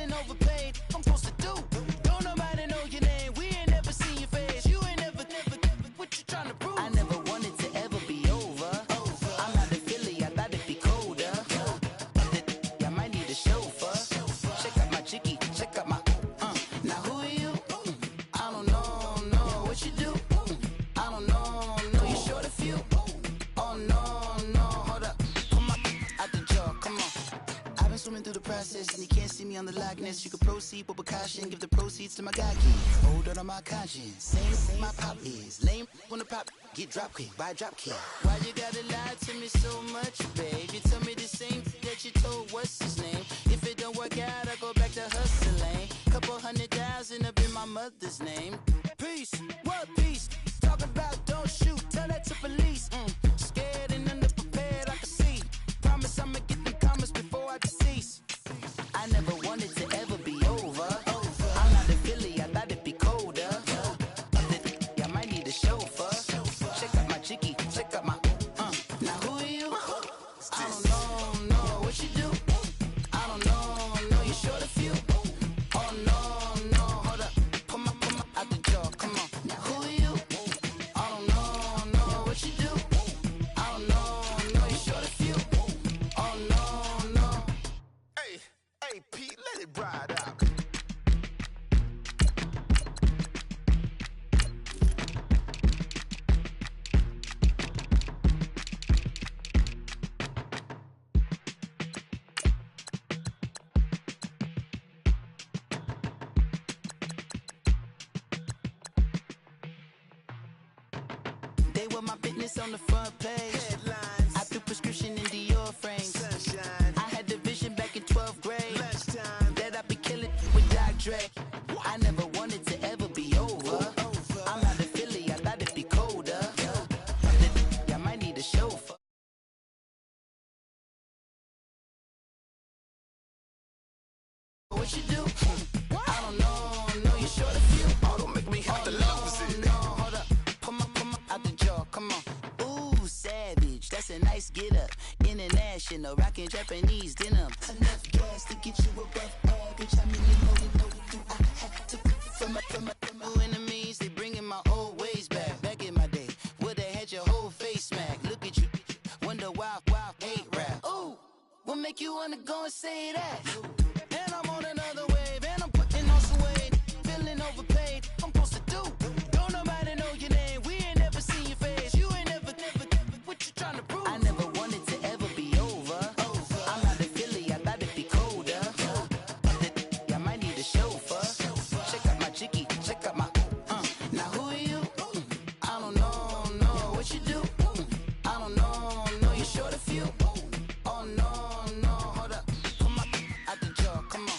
feeling overpaid. I'm supposed to do. Don't nobody know your name. We ain't never seen your face. You ain't never. What you trying to prove? I never wanted to ever be over. I'm not a Philly. I thought it'd be colder. I might need a chauffeur. Check out my chicky. Check out my. Now who are you? I don't know what you do. I don't know. You short a few. Oh no, hold up. Come on, out the jaw. Come on. I've been swimming through the process, and you can't see me on the likeness. You can proceed with precaution, give the proceeds to my God kids. Hold on my conscience, same my pop is. Lame when the pop get drop quick, buy drop kid. Why you gotta lie to me so much, babe? You tell me the same that you told what's his name. If it don't work out, I go back to hustling. Couple 100,000 up in my mother's name. Peace, what peace? Talk about don't shoot, tell that to police. Scared and underprepared, I can see. Promise I'ma get them comments before I decease. I never wanted to ever be over. I'm not a Philly, I thought it'd be colder. I might need a chauffeur. Check out my chicky, check out my. Now who are you? I don't know what you do. I don't know you short a few. Oh no, hold up. Come on, out the jaw, come on. Now who are you? I don't know what you do. I don't know you short a few. Oh no. Hey, Pete, let it ride out. They were my business on the front page. Headlines, I threw prescription in Dior frames. sunshine, I had the vision back in 12th grade lunchtime. that I'd be killing with Doc Dre. I never wanted to ever be over. I'm not a Philly, I thought it'd be colder. I might need a chauffeur. What you do? I don't know you short a few. Oh, don't make me have to lose it. No, hold up. Come on, out the jaw, come on. Ooh, savage, that's a nice get up. International, rockin' Japanese denim. Enough gas to get you above average. I mean, you know, do I have to from my enemies? They bringing my old ways back. Back in my day, would've had your whole face smacked. Look at you, wonder why hate rap. Ooh, what make you wanna go and say that? And I'm on another wave, and I'm putting on some weight. Feeling overpaid, I'm supposed to do. Don't nobody know your name, we ain't never seen your face. You ain't never, what you trying to prove? I never wanted to ever be over. I'm not a Philly, I thought it'd be colder. I might need a chauffeur. Check out my chicky, check out my. Now who are you? I don't know what you do. I don't know you short a few. Oh no, hold up. Come on, out the jaw, come on.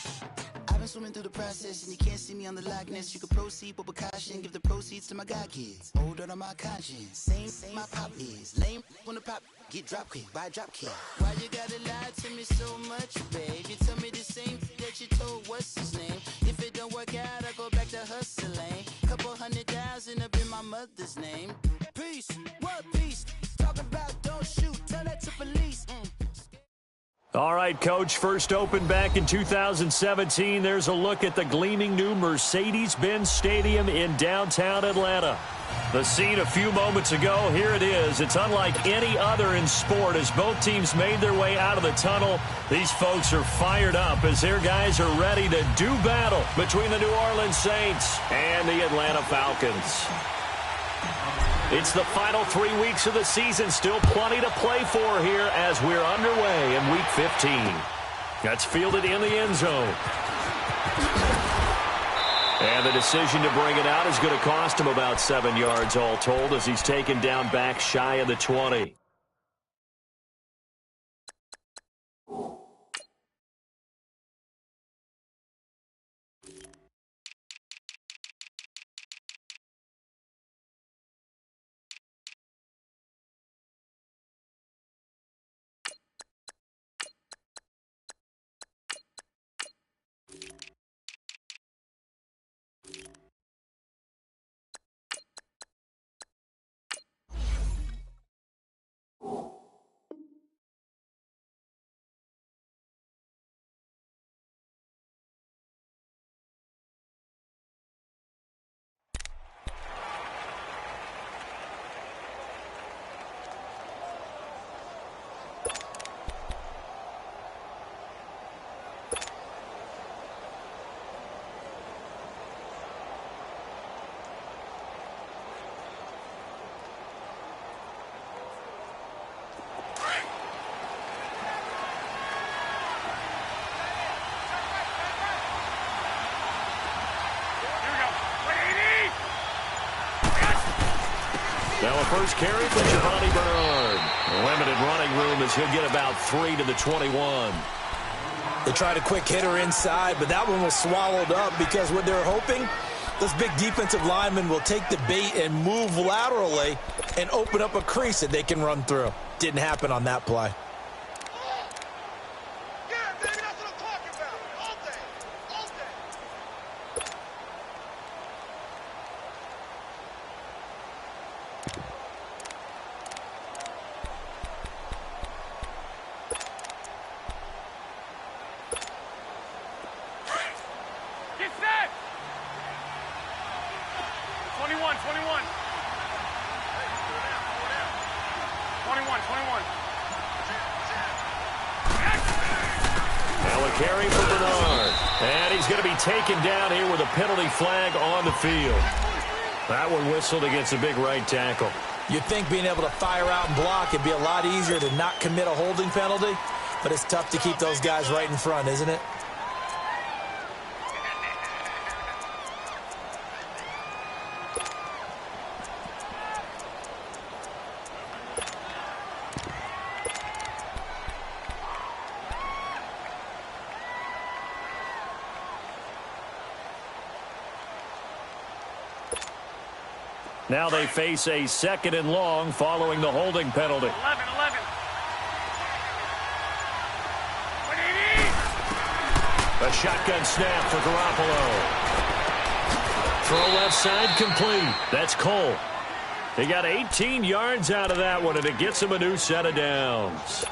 I've been swimming through the process, and you can't see me on the likeness. You can proceed with precaution, give the proceeds to my God kids. Hold on my conscience, same my pop is. Lame when the pop get drop quick, buy drop kid. Why you gotta lie to me so much, babe? You tell me the same that you told what's his name. If it don't work out, I go back to hustling. Couple 100,000 up in my mother's name. Peace, what peace? Talk about don't shoot, tell that to police. All right, Coach, first opened back in 2017. There's a look at the gleaming new Mercedes-Benz Stadium in downtown Atlanta. The scene a few moments ago, here it is. It's unlike any other in sport as both teams made their way out of the tunnel. These folks are fired up as their guys are ready to do battle between the New Orleans Saints and the Atlanta Falcons. It's the final 3 weeks of the season. Still plenty to play for here as we're underway in Week 15. That's fielded in the end zone. And the decision to bring it out is going to cost him about 7 yards all told as he's taken down back shy of the 20. Now a first carry for Giovanni Bernard. Limited running room as he'll get about 3 to the 21. They tried a quick hitter inside, but that one was swallowed up because what they're hoping, those big defensive linemen will take the bait and move laterally and open up a crease that they can run through. Didn't happen on that play. Carry for Bernard. And he's going to be taken down here with a penalty flag on the field. That one whistled against a big right tackle. You'd think being able to fire out and block it'd be a lot easier to not commit a holding penalty, but it's tough to keep those guys right in front, isn't it? Now they face a 2nd and long following the holding penalty. 11. A shotgun snap for Garoppolo. Throw left side complete. That's Cole. He got 18 yards out of that one, and it gets him a new set of downs.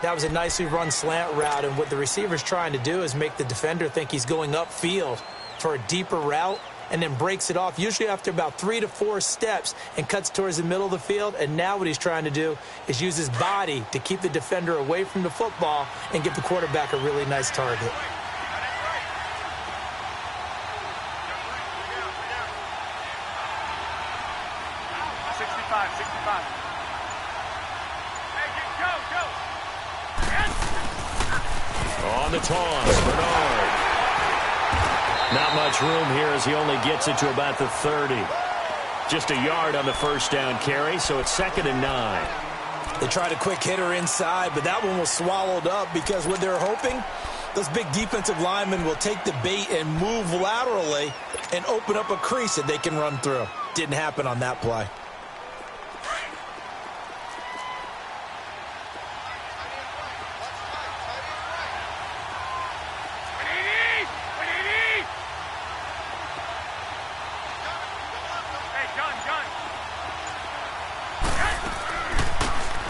That was a nicely run slant route, and what the receiver's trying to do is make the defender think he's going upfield for a deeper route, and then breaks it off, usually after about 3 to 4 steps, and cuts towards the middle of the field. And now what he's trying to do is use his body to keep the defender away from the football and give the quarterback a really nice target. On the toss, Bernard. Not much room here as he only gets it to about the 30. Just a yard on the first down carry, so it's 2nd and 9. They tried a quick hitter inside, but that one was swallowed up because what they're hoping, those big defensive linemen will take the bait and move laterally and open up a crease that they can run through. Didn't happen on that play.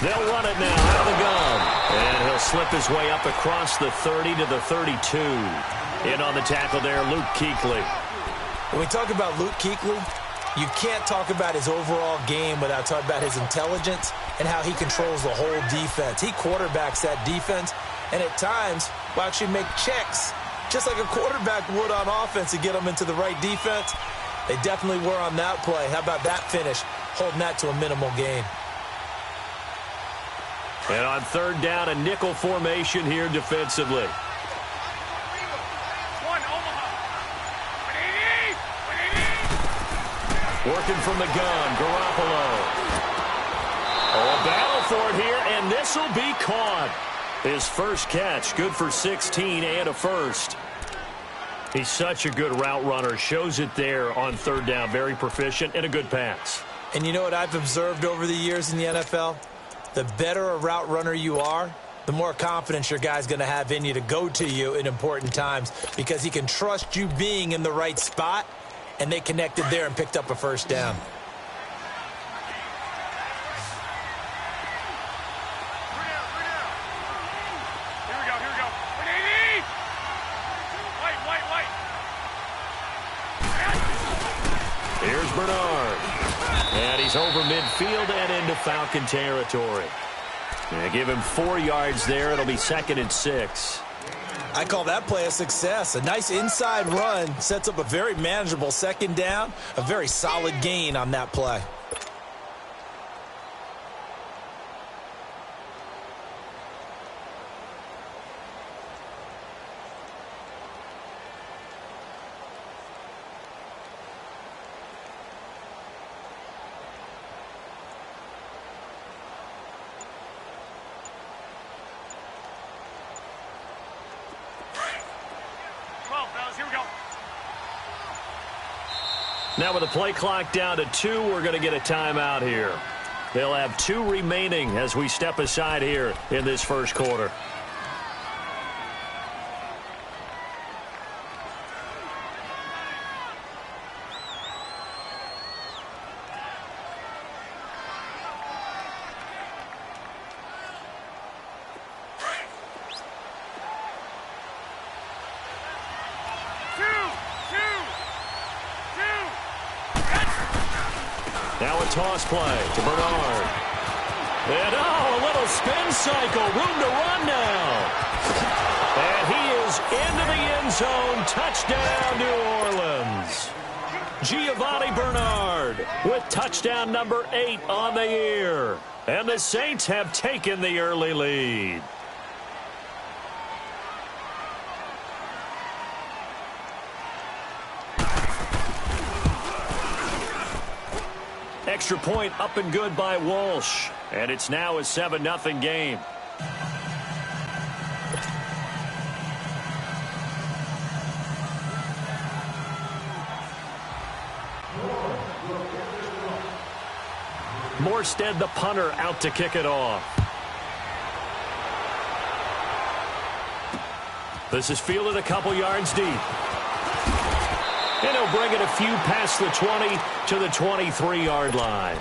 They'll run it now out of the gun. And he'll slip his way up across the 30 to the 32. In on the tackle there, Luke Kuechly. When we talk about Luke Kuechly, you can't talk about his overall game without talking about his intelligence and how he controls the whole defense. He quarterbacks that defense, and at times will actually make checks, just like a quarterback would on offense to get them into the right defense. They definitely were on that play. How about that finish, holding that to a minimal gain? And on 3rd down, a nickel formation here defensively. Working from the gun, Garoppolo. Oh, a battle for it here, and this will be caught. His first catch, good for 16 and a first. He's such a good route runner. Shows it there on 3rd down. Very proficient and a good pass. And you know what I've observed over the years in the NFL? The better a route runner you are, the more confidence your guy's going to have in you to go to you in important times because he can trust you being in the right spot, and they connected there and picked up a first down. Here we go. White. Here's Bernard. And he's over midfield and into Falcon territory. And give him 4 yards there. It'll be 2nd and 6. I call that play a success. A nice inside run sets up a very manageable 2nd down. A very solid gain on that play. Now with the play clock down to 2, we're going to get a timeout here. They'll have 2 remaining as we step aside here in this first quarter. Now a toss play to Bernard. And, a little spin cycle. Room to run now. And he is into the end zone. Touchdown, New Orleans. Giovanni Bernard with touchdown number 8 on the year. And the Saints have taken the early lead. Extra point up and good by Walsh. And it's now a 7-0 game. Morstead, the punter, out to kick it off. This is fielded a couple yards deep. And he'll bring it a few past the 20 to the 23-yard line.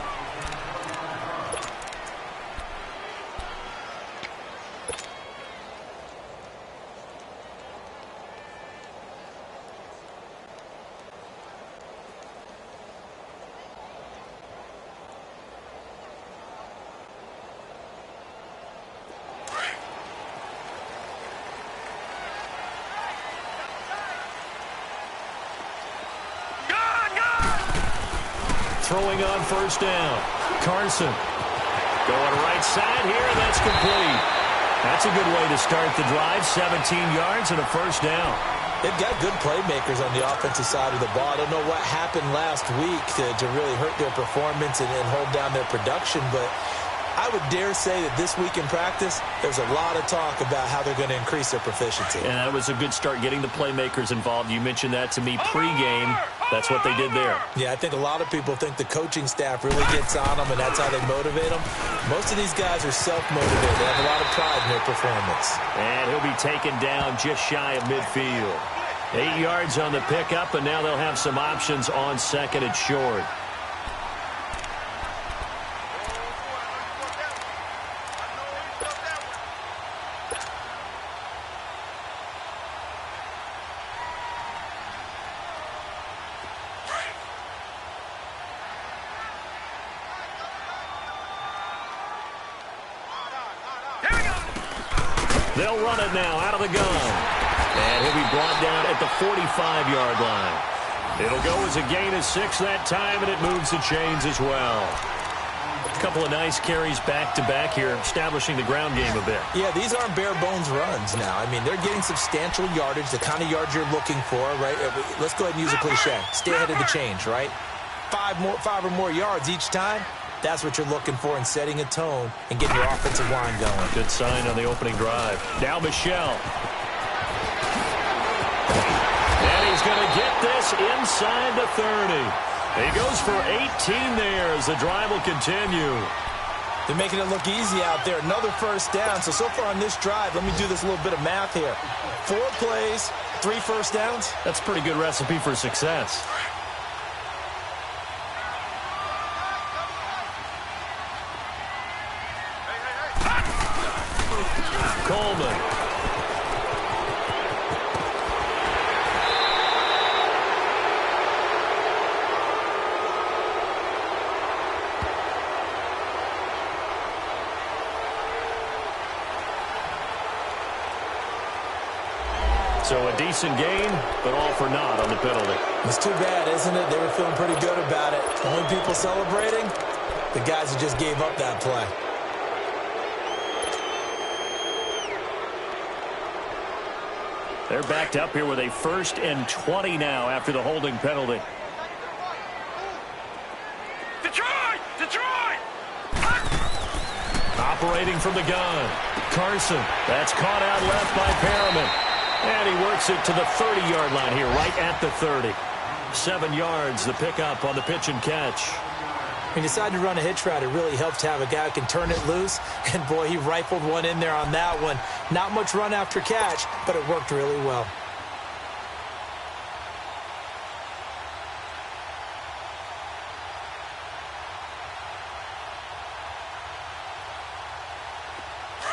Throwing on first down. Carson going right side here. That's complete. That's a good way to start the drive. 17 yards and a first down. They've got good playmakers on the offensive side of the ball. I don't know what happened last week to really hurt their performance and hold down their production, but I would dare say that this week in practice, there's a lot of talk about how they're going to increase their proficiency. And that was a good start, getting the playmakers involved. You mentioned that to me pregame. That's what they did there. Yeah, I think a lot of people think the coaching staff really gets on them, and that's how they motivate them. Most of these guys are self-motivated. They have a lot of pride in their performance. And he'll be taken down just shy of midfield. 8 yards on the pickup, and now they'll have some options on second and short. They'll run it now out of the gun. And he'll be brought down at the 45-yard line. It'll go as a gain of 6 that time, and it moves the chains as well. A couple of nice carries back-to-back here, establishing the ground game a bit. Yeah, these aren't bare-bones runs now. I mean, they're getting substantial yardage, the kind of yards you're looking for, right? Let's go ahead and use a cliche. Stay ahead of the change, right? 5 or more yards each time. That's what you're looking for in setting a tone and getting your offensive line going. Good sign on the opening drive. Now Michel. And he's going to get this inside the 30. He goes for 18 there as the drive will continue. They're making it look easy out there. Another first down. So far on this drive, let me do this little bit of math here. 4 plays, 3 first downs. That's a pretty good recipe for success. Coleman. So a decent gain, but all for naught on the penalty. It's too bad, isn't it? They were feeling pretty good about it. The only people celebrating, the guys who just gave up that play. They're backed up here with a 1st and 20 now after the holding penalty. Detroit! Operating from the gun. Carson. That's caught out left by Perriman. And he works it to the 30-yard line here, right at the 30. 7 yards, the pickup on the pitch and catch. When you decide to run a hitch route, it really helps to have a guy who can turn it loose. And, boy, he rifled one in there on that one. Not much run after catch, but it worked really well.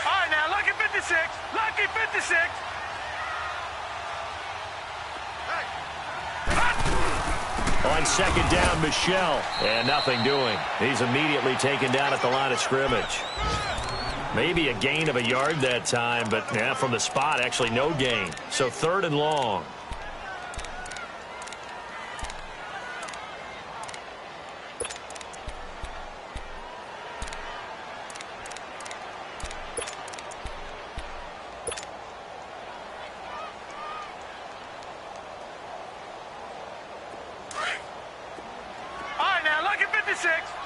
All right, now, lucky 56. Lucky 56. On second down, Michelle. And nothing doing. He's immediately taken down at the line of scrimmage. Maybe a gain of a yard that time, but yeah, from the spot, actually no gain. So 3rd and long.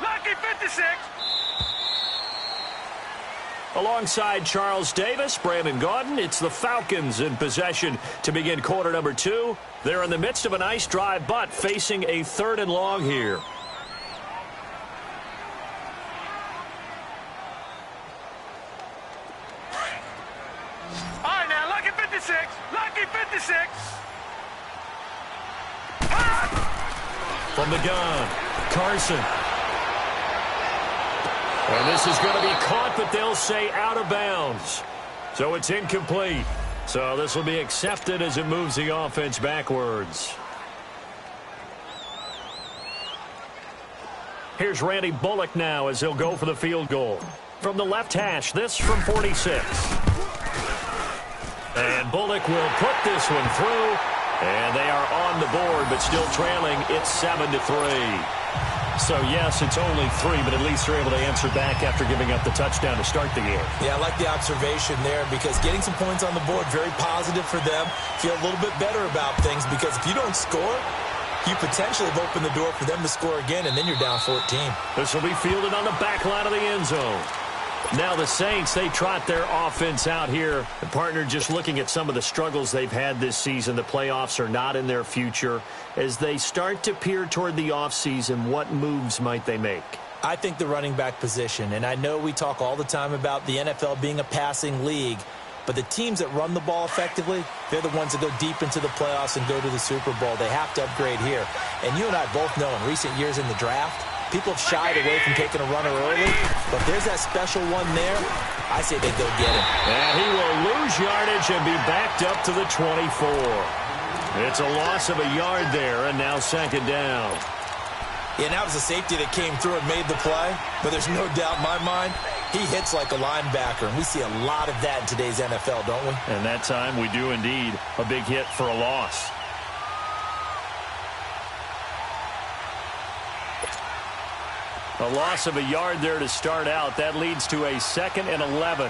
Lucky 56. Alongside Charles Davis, Brandon Gaudin, it's the Falcons in possession to begin quarter number 2. They're in the midst of a nice drive, but facing a 3rd and long here. All right, now, lucky 56. Lucky 56. From the gun, Carson. And this is going to be caught, but they'll say out of bounds. So it's incomplete. So this will be accepted as it moves the offense backwards. Here's Randy Bullock now as he'll go for the field goal. From the left hash, this from 46. And Bullock will put this one through. And they are on the board, but still trailing. It's 7-3. So, yes, it's only 3, but at least they're able to answer back after giving up the touchdown to start the game. Yeah, I like the observation there because getting some points on the board, very positive for them. Feel a little bit better about things because if you don't score, you potentially have opened the door for them to score again, and then you're down 14. This will be fielded on the back line of the end zone. Now the Saints, they trot their offense out here. The partner just looking at some of the struggles they've had this season. The playoffs are not in their future. As they start to peer toward the offseason, what moves might they make? I think the running back position, and I know we talk all the time about the NFL being a passing league, but the teams that run the ball effectively, they're the ones that go deep into the playoffs and go to the Super Bowl. They have to upgrade here. And you and I both know in recent years in the draft, people have shied away from taking a runner early, but there's that special one there. I say they go get him. And he will lose yardage and be backed up to the 24. It's a loss of a yard there, and now second down. Yeah, and that was a safety that came through and made the play, but there's no doubt in my mind, he hits like a linebacker, and we see a lot of that in today's NFL, don't we? And that time we do indeed. A big hit for a loss. A loss of a yard there to start out. That leads to a 2nd and 11.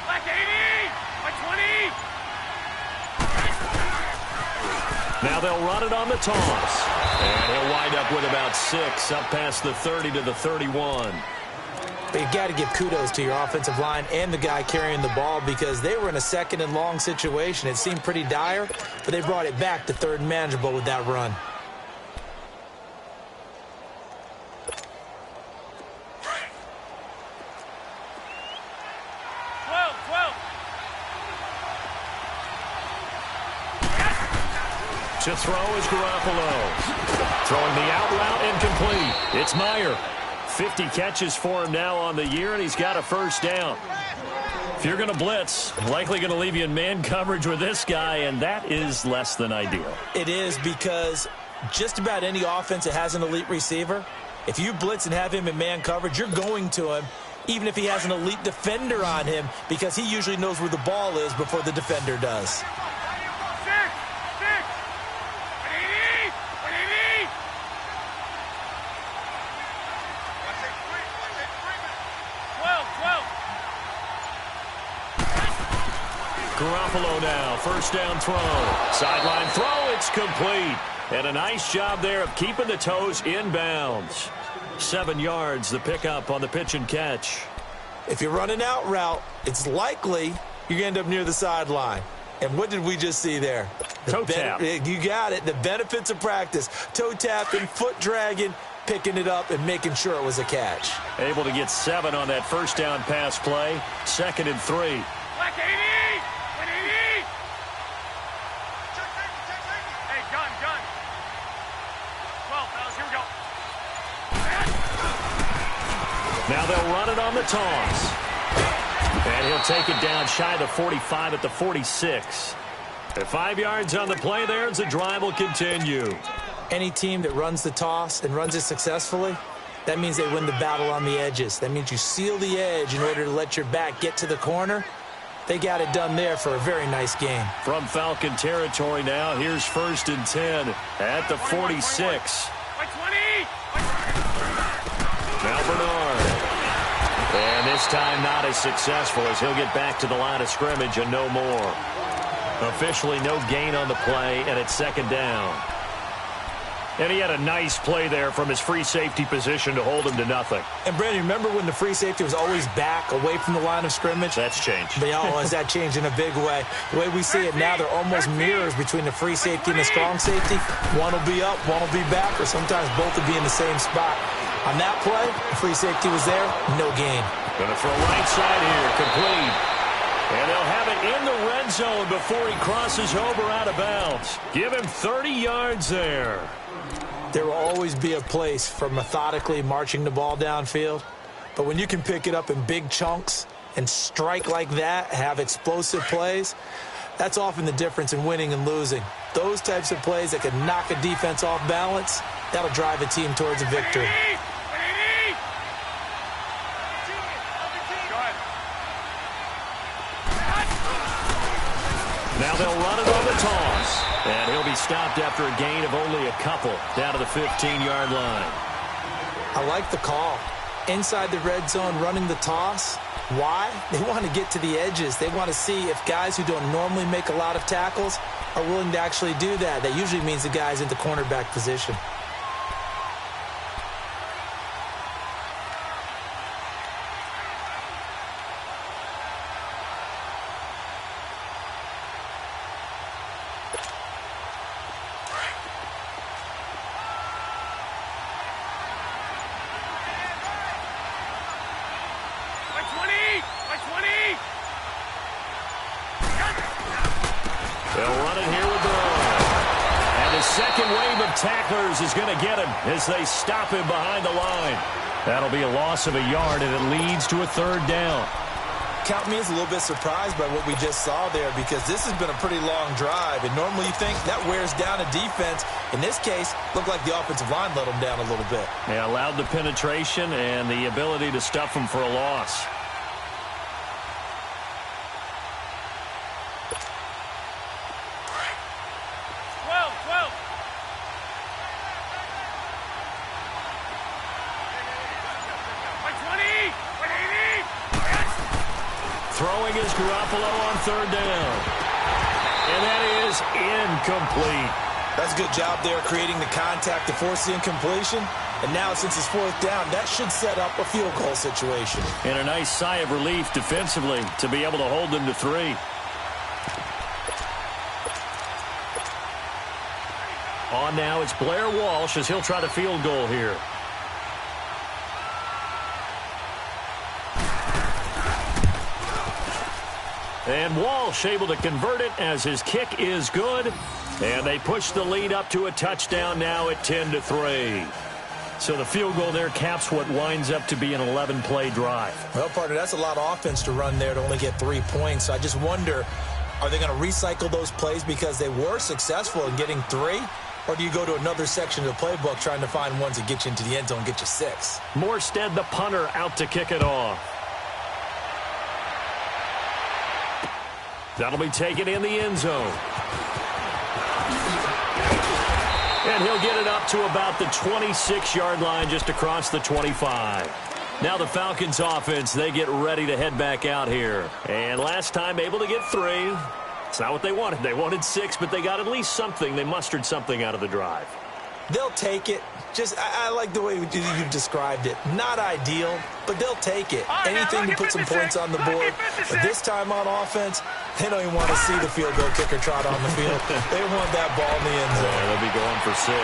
Like 80, like 20. Now they'll run it on the toss. And he'll wind up with about 6 up past the 30 to the 31. But you got to give kudos to your offensive line and the guy carrying the ball because they were in a 2nd and long situation. It seemed pretty dire, but they brought it back to 3rd and manageable with that run. To throw is Garoppolo. Throwing the out route incomplete. It's Meyer. 50 catches for him now on the year, and he's got a first down. If you're going to blitz, likely going to leave you in man coverage with this guy, and that is less than ideal. It is because just about any offense that has an elite receiver, if you blitz and have him in man coverage, you're going to him, even if he has an elite defender on him, because he usually knows where the ball is before the defender does. 12. Garoppolo now, first down throw. Sideline throw, it's complete. And a nice job there of keeping the toes inbounds. 7 yards, the pickup on the pitch and catch. If you're running out route, it's likely you're going to end up near the sideline. And what did we just see there? Toe tap. You got it. The benefits of practice. Toe tapping, foot dragging, picking it up, and making sure it was a catch. Able to get 7 on that first down pass play. 2nd and 3. Black 80! 180! Hey, gun. 12, fellas, here we go. Now they'll run it on the toss. And he'll take it down shy of the 45 at the 46. At 5 yards on the play there as the drive will continue. Any team that runs the toss and runs it successfully, that means they win the battle on the edges. That means you seal the edge in order to let your back get to the corner. They got it done there for a very nice game. From Falcon territory now, here's 1st and 10 at the 46. Now Bernard. And this time not as successful as he'll get back to the line of scrimmage and no more. Officially no gain on the play, and it's 2nd down. And he had a nice play there from his free safety position to hold him to nothing. And, Brandon, remember when the free safety was always back away from the line of scrimmage? That's changed. But, has that changed in a big way? The way we see it now, they're almost mirrors between the free safety and the strong safety. One will be up, one will be back, or sometimes both will be in the same spot. On that play, the free safety was there, no gain. Going to throw right side here, complete. And they'll have it in the red zone before he crosses over out of bounds. Give him 30 yards there. There will always be a place for methodically marching the ball downfield. But when you can pick it up in big chunks and strike like that, have explosive plays, that's often the difference in winning and losing. Those types of plays that can knock a defense off balance, that'll drive a team towards a victory. Now they'll run it on the toss. And he'll be stopped after a gain of only a couple down to the 15-yard line. I like the call. Inside the red zone running the toss. Why? They want to get to the edges. They want to see if guys who don't normally make a lot of tackles are willing to actually do that. That usually means the guy's in the cornerback position. They'll run it here with Bernard. And the second wave of tacklers is going to get him as they stop him behind the line. That'll be a loss of a yard, and it leads to a 3rd down. Count me as a little bit surprised by what we just saw there, because this has been a pretty long drive, and normally you think that wears down a defense. In this case, looked like the offensive line let them down a little bit. They allowed the penetration and the ability to stuff them for a loss. Throwing is Garoppolo on 3rd down. And that is incomplete. That's a good job there creating the contact to force the incompletion. And now since it's 4th down, that should set up a field goal situation. And a nice sigh of relief defensively to be able to hold them to 3. On now, it's Blair Walsh as he'll try the field goal here. And Walsh able to convert it as his kick is good. And they push the lead up to a touchdown now at 10-3. So the field goal there caps what winds up to be an 11-play drive. Well, partner, that's a lot of offense to run there to only get 3 points. So I just wonder, are they going to recycle those plays because they were successful in getting 3? Or do you go to another section of the playbook trying to find ones that get you into the end zone and get you 6? Morstead, the punter, out to kick it off. That'll be taken in the end zone. And he'll get it up to about the 26-yard line, just across the 25. Now the Falcons offense, they get ready to head back out here. And last time able to get 3. It's not what they wanted. They wanted 6, but they got at least something. They mustered something out of the drive. They'll take it. I like the way you've described it. Not ideal, but they'll take it. Anything to put some points on the board. But this time on offense, they don't even want to see the field goal kicker trot on the field. They want that ball in the end zone. Yeah, they'll be going for 6.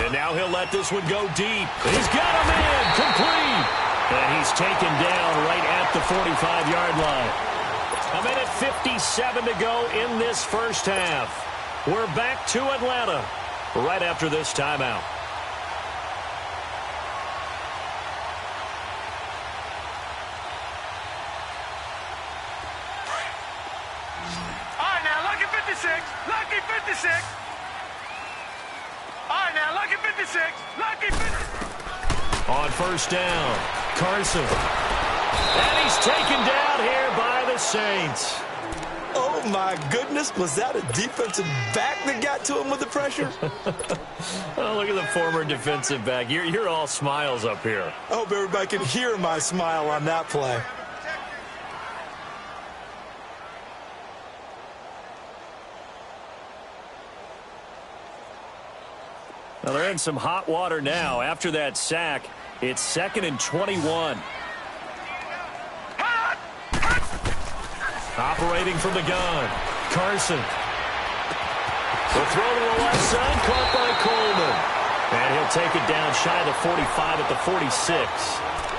And now he'll let this one go deep. He's got a man, complete. And he's taken down right at the 45-yard line. 1:57 to go in this first half. We're back to Atlanta right after this timeout. All right, now, lucky 56. Lucky 56. All right, now, lucky 56. Lucky 56. On first down, Carson. And he's taken down here by the Saints. Oh, my goodness. Was that a defensive back that got to him with the pressure? Oh, look at the former defensive back. You're all smiles up here. I hope everybody can hear my smile on that play. Well, they're in some hot water now. After that sack, it's 2nd and 21. Operating from the gun, Carson. Will throw to the left side, caught by Coleman. And he'll take it down shy of the 45 at the 46.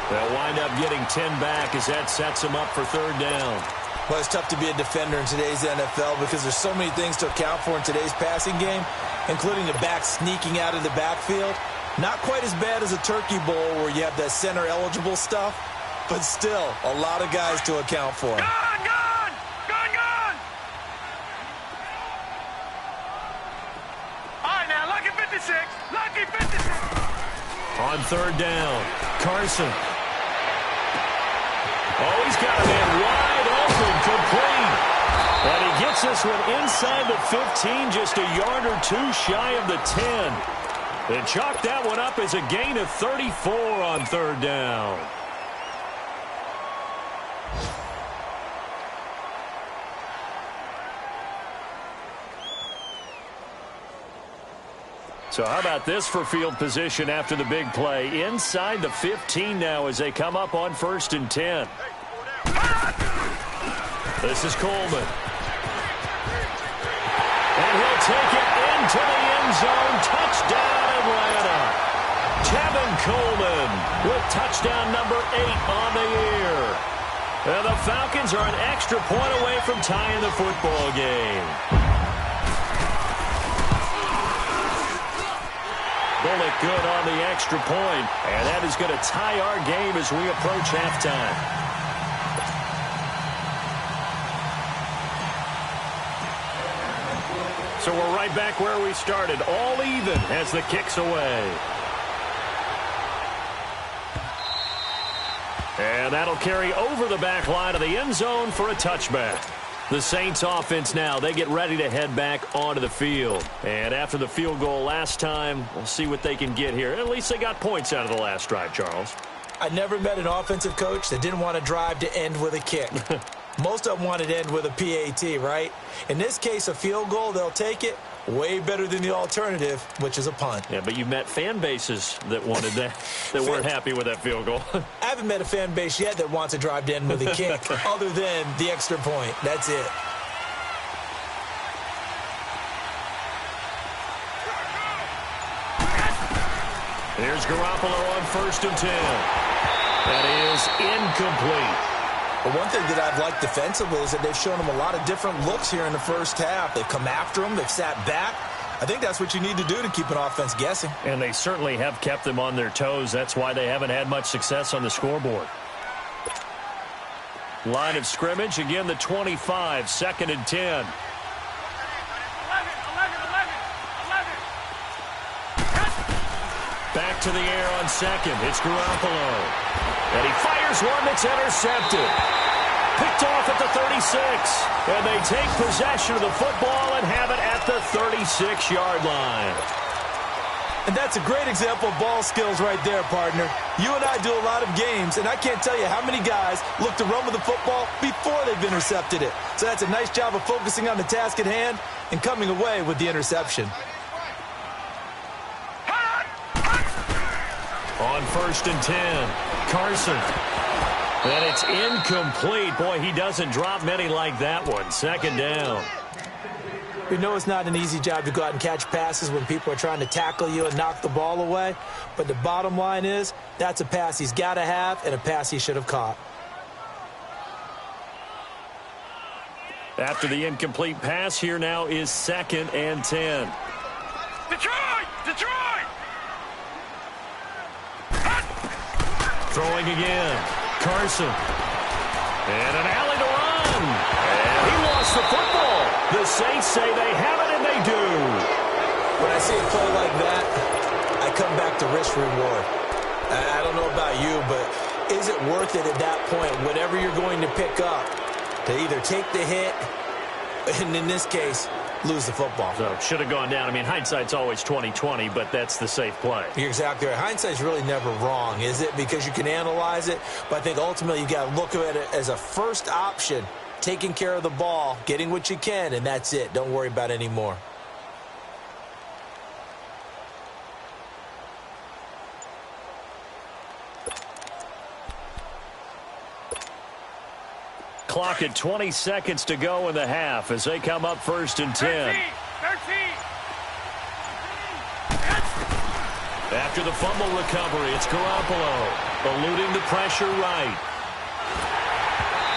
They'll wind up getting 10 back as that sets them up for 3rd down. Well, it's tough to be a defender in today's NFL because there's so many things to account for in today's passing game, including the back sneaking out of the backfield. Not quite as bad as a turkey bowl where you have that center-eligible stuff, but still a lot of guys to account for. Lucky 56. On 3rd down, Carson. Oh, he's got a man wide open, complete. And he gets this one inside the 15, just a yard or 2 shy of the 10. And chalk that one up as a gain of 34 on 3rd down. So how about this for field position after the big play? Inside the 15 now as they come up on 1st and 10. This is Coleman. And he'll take it into the end zone. Touchdown, Atlanta. Tevin Coleman with touchdown number 8 on the year. And the Falcons are an extra point away from tying the football game. Bullet good on the extra point, and that is going to tie our game as we approach halftime. So we're right back where we started, all even as the kick's away. And that'll carry over the back line of the end zone for a touchback. The Saints offense now, they get ready to head back onto the field. And after the field goal last time, we'll see what they can get here. At least they got points out of the last drive, Charles. I never met an offensive coach that didn't want to drive to end with a kick. Most of them wanted to end with a PAT, right? In this case, a field goal, they'll take it. Way better than the alternative, which is a punt. Yeah, but you've met fan bases that wanted that, that weren't happy with that field goal. I haven't met a fan base yet that wants to drive to end with a kick, other than the extra point. That's it. Here's Garoppolo on 1st and 10. That is incomplete. But one thing that I've liked defensively is that they've shown them a lot of different looks here in the first half. They've come after them. They've sat back. I think that's what you need to do to keep an offense guessing. And they certainly have kept them on their toes. That's why they haven't had much success on the scoreboard. Line of scrimmage, again, the 25, 2nd and 10. Back to the air on 2nd. It's Garoppolo. And he fires one that's intercepted. Picked off at the 36. And they take possession of the football and have it at the 36-yard line. And that's a great example of ball skills right there, partner. You and I do a lot of games, and I can't tell you how many guys look to run with the football before they've intercepted it. So that's a nice job of focusing on the task at hand and coming away with the interception. On 1st and 10, Carson. And it's incomplete. Boy, he doesn't drop many like that one. 2nd down. We know it's not an easy job to go out and catch passes when people are trying to tackle you and knock the ball away. But the bottom line is, that's a pass he's got to have and a pass he should have caught. After the incomplete pass, here now is 2nd and 10. Detroit! Detroit! Throwing again. Carson. And an alley to run. And he lost the football. The Saints say they have it, and they do. When I see a play like that, I come back to risk-reward. I don't know about you, but is it worth it at that point, whatever you're going to pick up, to either take the hit, and in this case, lose the football? So, should have gone down. I mean, hindsight's always 20/20, but that's the safe play. You're exactly right. Hindsight's really never wrong, is it? Because you can analyze it, but I think ultimately you got to look at it as a first option, taking care of the ball, getting what you can, and that's it. Don't worry about any more. Clock at 20 seconds to go in the half as they come up 1st and 10. 13! After the fumble recovery, it's Garoppolo eluding the pressure right.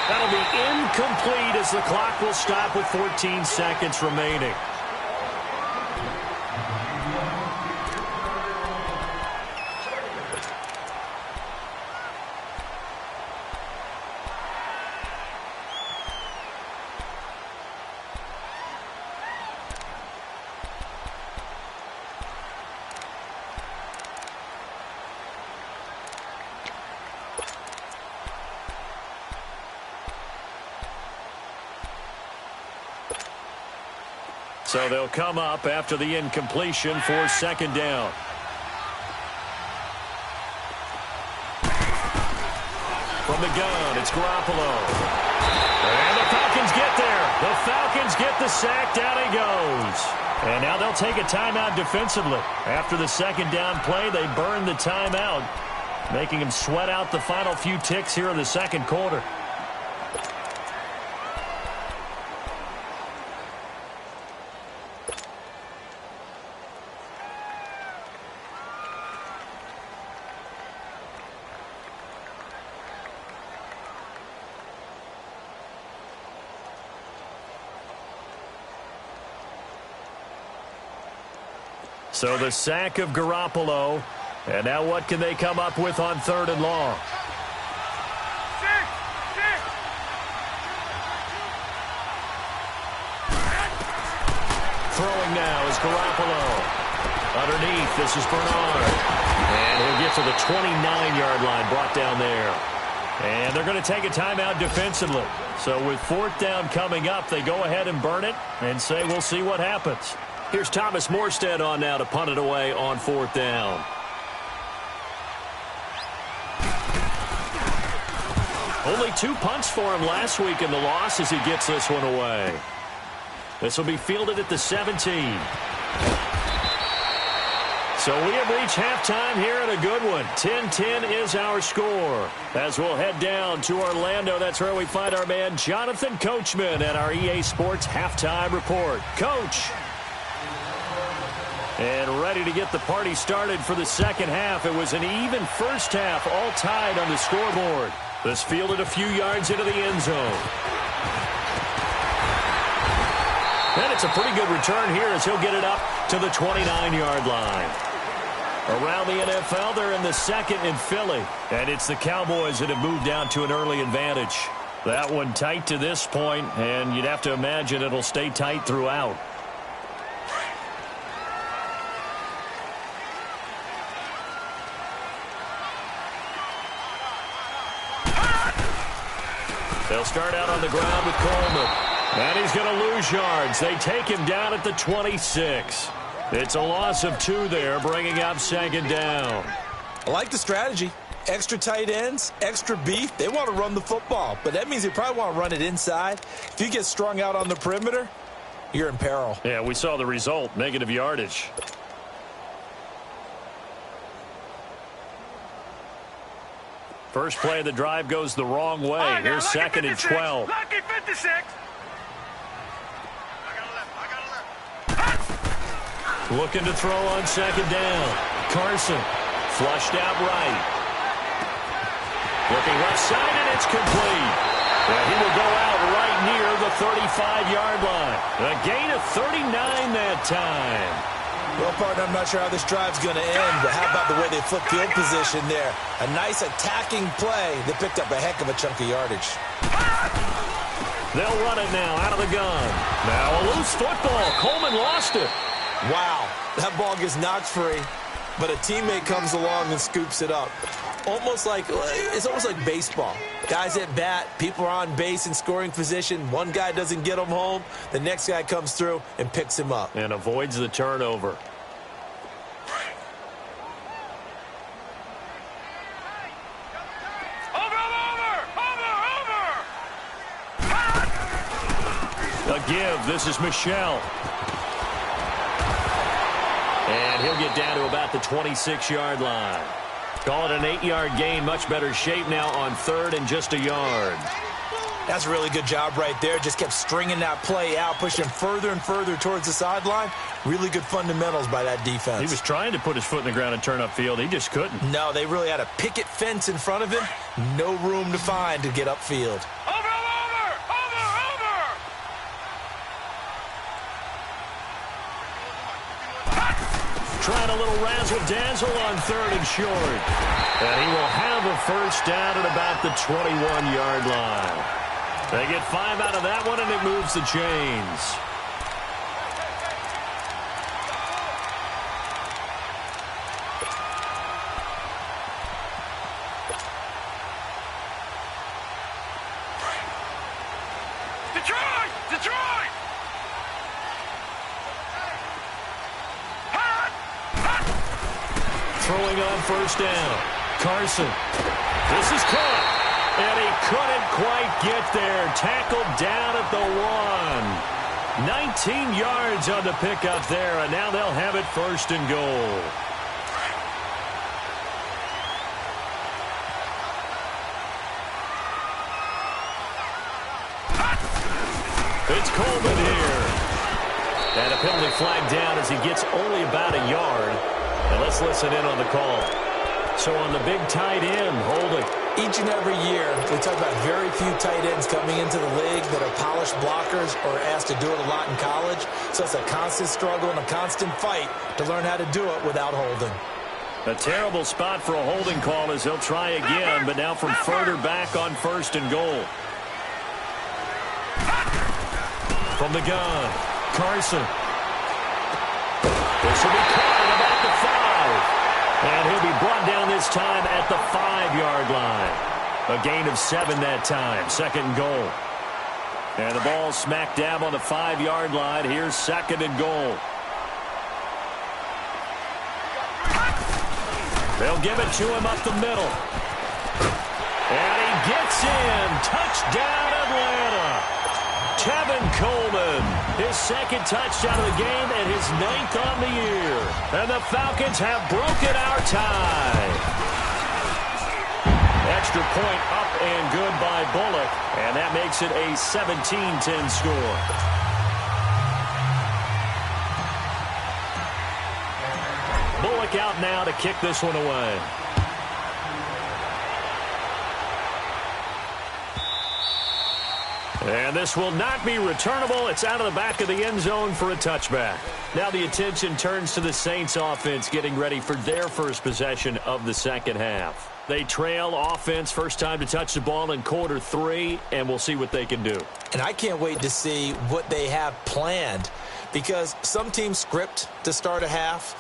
That'll be incomplete as the clock will stop with 14 seconds remaining. So they'll come up after the incompletion for 2nd down. From the gun, it's Garoppolo. And the Falcons get there. The Falcons get the sack. Down he goes. And now they'll take a timeout defensively. After the 2nd down play, they burn the timeout, making them sweat out the final few ticks here in the 2nd quarter. So the sack of Garoppolo. And now what can they come up with on 3rd and long? Throwing now is Garoppolo. Underneath, this is Bernard. And he'll get to the 29-yard line, brought down there. And they're going to take a timeout defensively. So with 4th down coming up, they go ahead and burn it and say we'll see what happens. Here's Thomas Morstead on now to punt it away on 4th down. Only 2 punts for him last week in the loss as he gets this one away. This will be fielded at the 17. So we have reached halftime here in a good one. 10-10 is our score. As we'll head down to Orlando, that's where we find our man Jonathan Coachman at our EA Sports Halftime Report. Coach. And ready to get the party started for the 2nd half. It was an even first half, all tied on the scoreboard. This fielded a few yards into the end zone. And it's a pretty good return here as he'll get it up to the 29-yard line. Around the NFL, they're in the 2nd in Philly. And it's the Cowboys that have moved down to an early advantage. That one tight to this point, and you'd have to imagine it'll stay tight throughout. They'll start out on the ground with Coleman. And he's going to lose yards. They take him down at the 26. It's a loss of 2 there, bringing up second down. I like the strategy. Extra tight ends, extra beef. They want to run the football, but that means they probably want to run it inside. If you get strung out on the perimeter, you're in peril. Yeah, we saw the result, negative yardage. First play of the drive goes the wrong way. Right, Here's second and 12. Lucky 56. Looking to throw on second down. Carson flushed out right. Looking left side, and it's complete. And he will go out right near the 35-yard line. A gain of 39 that time. Well, partner, I'm not sure how this drive's going to end, but how about the way they flip field position there? A nice attacking play. They picked up a heck of a chunk of yardage. They'll run it now out of the gun. Now a loose football. Coleman lost it. Wow, that ball gets knocked free, but a teammate comes along and scoops it up. It's almost like baseball. Guys at bat, people are on base in scoring position. One guy doesn't get him home. The next guy comes through and picks him up. And avoids the turnover. A give. This is Michelle. And he'll get down to about the 26-yard line. Call it an 8-yard gain. Much better shape now on third and just a yard. That's a really good job right there. Just kept stringing that play out, pushing further and further towards the sideline. Really good fundamentals by that defense. He was trying to put his foot in the ground and turn upfield. He just couldn't. No, they really had a picket fence in front of him. No room to find to get upfield. Trying a little razzle-dazzle on third and short. And he will have a first down at about the 21-yard line. They get 5 out of that one, and it moves the chains. Detroit! Throwing on first down. Carson. This is caught. And he couldn't quite get there. Tackled down at the 1. 19 yards on the pickup there, and now they'll have it first and goal. It's Coleman here. And a penalty flag down as he gets only about a yard. And let's listen in on the call. So on the big tight end, holding. Each and every year, we talk about very few tight ends coming into the league that are polished blockers or asked to do it a lot in college. So it's a constant struggle and a constant fight to learn how to do it without holding. A terrible spot for a holding call as he'll try again, but now from further back on first and goal. From the gun, Carson. This will be caught at about the 5. And he'll be brought down this time at the 5-yard line. A gain of 7 that time. Second and goal. And the ball smack dab on the 5-yard line. Here's second and goal. They'll give it to him up the middle. And he gets in. Touchdown, Atlanta. Tevin Coleman, his second touchdown of the game and his 9th on the year. And the Falcons have broken our tie. Extra point up and good by Bullock. And that makes it a 17-10 score. Bullock out now to kick this one away. And this will not be returnable. It's out of the back of the end zone for a touchback. Now the attention turns to the Saints offense getting ready for their first possession of the second half. They trail offense first time to touch the ball in quarter 3, and we'll see what they can do. And I can't wait to see what they have planned, because some teams script to start a half.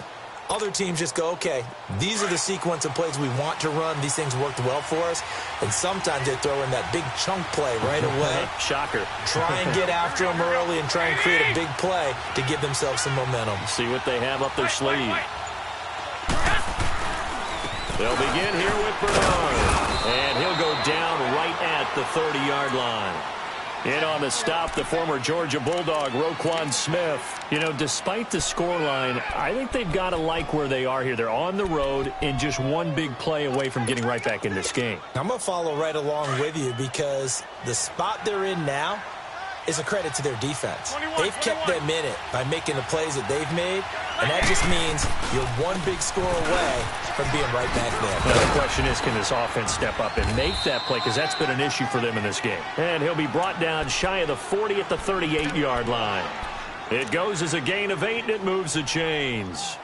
Other teams just go, okay, these are the sequence of plays we want to run. These things worked well for us. And sometimes they throw in that big chunk play right away. Shocker. Try and get after them early and try and create a big play to give themselves some momentum. See what they have up their sleeve. They'll begin here with Bernard. And he'll go down right at the 30-yard line. In on the stop, the former Georgia Bulldog, Roquan Smith. You know, despite the scoreline, I think they've got to like where they are here. They're on the road and just one big play away from getting right back in this game. I'm going to follow right along with you because the spot they're in now is a credit to their defense. They've kept them in it by making the plays that they've made, and that just means you're one big score away from being right back there. Well, the question is, can this offense step up and make that play? Because that's been an issue for them in this game. And he'll be brought down shy of the 40 at the 38-yard line. It goes as a gain of 8, and it moves the chains.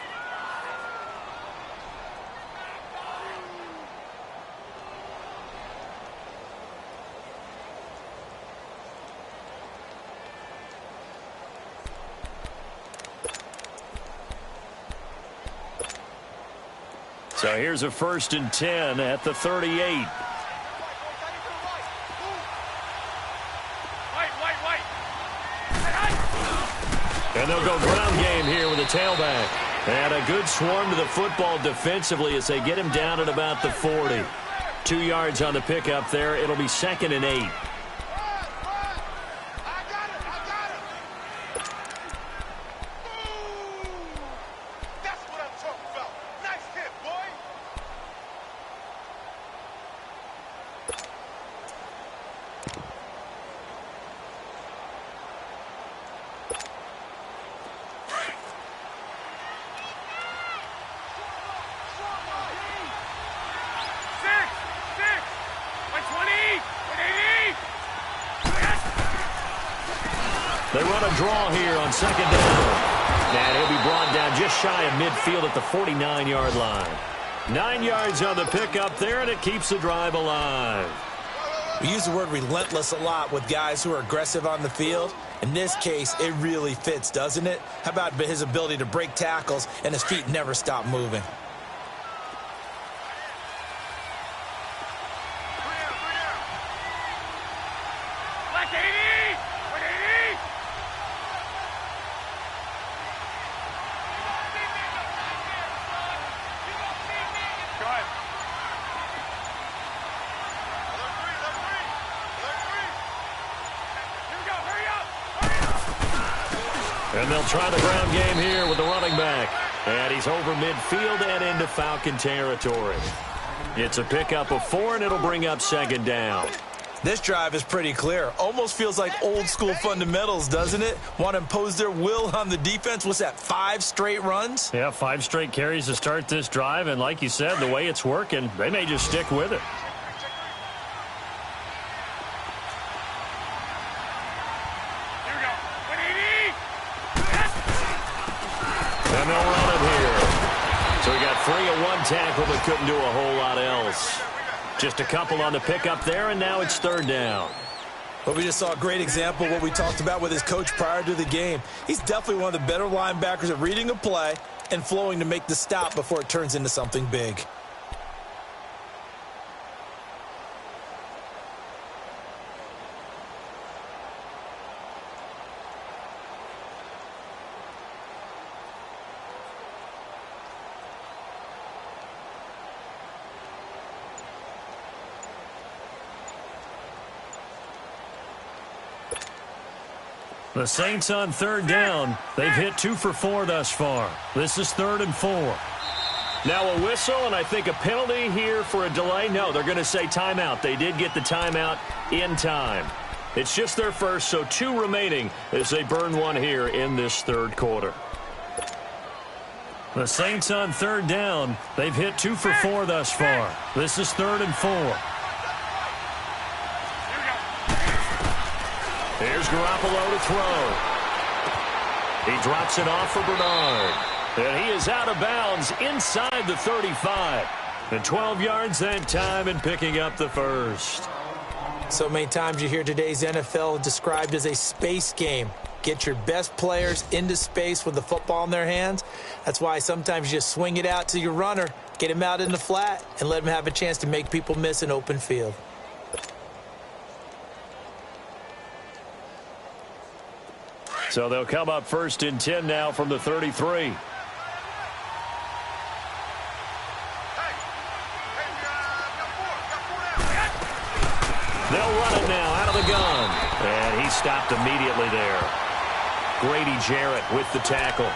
So here's a 1st and 10 at the 38. And they'll go ground game here with a tailback. And a good swarm to the football defensively as they get him down at about the 40. 2 yards on the pickup there. It'll be 2nd and 8. They run a draw here on 2nd down. And he'll be brought down just shy of midfield at the 49-yard line. 9 yards on the pickup there, and it keeps the drive alive. We use the word relentless a lot with guys who are aggressive on the field. In this case, it really fits, doesn't it? How about his ability to break tackles and his feet never stop moving? And they'll try the ground game here with the running back. And he's over midfield and into Falcon territory. It's a pickup of 4, and it'll bring up 2nd down. This drive is pretty clear. Almost feels like old school fundamentals, doesn't it? Want to impose their will on the defense. What's that, 5 straight runs? Yeah, 5 straight carries to start this drive. And like you said, the way it's working, they may just stick with it. And they'll run it here. So we got 3 of 1 tackle, but couldn't do a whole lot else. Just a couple on the pickup there, and now it's 3rd down. Well, we just saw a great example of what we talked about with his coach prior to the game. He's definitely one of the better linebackers at reading a play and flowing to make the stop before it turns into something big. The Saints on 3rd down. They've hit 2 for 4 thus far. This is 3rd and 4. Now a whistle, and I think a penalty here for a delay. No, they're going to say timeout. They did get the timeout in time. It's just their first, so 2 remaining as they burn 1 here in this 3rd quarter. The Saints on 3rd down. They've hit 2 for 4 thus far. This is 3rd and 4. Here's Garoppolo to throw. He drops it off for Bernard. And he is out of bounds inside the 35. And 12 yards that time and picking up the first. So many times you hear today's NFL described as a space game. Get your best players into space with the football in their hands. That's why sometimes you just swing it out to your runner, get him out in the flat, and let him have a chance to make people miss an open field. So they'll come up 1st and 10 now from the 33. They'll run it now out of the gun. And he stopped immediately there. Grady Jarrett with the tackle.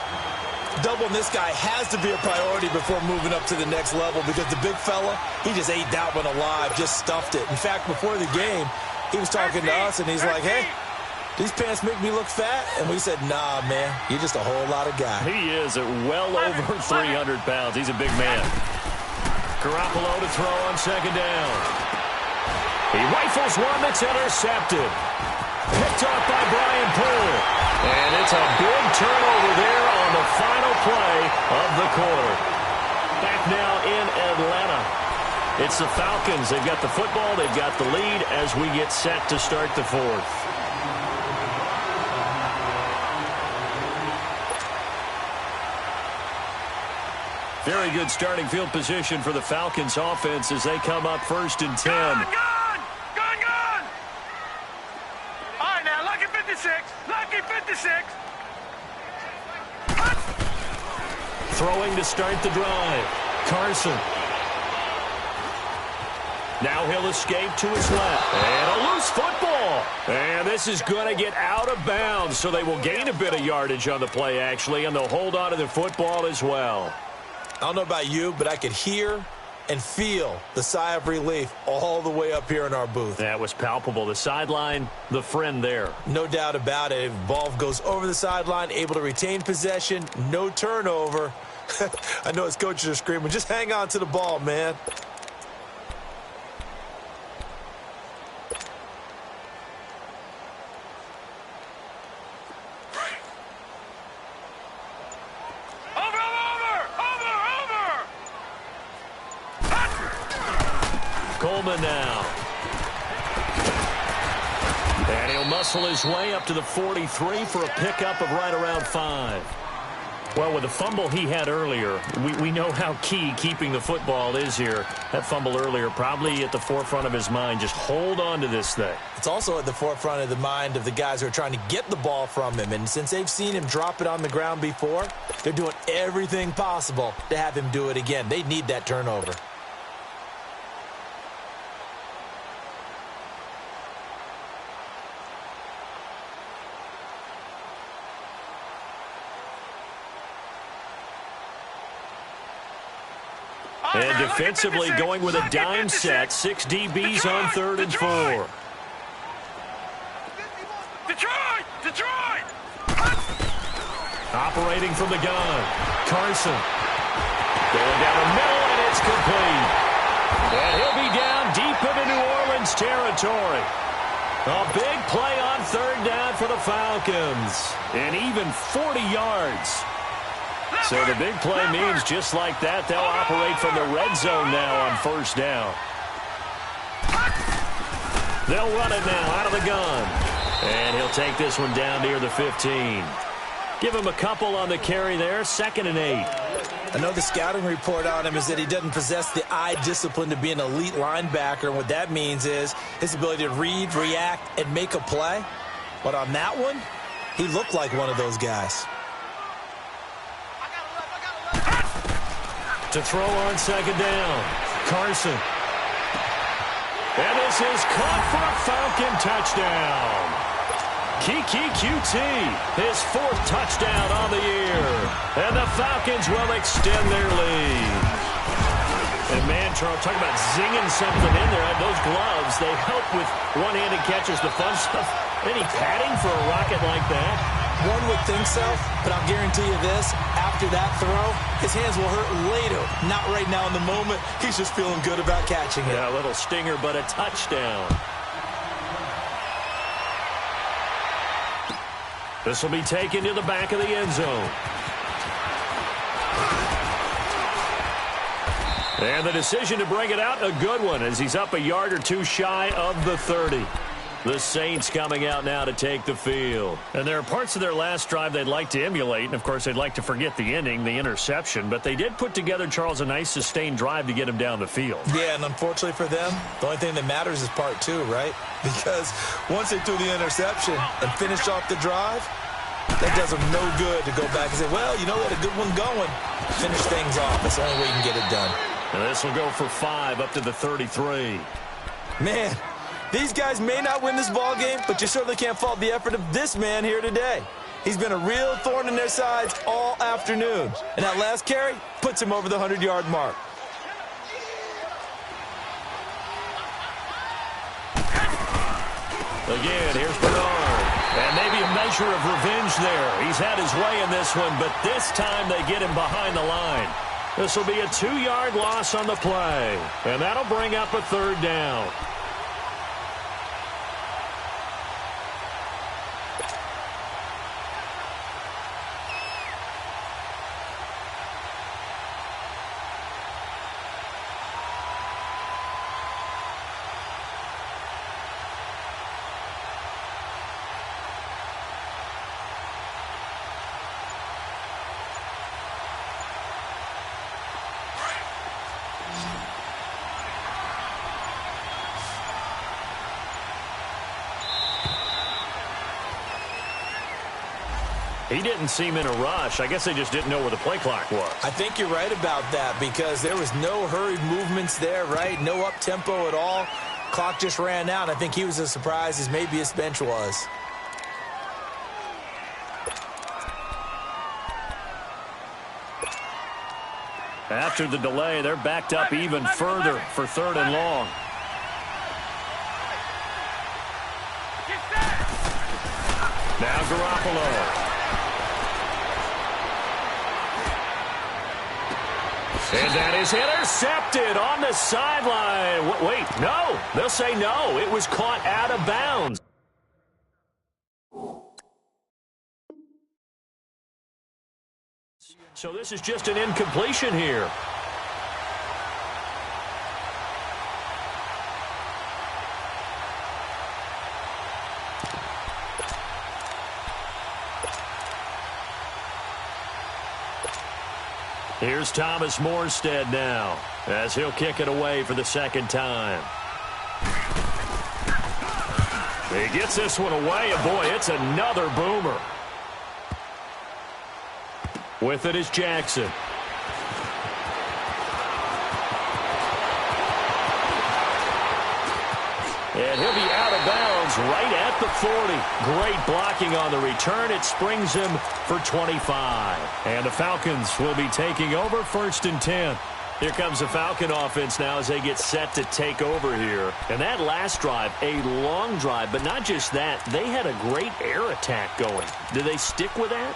Doubling this guy has to be a priority before moving up to the next level because the big fella, he just ate that one alive, just stuffed it. In fact, before the game, he was talking to us, and he's like, hey, these pants make me look fat? And we said, nah, man, you're just a whole lot of guy. He is at well over 300 pounds. He's a big man. Garoppolo to throw on 2nd down. He rifles one that's intercepted. Picked up by Brian Poole. And it's a big turnover there on the final play of the quarter. Back now in Atlanta. It's the Falcons. They've got the football. They've got the lead as we get set to start the 4th. Very good starting field position for the Falcons offense as they come up 1st and 10. Gun! All right, now, lucky 56. Lucky 56. Throwing to start the drive. Carson. Now he'll escape to his left. And a loose football. And this is going to get out of bounds, so they will gain a bit of yardage on the play, actually, and they'll hold on to the football as well. I don't know about you, but I could hear and feel the sigh of relief all the way up here in our booth. That was palpable. The sideline, the friend there. No doubt about it. If ball goes over the sideline, able to retain possession, no turnover. I know his coaches are screaming, just hang on to the ball, man. Coleman now. And he'll muscle his way up to the 43 for a pickup of right around 5. Well, with the fumble he had earlier, we know how key keeping the football is here. That fumble earlier probably at the forefront of his mind. Just hold on to this thing. It's also at the forefront of the mind of the guys who are trying to get the ball from him. And since they've seen him drop it on the ground before, they're doing everything possible to have him do it again. They need that turnover. And defensively going with a dime set. 6 DBs on 3rd and 4. Detroit! Operating from the gun. Carson. Going down the middle, and it's complete. And he'll be down deep into New Orleans territory. A big play on 3rd down for the Falcons. And even 40 yards. So the big play means just like that, they'll operate from the red zone now on 1st down. They'll run it now out of the gun. And he'll take this one down near the 15. Give him a couple on the carry there, 2nd and 8. I know the scouting report on him is that he doesn't possess the eye discipline to be an elite linebacker. And what that means is his ability to read, react, and make a play. But on that one, he looked like one of those guys. To throw on 2nd down. Carson. And this is caught for a Falcon touchdown. Kiki QT, his 4th touchdown on the year. And the Falcons will extend their lead. And man, Charles, talk about zinging something in there. Those gloves, they help with one-handed catches, the fun stuff. Any padding for a rocket like that? One would think so, but I'll guarantee you this, after that throw, his hands will hurt later. Not right now in the moment. He's just feeling good about catching it. Yeah, a little stinger, but a touchdown. This will be taken to the back of the end zone. And the decision to bring it out, a good one, as he's up a yard or two shy of the 30. The Saints coming out now to take the field. And there are parts of their last drive they'd like to emulate. And, of course, they'd like to forget the inning, the interception. But they did put together, Charles, a nice sustained drive to get him down the field. Yeah, and unfortunately for them, the only thing that matters is part two, right? Because once they threw the interception and finished off the drive, that does them no good to go back and say, well, you know, they had a good one going. Finish things off. That's the only way you can get it done. And this will go for 5 up to the 33. Man, these guys may not win this ball game, but you certainly can't fault the effort of this man here today. He's been a real thorn in their sides all afternoon. And that last carry puts him over the 100-yard mark. Again, here's Bernard. And maybe a measure of revenge there. He's had his way in this one, but this time they get him behind the line. This will be a 2-yard loss on the play. And that'll bring up a 3rd down. He didn't seem in a rush. I guess they just didn't know where the play clock was. I think you're right about that because there was no hurried movements there, right? No up-tempo at all. Clock just ran out. I think he was as surprised as maybe his bench was. After the delay, they're backed up even further for 3rd and long. Now Garoppolo. And that is intercepted on the sideline. Wait, no. They'll say no. It was caught out of bounds. So this is just an incompletion here. Here's Thomas Morstead now as he'll kick it away for the 2nd time. He gets this one away, and boy, it's another boomer. With it is Jackson. And he'll be out of bounds right at the 40. Great blocking on the return. It springs him for 25. And the Falcons will be taking over 1st and 10. Here comes the Falcon offense now as they get set to take over here. And that last drive, a long drive, but not just that. They had a great air attack going. Do they stick with that?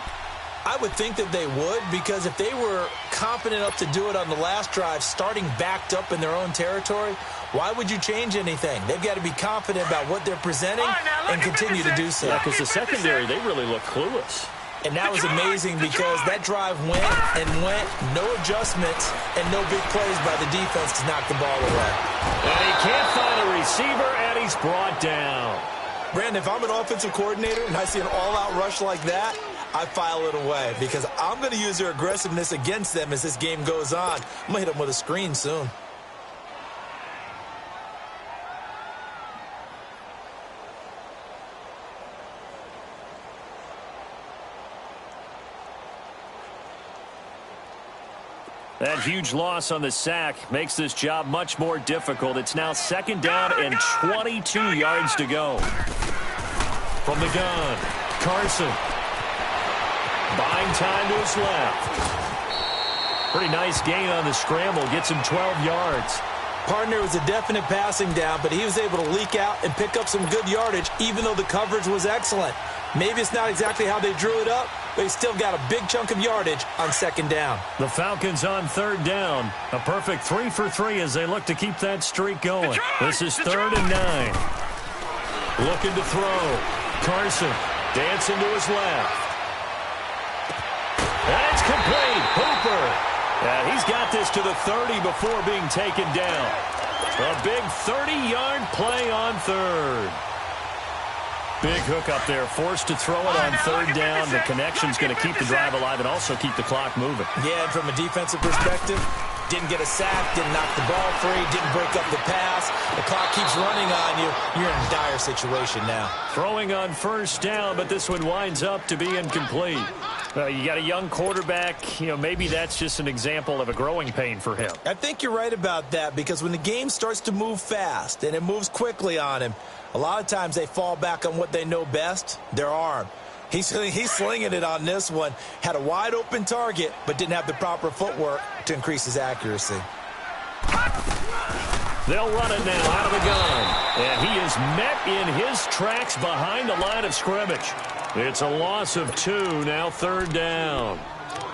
I would think that they would, because if they were confident enough to do it on the last drive, starting backed up in their own territory, why would you change anything? They've got to be confident about what they're presenting and continue to do so. Yeah, because the secondary, they really look clueless. And that was amazing because that drive went and went, no adjustments, and no big plays by the defense to knock the ball away. And he can't find a receiver, and he's brought down. Brandon, if I'm an offensive coordinator and I see an all-out rush like that, I file it away because I'm going to use their aggressiveness against them as this game goes on. I'm going to hit them with a screen soon. That huge loss on the sack makes this job much more difficult. It's now 2nd down and 22 yards to go. From the gun, Carson. Buying time to his left. Pretty nice gain on the scramble. Gets him 12 yards. Partner was a definite passing down, but he was able to leak out and pick up some good yardage, even though the coverage was excellent. Maybe it's not exactly how they drew it up, but he still got a big chunk of yardage on 2nd down. The Falcons on 3rd down. A perfect 3 for 3 as they look to keep that streak going. This is 3rd and 9. Looking to throw. Carson dancing to his left. And it's complete. Hooper. And he's got this to the 30 before being taken down. A big 30-yard play on 3rd. Big hook up there, forced to throw it on third down. The connection's going to keep the drive alive and also keep the clock moving. Yeah, and from a defensive perspective, didn't get a sack, didn't knock the ball free, didn't break up the pass. The clock keeps running on you. You're in a dire situation now. Throwing on first down, but this one winds up to be incomplete. You got a young quarterback. Maybe that's just an example of a growing pain for him. I think you're right about that, because when the game starts to move fast and it moves quickly on him, a lot of times they fall back on what they know best, their arm. He's slinging it on this one. Had a wide open target, but didn't have the proper footwork to increase his accuracy. They'll run it now out of the gun. And he is met in his tracks behind the line of scrimmage. It's a loss of 2, now third down.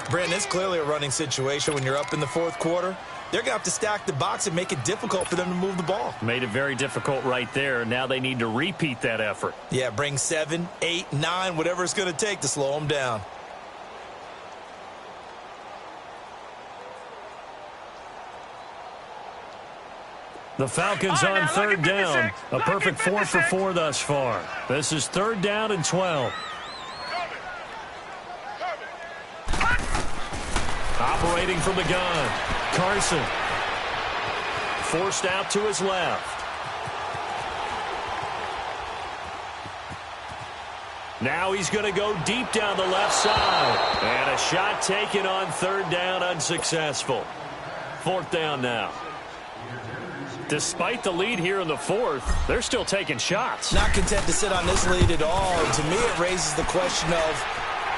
Brandon, it's clearly a running situation when you're up in the fourth quarter. They're going to have to stack the box and make it difficult for them to move the ball. Made it very difficult right there. Now they need to repeat that effort. Yeah, bring 7, 8, 9, whatever it's going to take to slow them down. The Falcons on third down. A perfect 4 for 4 thus far. This is third down and 12. Operating from the gun. Carson. Forced out to his left. Now he's going to go deep down the left side. And a shot taken on third down, unsuccessful. Fourth down now. Despite the lead here in the fourth, they're still taking shots. Not content to sit on this lead at all. And to me, it raises the question of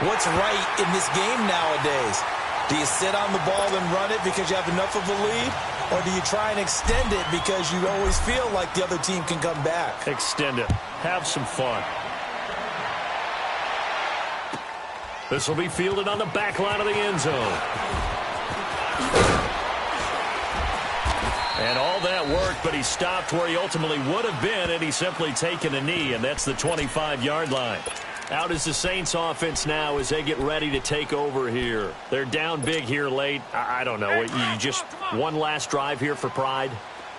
what's right in this game nowadays. Do you sit on the ball and run it because you have enough of a lead? Or do you try and extend it because you always feel like the other team can come back? Extend it. Have some fun. This will be fielded on the back line of the end zone. And all that worked, but he stopped where he ultimately would have been, and he's simply taken a knee, and that's the 25-yard line. Out is the Saints offense now as they get ready to take over here. They're down big here late. I don't know. You just one last drive here for pride?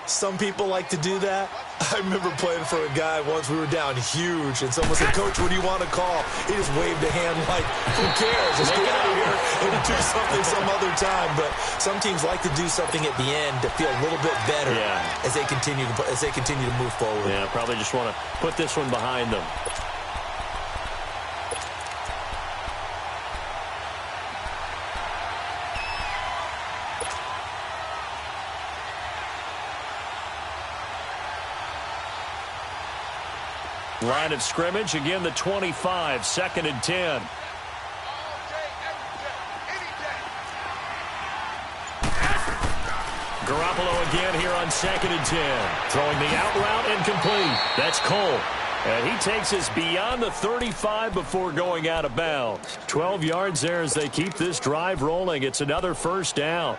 Some people like to do that. I remember playing for a guy once. We were down huge, and someone said, "Coach, what do you want to call?" He just waved a hand like, who cares? Let's get out of here and do something some other time. But some teams like to do something at the end to feel a little bit better as they continue to move forward. Yeah, probably just want to put this one behind them. Line of scrimmage, again the 25, second and 10. Garoppolo again here on second and 10. Throwing the out route incomplete. That's Cole. And he takes us beyond the 35 before going out of bounds. 12 yards there as they keep this drive rolling. It's another first down.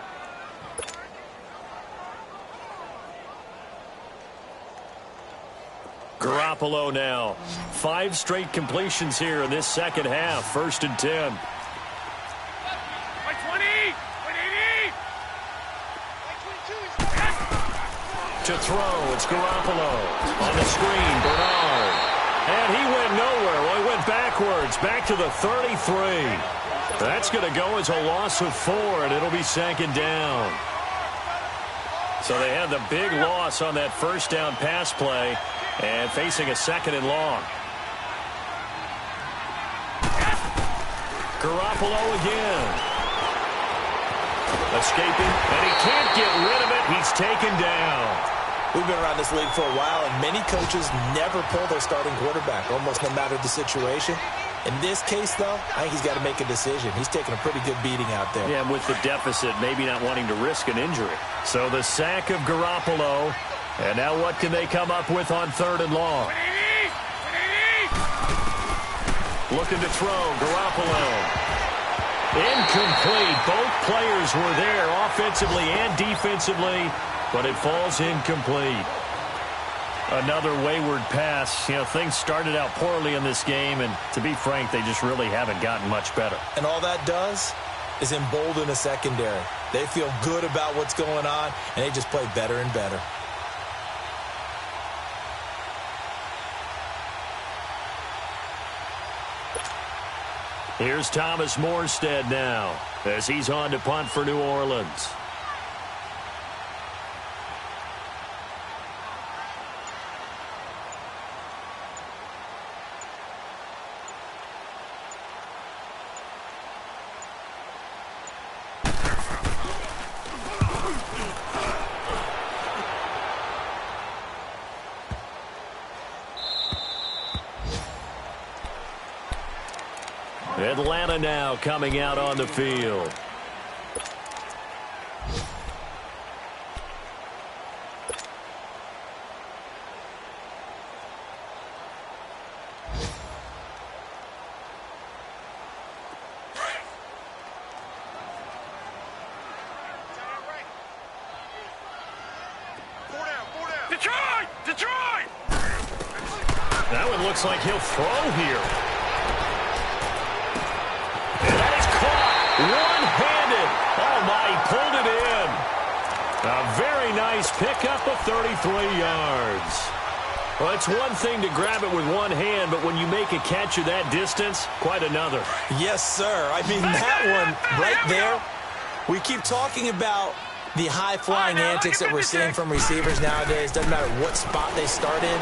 Garoppolo now. 5 straight completions here in this second half. First and 10. 20, 180. To throw, it's Garoppolo. On the screen, Bernard. And he went nowhere. Well, he went backwards, back to the 33. That's going to go as a loss of 4, and it'll be second down. So they had the big loss on that first down pass play. And facing a second and long. Garoppolo again. Escaping, and he can't get rid of it. He's taken down. We've been around this league for a while, and many coaches never pull their starting quarterback, almost no matter the situation. In this case, though, I think he's got to make a decision. He's taking a pretty good beating out there. Yeah, and with the deficit, maybe not wanting to risk an injury. So the sack of Garoppolo. And now what can they come up with on third and long? 180. Looking to throw, Garoppolo. Incomplete. Both players were there offensively and defensively, but it falls incomplete. Another wayward pass. Things started out poorly in this game, and to be frank, they just really haven't gotten much better. And all that does is embolden a secondary. They feel good about what's going on, and they just play better and better. Here's Thomas Morstead now as he's on to punt for New Orleans. Atlanta now coming out on the field. Detroit! Detroit! That one looks like he'll throw here. One-handed. Oh, my, he pulled it in. A very nice pickup of 33 yards. Well, it's one thing to grab it with one hand, but when you make a catch of that distance, quite another. Yes, sir. I mean, that one right there, we keep talking about the high-flying antics that we're seeing from receivers nowadays. Doesn't matter what spot they start in.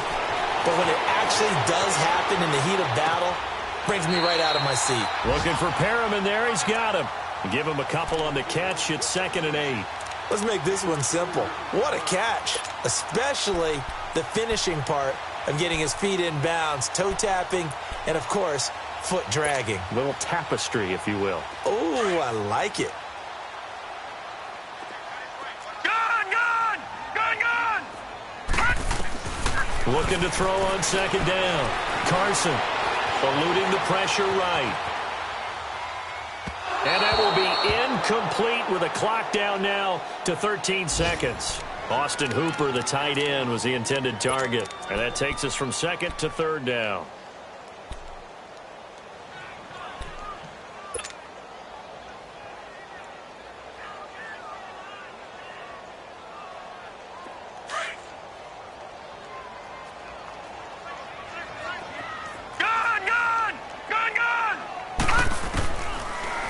But when it actually does happen in the heat of battle, brings me right out of my seat. Looking for Perriman there. He's got him. Give him a couple on the catch. It's 2nd and 8. Let's make this one simple. What a catch, especially the finishing part of getting his feet in bounds, toe tapping, and, of course, foot dragging. A little tapestry, if you will. Oh, I like it. Gun! Looking to throw on 2nd down. Carson eluding the pressure right. And that will be incomplete with a clock down now to 13 seconds. Austin Hooper, the tight end, was the intended target. And that takes us from 2nd to 3rd down.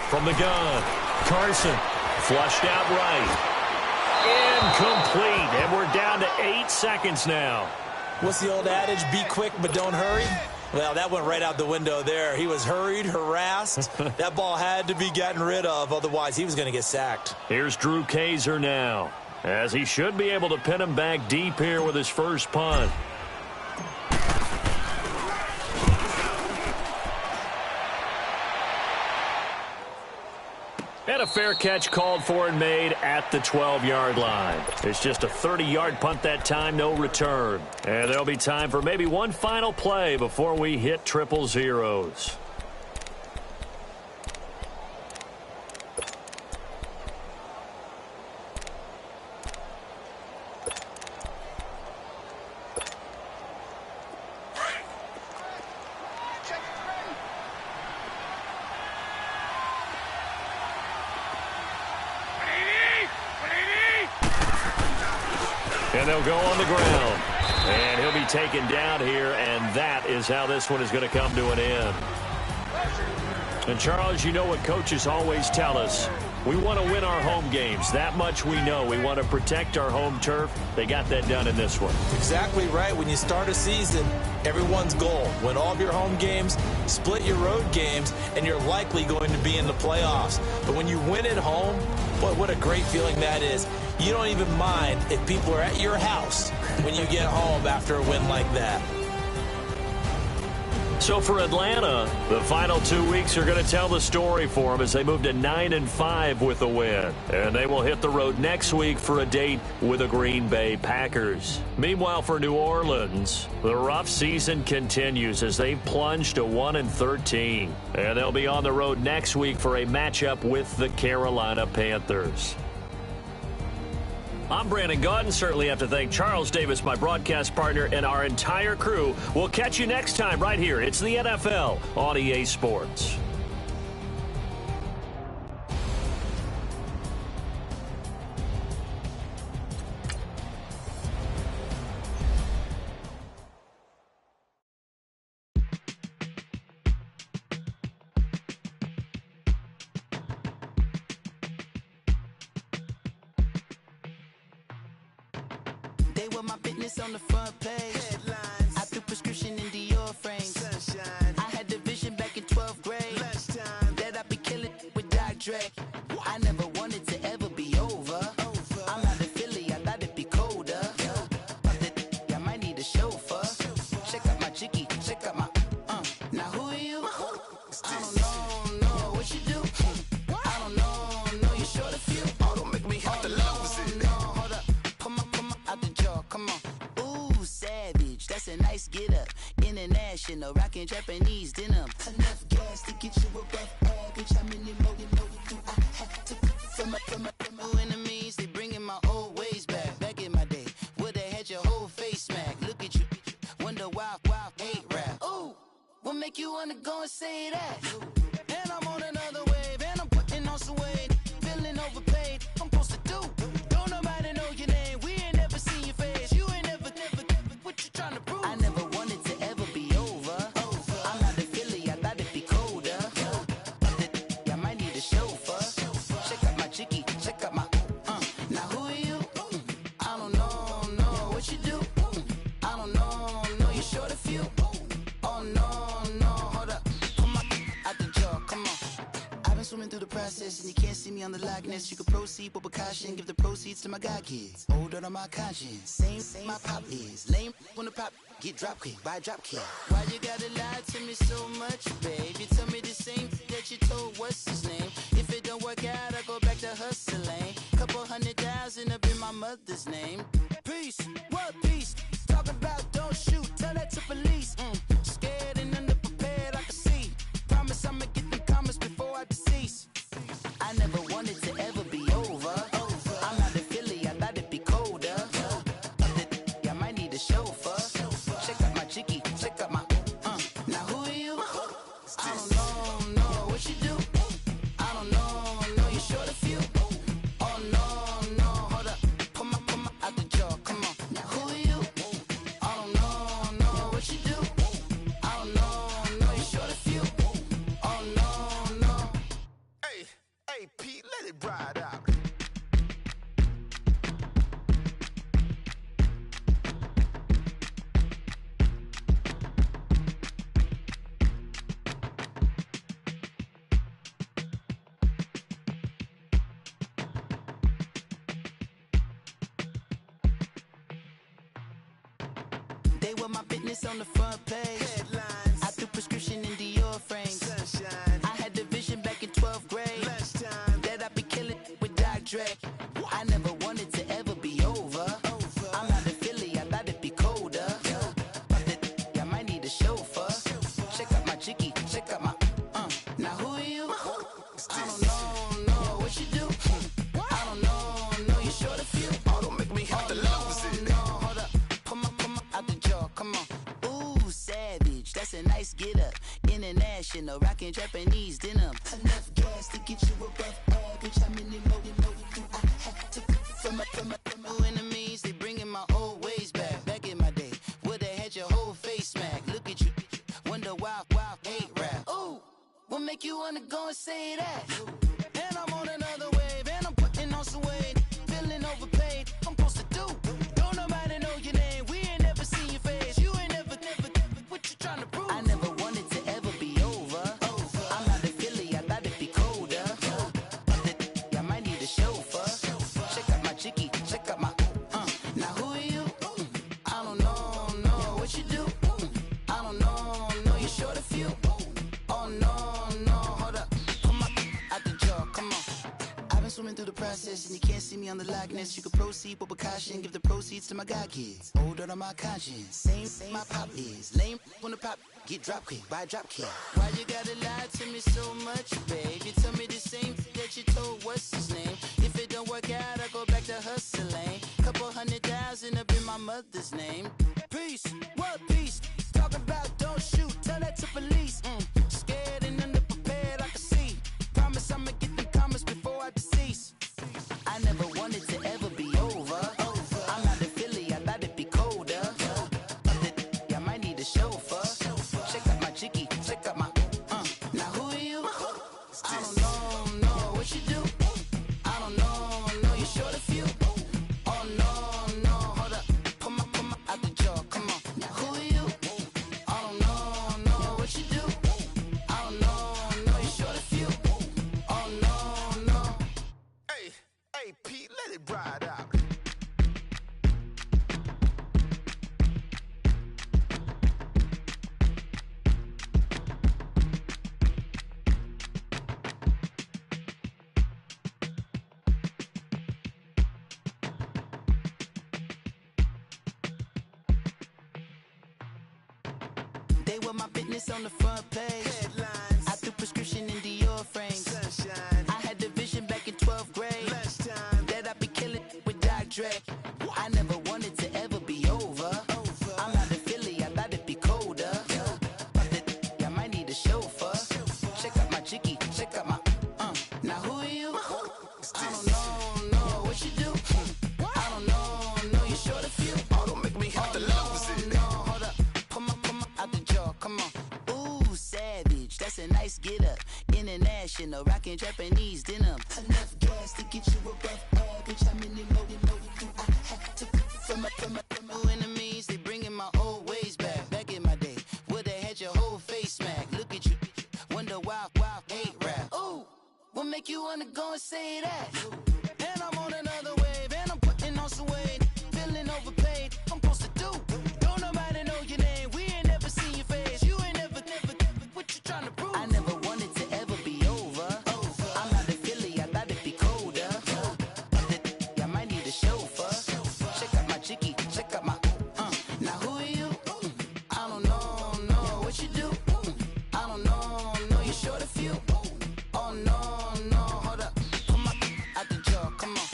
From the gun, Carson flushed out right. Incomplete, and we're down to 8 seconds now. What's the old adage? Be quick, but don't hurry. Well, that went right out the window there. He was hurried, harassed. That ball had to be gotten rid of, otherwise he was going to get sacked. Here's Drew Kaiser now, as he should be able to pin him back deep here with his first punt. And a fair catch called for and made at the 12-yard line. It's just a 30-yard punt that time, no return. And there'll be time for maybe one final play before we hit triple zeros. And they'll go on the ground. And he'll be taken down here, and that is how this one is going to come to an end. And, Charles, you know what coaches always tell us. We want to win our home games. That much we know. We want to protect our home turf. They got that done in this one. Exactly right. When you start a season, everyone's goal, win all of your home games, split your road games, and you're likely going to be in the playoffs. But when you win at home, boy, what a great feeling that is. You don't even mind if people are at your house when you get home after a win like that. So for Atlanta, the final 2 weeks are going to tell the story for them as they move to 9-5 with a win. And they will hit the road next week for a date with the Green Bay Packers. Meanwhile, for New Orleans, the rough season continues as they've plunged to 1-13. And they'll be on the road next week for a matchup with the Carolina Panthers. I'm Brandon Gaudin. Certainly have to thank Charles Davis, my broadcast partner, and our entire crew. We'll catch you next time right here. It's the NFL on EA Sports. They were my business on the front page. Headlines. I threw prescription in Dior frames. Sunshine. I had the vision back in 12th grade Lunchtime. that I'd be killing with Dr. Dre. I never wanted to ever be over. I'm not a Philly, I thought it'd be colder. I might need a chauffeur. Check out my chicky, check out my Now who are you? I don't know what you do. I don't know you short a few. Oh, don't make me have to lose it. No, hold up, come on, out the jaw, come on. Ooh, savage, that's a nice get up. International, rockin' Japanese denim. Enough gas to get you above average. How many more do I have to from my enemies? They bringing my old ways back. Back in my day, where they had your whole face smack. Look at you, wonder why hate rap. Ooh, what make you wanna go and say that? And I'm on another wave, and I'm putting on some weight. Feeling overpaid, I'm supposed to do. Don't nobody know your name, we ain't never seen your face. You ain't never, what you trying to prove? I never wanted to ever be over. I'm not a Philly, I thought it'd be colder. I might need a chauffeur. Check out my chicky, check out my Now who are you? I don't know what you do. I don't know you short a few. Oh no, hold up, come on, out the jaw, come on. I've been swimming through the process and you can't see me on the Loch Ness. You can proceed with precaution, give the proceeds to my god kids. Hold on my conscience, same my pop is. Lame when the pop get drop kick by drop kick. Why you gotta lie to me so much, babe? You tell me the same that you told what's his name. If it don't work out, I go back to hustling. Couple 100,000 up in my mother's name. Peace, what peace? Talk about don't shoot, tell that to police. Scared and underprepared, I can see. Promise I'ma get them comments before I decease. I never wanted to ever be over. I'm not a Philly, I thought it'd be colder. I might need a chauffeur. Check out my chicky, check out my Now who are you? I don't know what you do. I don't know you short a few. Oh no, hold up, come on, out the jaw, come on. Now who are you? I don't know what you do. I don't know you short a few. Oh no. Hey, Pete, let it ride out. They were my business on the front page. Headlines. I threw prescription in Dior frames. Sunshine. I had the vision back in 12th grade Lunchtime. that I'd be killing with Dr. Dre. I never wanted to ever be over. I'm not a Philly, I thought it'd be colder. I might need a chauffeur. Check out my chicky, check out my Now who are you? I don't know what you do. I don't know you short a few. Oh, don't make me have to lose it. No, hold up, come on, out the jaw, come on. Ooh, savage, that's a nice get up. International, rockin' Japanese denim. Enough gas to get you above average. How many more do I have to from my enemies? They bringing my old ways back. Back in my day, where they had your whole face smack. Look at you, wonder why hate rap. Ooh, what make you wanna go and say that? And I'm on another wave, and I'm putting on some weight. Feeling overpaid, I'm supposed to do. Don't nobody know your name, we ain't never seen your face. You ain't never, what you trying to prove? I never wanted to ever be over. I'm not a Philly, I thought it'd be colder. I might need a chauffeur. Check out my chicky, check out my Now who are you? I don't know what you do. I don't know you short a few. Oh no, hold up, come on, out the jaw, come on. I've been swimming through the process and you can't see me on the Loch Ness. You can proceed with precaution, give the proceeds to my god kids. Hold on my conscience, same my pop is. Lame when the pop get drop kick by drop kick. Why you gotta lie to me so much, babe? You tell me the same that you told what's his name. If it don't work out, I go back to hustling. Couple 100,000 up in my mother's name. Peace, what peace? Talk about don't shoot, tell that to police. Scared and underprepared, I can see. Promise I'ma get them comments before I decease. I never wanted to ever be over. I'm not a Philly, I thought it'd be colder. I might need a chauffeur. Check out my chicky, check out my Now who are you? I don't know what you do. I don't know you short a few. Oh no, hold up, They were my business on the front page. Headlines. I threw prescription in Dior frames. Sunshine. I had the vision back in 12th grade. Lunchtime. That I'd be killing with Dr. Dre. I never wanted to ever be over. I'm out of Philly, I thought it'd be colder. I might need a chauffeur. Check out my jiggy, check out my now who are you? I don't know what you do. I don't know you short a few. Oh, don't make me have to lose it. No, hold up, come on, out the jaw, come on. Ooh, savage, that's a nice get up. International, rockin' Japanese denim. Enough gas to get you above average. How many more do I have to from my enemies? They bringing my old ways back. Back in my day, would've had your whole face smacked. Look at you, wonder why hate rap. Ooh, what make you wanna go and say that? And I'm on another wave, and I'm putting on some weight. Feeling overpaid, I'm supposed to do. Don't nobody know your name, we ain't never seen your face. You ain't never, what you trying to prove? I never wanted to ever be over. I'm out of Philly, I thought it'd be colder. I might need a chauffeur. Check out my jiggy, check out my now who are you? I don't know what you do. I don't know you short a few. Oh no, hold up, come on, out the jaw, come on.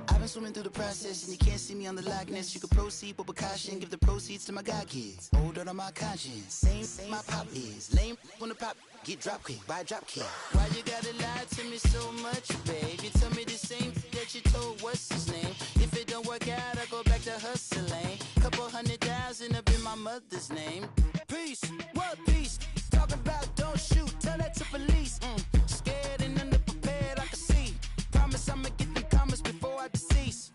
I've been swimming through the process and you can't see me on the likeness. You can proceed with precaution, give the proceeds to my god kids. Hold on my conscience, same my pop is. Lame when the pop get drop quick, buy drop kick. Why you gotta lie to me so much, babe? You tell me the same that you told what's his name. If it don't work out, I go back to hustling. Couple 100,000 up in my mother's name. Peace, what peace? Talking about don't shoot, tell that to police. Scared and underprepared, I can see. Promise I'ma get them comments before I decease.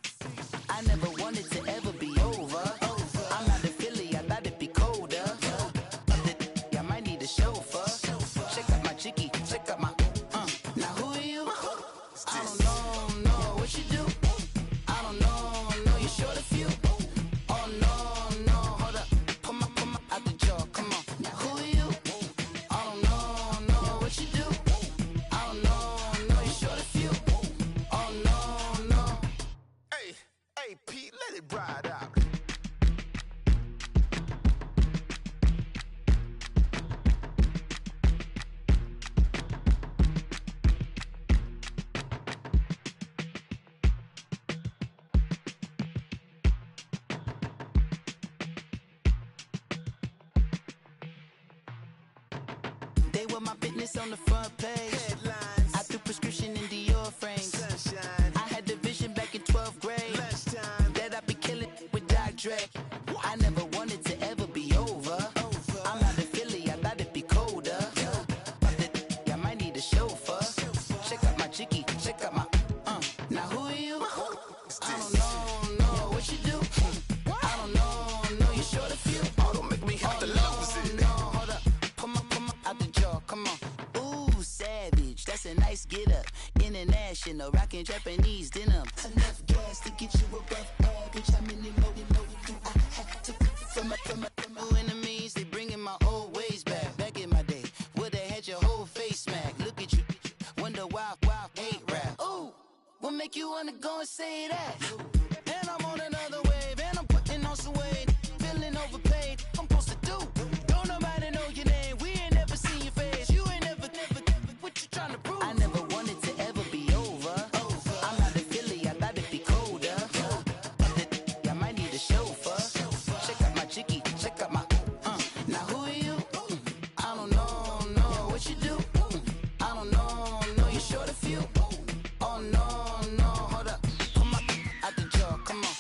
I never wanted to ever be over. I'm out of Philly, I thought it'd be colder. I might need a chauffeur. Check out my jiggy, check out my now who are you? I don't know what you do. I don't know you short a few. Oh no, hold up, come on, out the jaw, come on. Now who are you? I don't know what you do. I don't know you short a few. Oh no. Hey, Pete, let it ride out. They were my business on the front page. Headlines. I threw prescription in Dior frames. Sunshine. I had the vision back in 12th grade. Lunchtime. That I'd be killing with Dr. Dre. I never wanted to ever be over. I'm out of Philly, I thought it'd be colder. I might need a chauffeur. Check out my jiggy, check out my now who are you? I don't know what you do. I don't know you short a few. Oh, don't make me have to lose it. No, hold up, come on, out the jaw, come on. Ooh, savage, that's a nice get up. International, rockin' Japanese denim. Enough gas to get you above average. How many more do I have to from my enemies? They bringing my old ways back. Back in my day, would've had your whole face smacked. Look at you, wonder why hate rap. Ooh, what make you wanna go and say that? And I'm on another wave, and I'm putting on some weight. Feeling overpaid, I'm supposed to do. Don't nobody know your name, we ain't never seen your face. You ain't never, what you trying to prove? I never wanted to ever be over. I'm out of Philly, I thought it'd be colder. I might need a chauffeur. Check out my jiggy, check out my now who are you? I don't know what you do. I don't know you short a few. Oh no, hold up, come on, out the jaw, come on.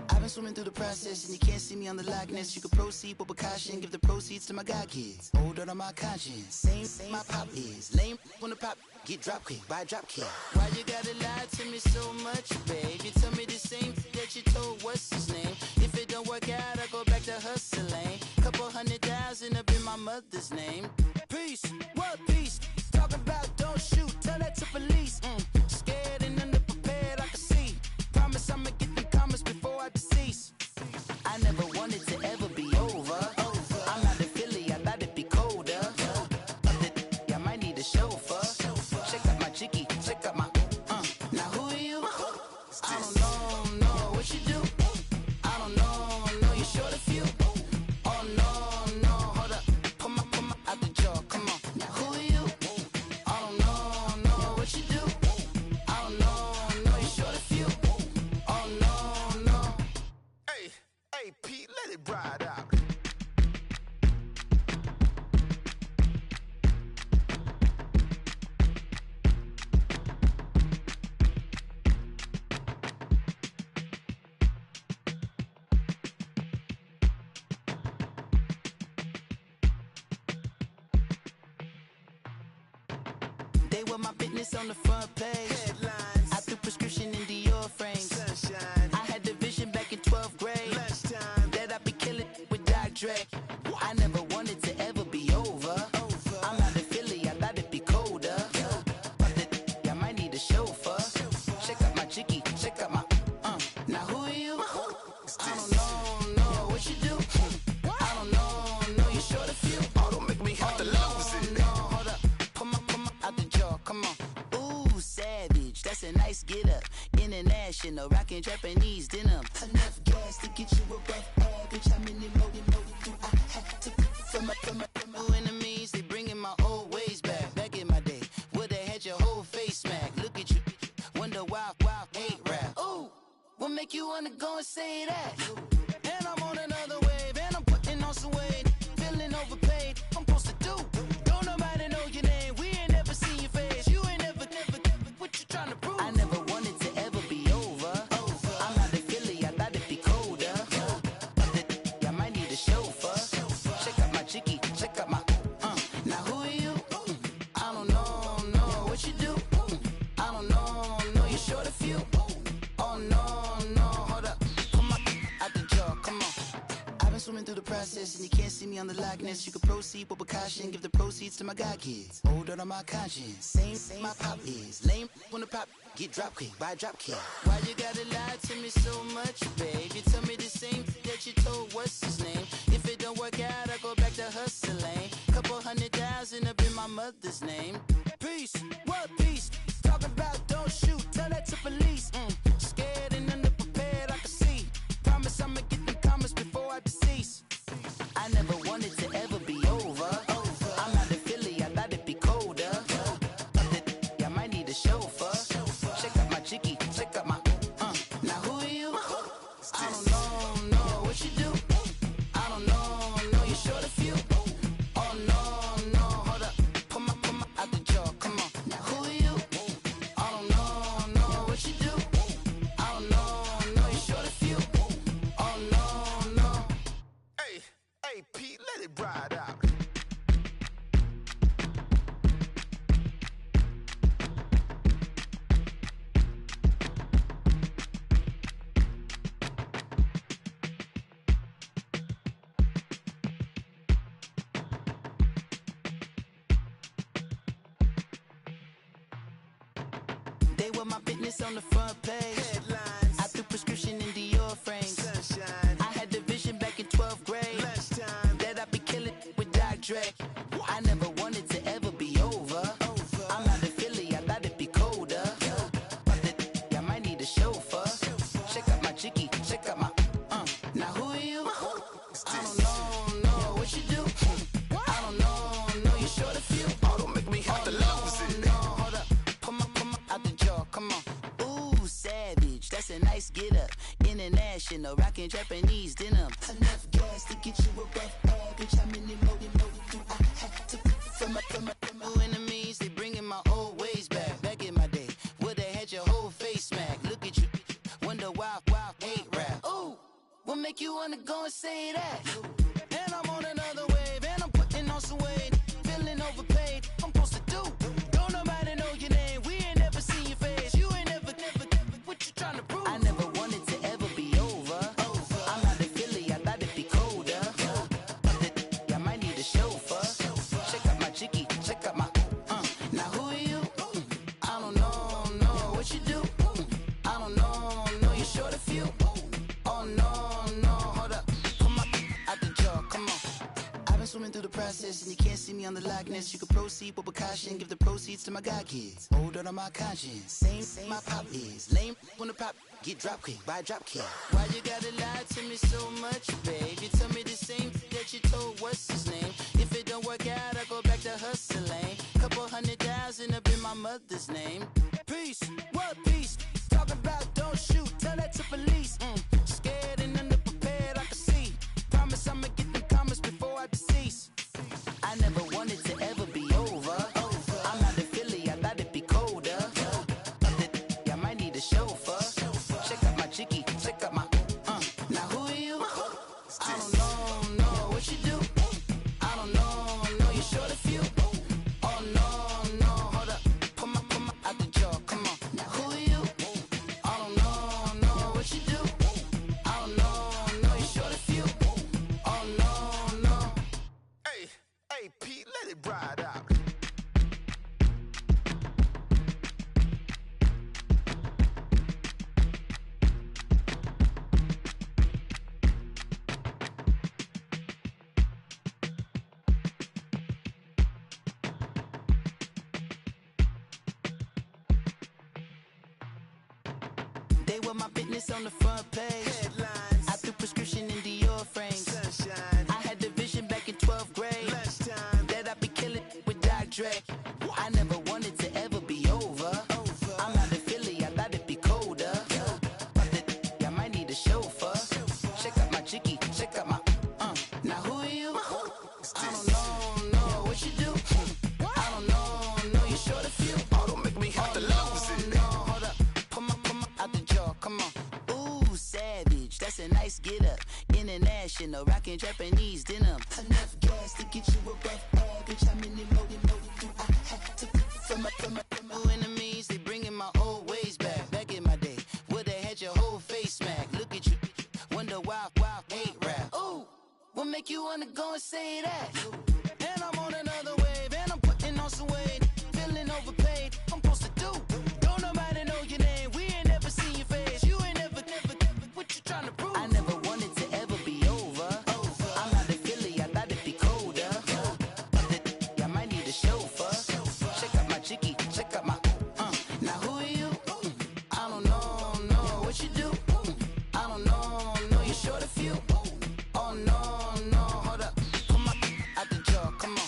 I've been swimming through the process and you can't see me on the likeness. You can proceed with precaution, give the proceeds to my god kids. Hold on my conscience, same my pop is. Lame when the pop get drop quick, buy drop kick. Why you gotta lie to me so much, babe? You tell me the same that you told what's his name. If it don't work out, I go back to hustling. Couple 100,000 up in my mother's name. Peace, what peace? Talking about don't shoot, tell that to police. Scared and underprepared, I can see. Promise I'ma get them comments before I decease. I never wanted to ever be over. I'm out of Philly, I thought it'd be colder. I might need a chauffeur. Check out my jiggy, check out my now who are you? I don't know what you do. I don't know you short a few. Oh no, hold up, They were my business on the front page. Headlines. I threw prescription in Dior frames. Sunshine. I had the vision back in 12th grade. Lunchtime. That I'd be killing with Dr. Dre. I never wanted to ever be over. I'm out of Philly, I thought it'd be colder. I might need a chauffeur. Check out my jiggy, check out my Now who are you? I don't know what you do. I don't know you're short a few. Oh, don't make me have to lose it. No, hold up, come on, out the jaw, come on. Ooh, savage, that's a nice get up. International, rockin' Japanese denim. Enough gas to get you above average. How many more do I have to from my enemies? They bringing my old ways back. Back in my day, would've had your whole face smacked. Look at you, wonder why hate rap. Ooh, what make you wanna go and say that? And I'm on another wave, and I'm putting on some weight. Feeling overpaid, I'm supposed to do. Don't nobody know your name, we ain't never seen your face. You ain't never, what you trying to prove? I never wanted to ever be over. I'm out of Philly, I thought it'd be colder. I might need a chauffeur. Check out my jiggy, check out my Now who are you? I don't know what you do. I don't know you're short a few. Oh no, hold up, come on, out the jaw, come on. I've been swimming through the process and you can't see me on the likeness. You can proceed with precaution, give the proceeds to my god kids. Hold on my conscience, same my pop is. Lame when the pop get drop kick by drop kick. Why you gotta lie to me so much, babe? You tell me the same that you told what's his name. If it don't work out, I go back to hustling. Couple 100,000 up in my mother's name. Peace, what peace? Talking about don't shoot, tell that to police. Scared and underprepared, I can see. Promise I'ma get them comments before I decease. I never wanted to ever be over. I'm out of Philly, I thought it'd be colder. I might need a chauffeur. Check out my jiggy, check out my Now who are you? I don't know what you do. I don't know you're short a few. Oh no, hold up, come on, out the jaw, come on. Now who are you? I don't know what you do. I don't know you're short a few. Oh no. Hey, Pete, let it ride out. They were my business on the front page. Headlines. I threw prescription in Dior frames. Sunshine. I had the vision back in 12th grade. Lunchtime. That I'd be killing with Dr. Dre. I never wanted to ever be over. I'm out of Philly, I thought it'd be colder. I might need a chauffeur. Check out my jiggy, check out my Now who are you? I don't know what you do. I don't know you're short a few. Oh, don't make me have to lose it. No, hold up, come on, out the jaw, come on. Ooh, savage, that's a nice get up. International, rockin' Japanese denim. Enough gas to get you above average. How many more do I have to from my enemies? They bringing my old ways back. Back in my day, would've had your whole face smacked. Look at you, wonder why hate rap. Ooh, what make you wanna go and say that? And I'm on another wave, and I'm putting on some weight. Feeling overpaid, I'm supposed to do. Don't nobody know your name, we ain't never seen your face. You ain't never, what you trying to prove? I never wanted to ever be over. I'm out of Philly, I thought it'd be colder. I might need a chauffeur. Check out my jiggy, check out my Now who are you? I don't know what you do. I don't know you're short a few. Oh no, hold up, come on, out the jaw, come on. I've been swimming through the process and you can't see me on the likeness. You can proceed with precaution, give the proceeds to my god kids. Hold on my conscience, same my pop is. Lame when the pop get drop kick by drop kick. Why you gotta lie to me so much, babe? You tell me the same that you told what's his name. If it don't work out, I go back to hustling. Couple 100,000 up in my mother's name. Peace, what peace? Talking about don't shoot, tell that to police. Scared and underprepared, I can see. Promise I'ma get them comments before I decease. I never wanted to ever be over. I'm out of Philly, I thought it'd be colder. I might need a chauffeur. Check out my jiggy, check out my Now who are you? I don't know what you do. I don't know you're short a few. Oh no, hold up, ride out. They were my business on the front page. Headlines, I threw prescription in Dior frames. sunshine, I had the vision back in 12th grade lunchtime, that I'd be killing with Dr. Dre. I never wanted to ever be over. I'm out of Philly, I thought it'd be colder. I might need a chauffeur. Check out my chicky, check out my Now who are you? I don't know what you do. I don't know you short a few. oh, don't make me have to lose it. No, hold up, come on, out the jaw, come on. Ooh, savage, that's a nice get up. International, rockin' Japanese denim. Enough gas to get you above average. How many more do I have to from my enemies? They bringing my old ways back. Back in my day, would've had your whole face smacked. Look at you, wonder why hate rap. Ooh, what make you wanna go and say that? And I'm on another wave, and I'm putting on some weight. Feeling overpaid, I'm supposed to do. Don't nobody know your name, we ain't never seen your face. You ain't never, what you trying to prove? I never wanted to ever be over. I'm out of Philly, I thought it'd be colder. I might need a chauffeur. Check out my chicky, check out my Now who are you? I don't know what you do. I don't know you're short a few. Oh no, hold up, come on, out the jaw, come on.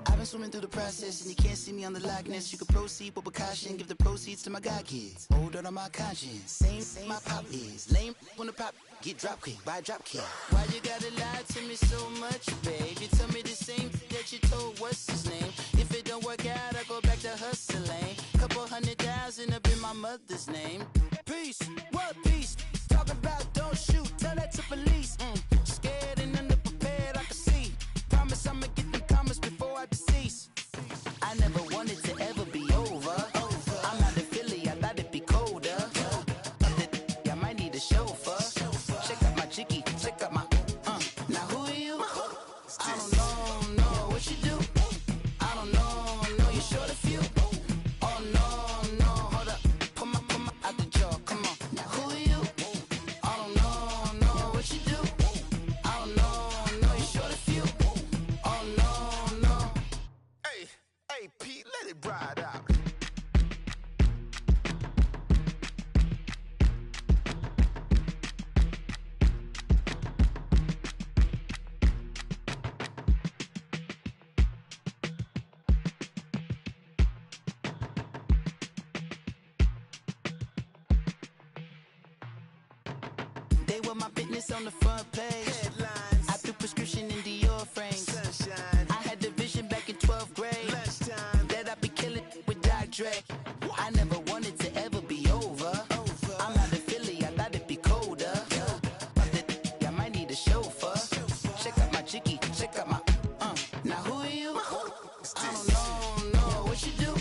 I've been swimming through the process and you can't see me on the Loch Ness. You can proceed with precaution, give the proceeds to my god kids. Hold on my conscience, same my pop is. Lame when the pop get drop kick by drop kick. Why you gotta lie to me so much, babe? You tell me the same that you told what's his name. If it don't work out, I go back to hustling. Couple 100,000 up in my mother's name. Peace, what peace? Talk about don't shoot, tell that to police. Scared and underprepared, I can see. Promise I'ma get them comments before I decease. I never wanted to ever be over. I'm out of Philly, I thought it'd be colder. I might need a chauffeur. Check out my chicky, check out my Now who are you? I don't know what you do. I don't know you're short a few. Oh no, hold up, come on, out the jaw, come on. Now who are you? I don't know what you do. I don't know you're short a few. Oh no. Hey, Pete, let it ride out. They were my business on the front page. Headlines, I threw prescription in Dior frames. sunshine, I had the vision back in 12th grade lunchtime, that I'd be killing with Dr. Dre. I never wanted to ever be over. I'm out of Philly, I thought it'd be colder. I might need a chauffeur. Check out my chicky, check out my Now who are you? I don't know what you do.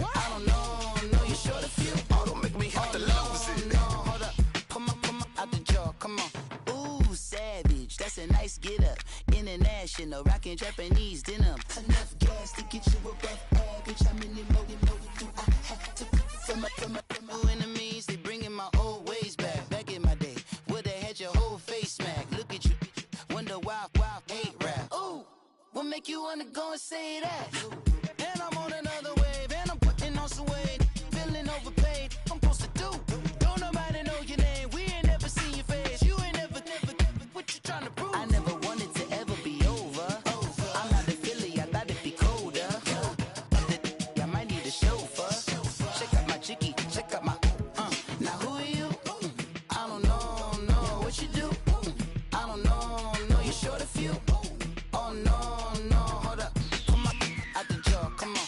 I don't know you're short a few. oh, don't make me have to lose it. No, hold up, come on, out the jaw, come on. Ooh, savage, that's a nice get up. International, rockin' Japanese denim. Enough gas to get you above average. How many more do I have to from my enemies? They bringing my old ways back. Back in my day, would've had your whole face smacked. Look at you, wonder why hate rap. Ooh, what make you wanna go and say that? And I'm on another wave, and I'm putting on some weight. Feeling overpaid, I'm supposed to do. Don't nobody know your name, we ain't never seen your face. You ain't never, what you trying to prove? I never wanted to ever be over. I'm out of Philly, I thought it'd be colder. I might need a chauffeur. Check out my chicky, check out my Now who are you? I don't know what you do. I don't know you're short a few. Oh no, hold up, come on, out the jaw, come on.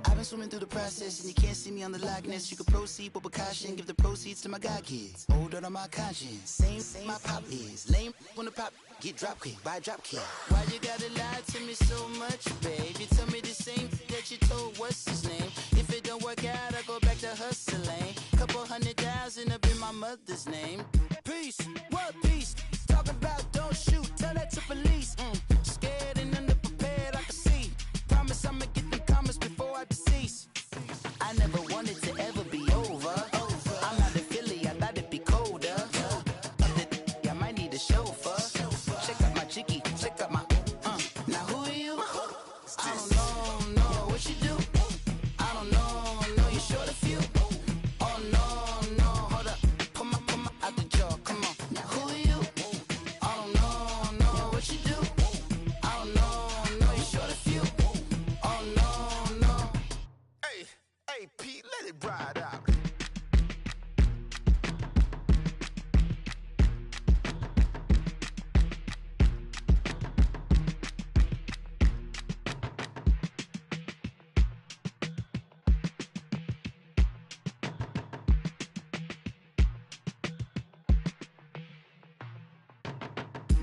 I've been swimming through the process and you can't see me on the Loch Ness. You can proceed with precaution, give the proceeds to my god kids. Hold on my conscience, same my pop is. Lame when the pop get drop kick by drop kick. Why you gotta lie to me so much, babe? You tell me the same that you told what's his name. If it don't work out, I go back to hustling. Couple 100,000 up in my mother's name. Peace, what peace? Talk about don't shoot, tell that to police. Scared and underprepared, I can see. no, what you do? I don't know, no, you short a few. Oh no, no, hold up, pull my out the jar, come on. Now who are you? I don't know, no, what you do? I don't know, no, you short a few. Oh no, no. Hey, Pete, let it ride out.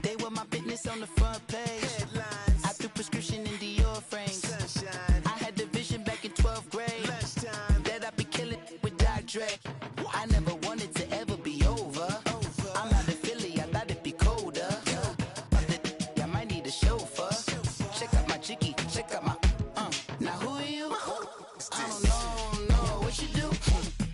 They were my business on the front page. Headlines, I threw prescription in Dior frames. sunshine, I had the vision back in 12th grade lunchtime. that I'd be killing with Dr. Dre. I never wanted to ever be over. I'm out of Philly, I thought it'd be colder. I might need a chauffeur. Check out my jiggy, check out my Now who are you? I don't know, no, what you do?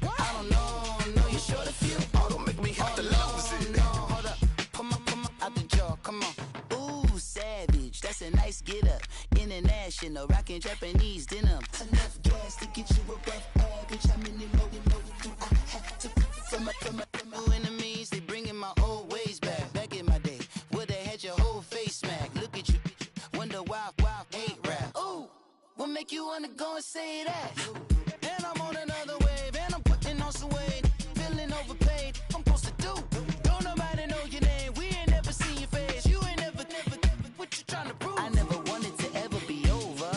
I don't know, no, you short a few. Oh, don't make me have to lose it. No, hold up, pull my out the jar, come on. Ooh, savage, that's a nice get up. International, rockin' Japanese denim. Enough gas to get you above average. How many more do I have to from my enemies? They bringing my old ways back. Back in my day, would've had your whole face smack. Look at you, wonder why ain't rap. Ooh, what make you wanna go and say that? And I'm on another wave, and I'm putting on some weight. Feeling overpaid, I'm supposed to do. Don't nobody know your name, we ain't never seen your face. You ain't never, what you trying to prove? I never wanted to ever be over.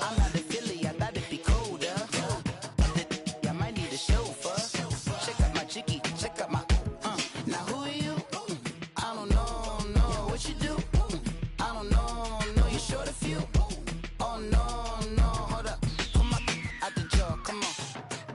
I'm out of Philly, I thought it'd be colder. I might need a chauffeur. Check out my jiggy, check out my Now who are you? I don't know, no, what you do? I don't know, no, you short a few. Oh no, no, hold up, pull my out the jar, come on.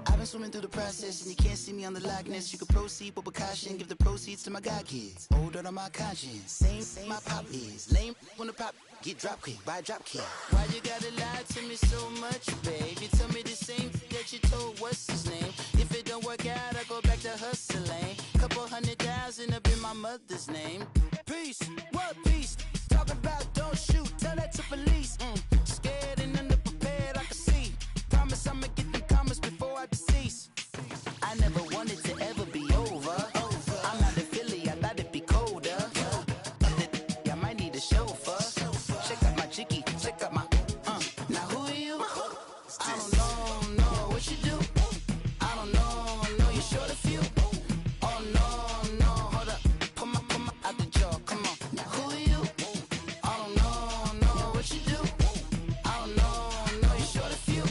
I've been swimming through the process and you can't see me on the Loch Ness. You can proceed with precaution, give the proceeds to my god kids. Older than my conscience, same my pop is. Lame when the pop get drop kick by drop kick. Why you gotta lie to me so much, babe? You tell me the same that you told what's his name. If it don't work out, I go back to hustling. Couple 100,000 up in my mother's name. Peace, what peace? Talk about don't shoot, tell that to police. Scared and underprepared, I can see. Promise I'ma get them comments before I decease. I never wanted to ever be over. I'm out of Philly, I thought it'd be colder. I might need a chauffeur. Check out my jiggy, check out my Now who are you? I don't know, no, what you do? I don't know, no, you short a few. Oh no, no, hold up, pull my out the jar, come on. Now who are you? I don't know, no, what you do? I don't know, no, you short a few.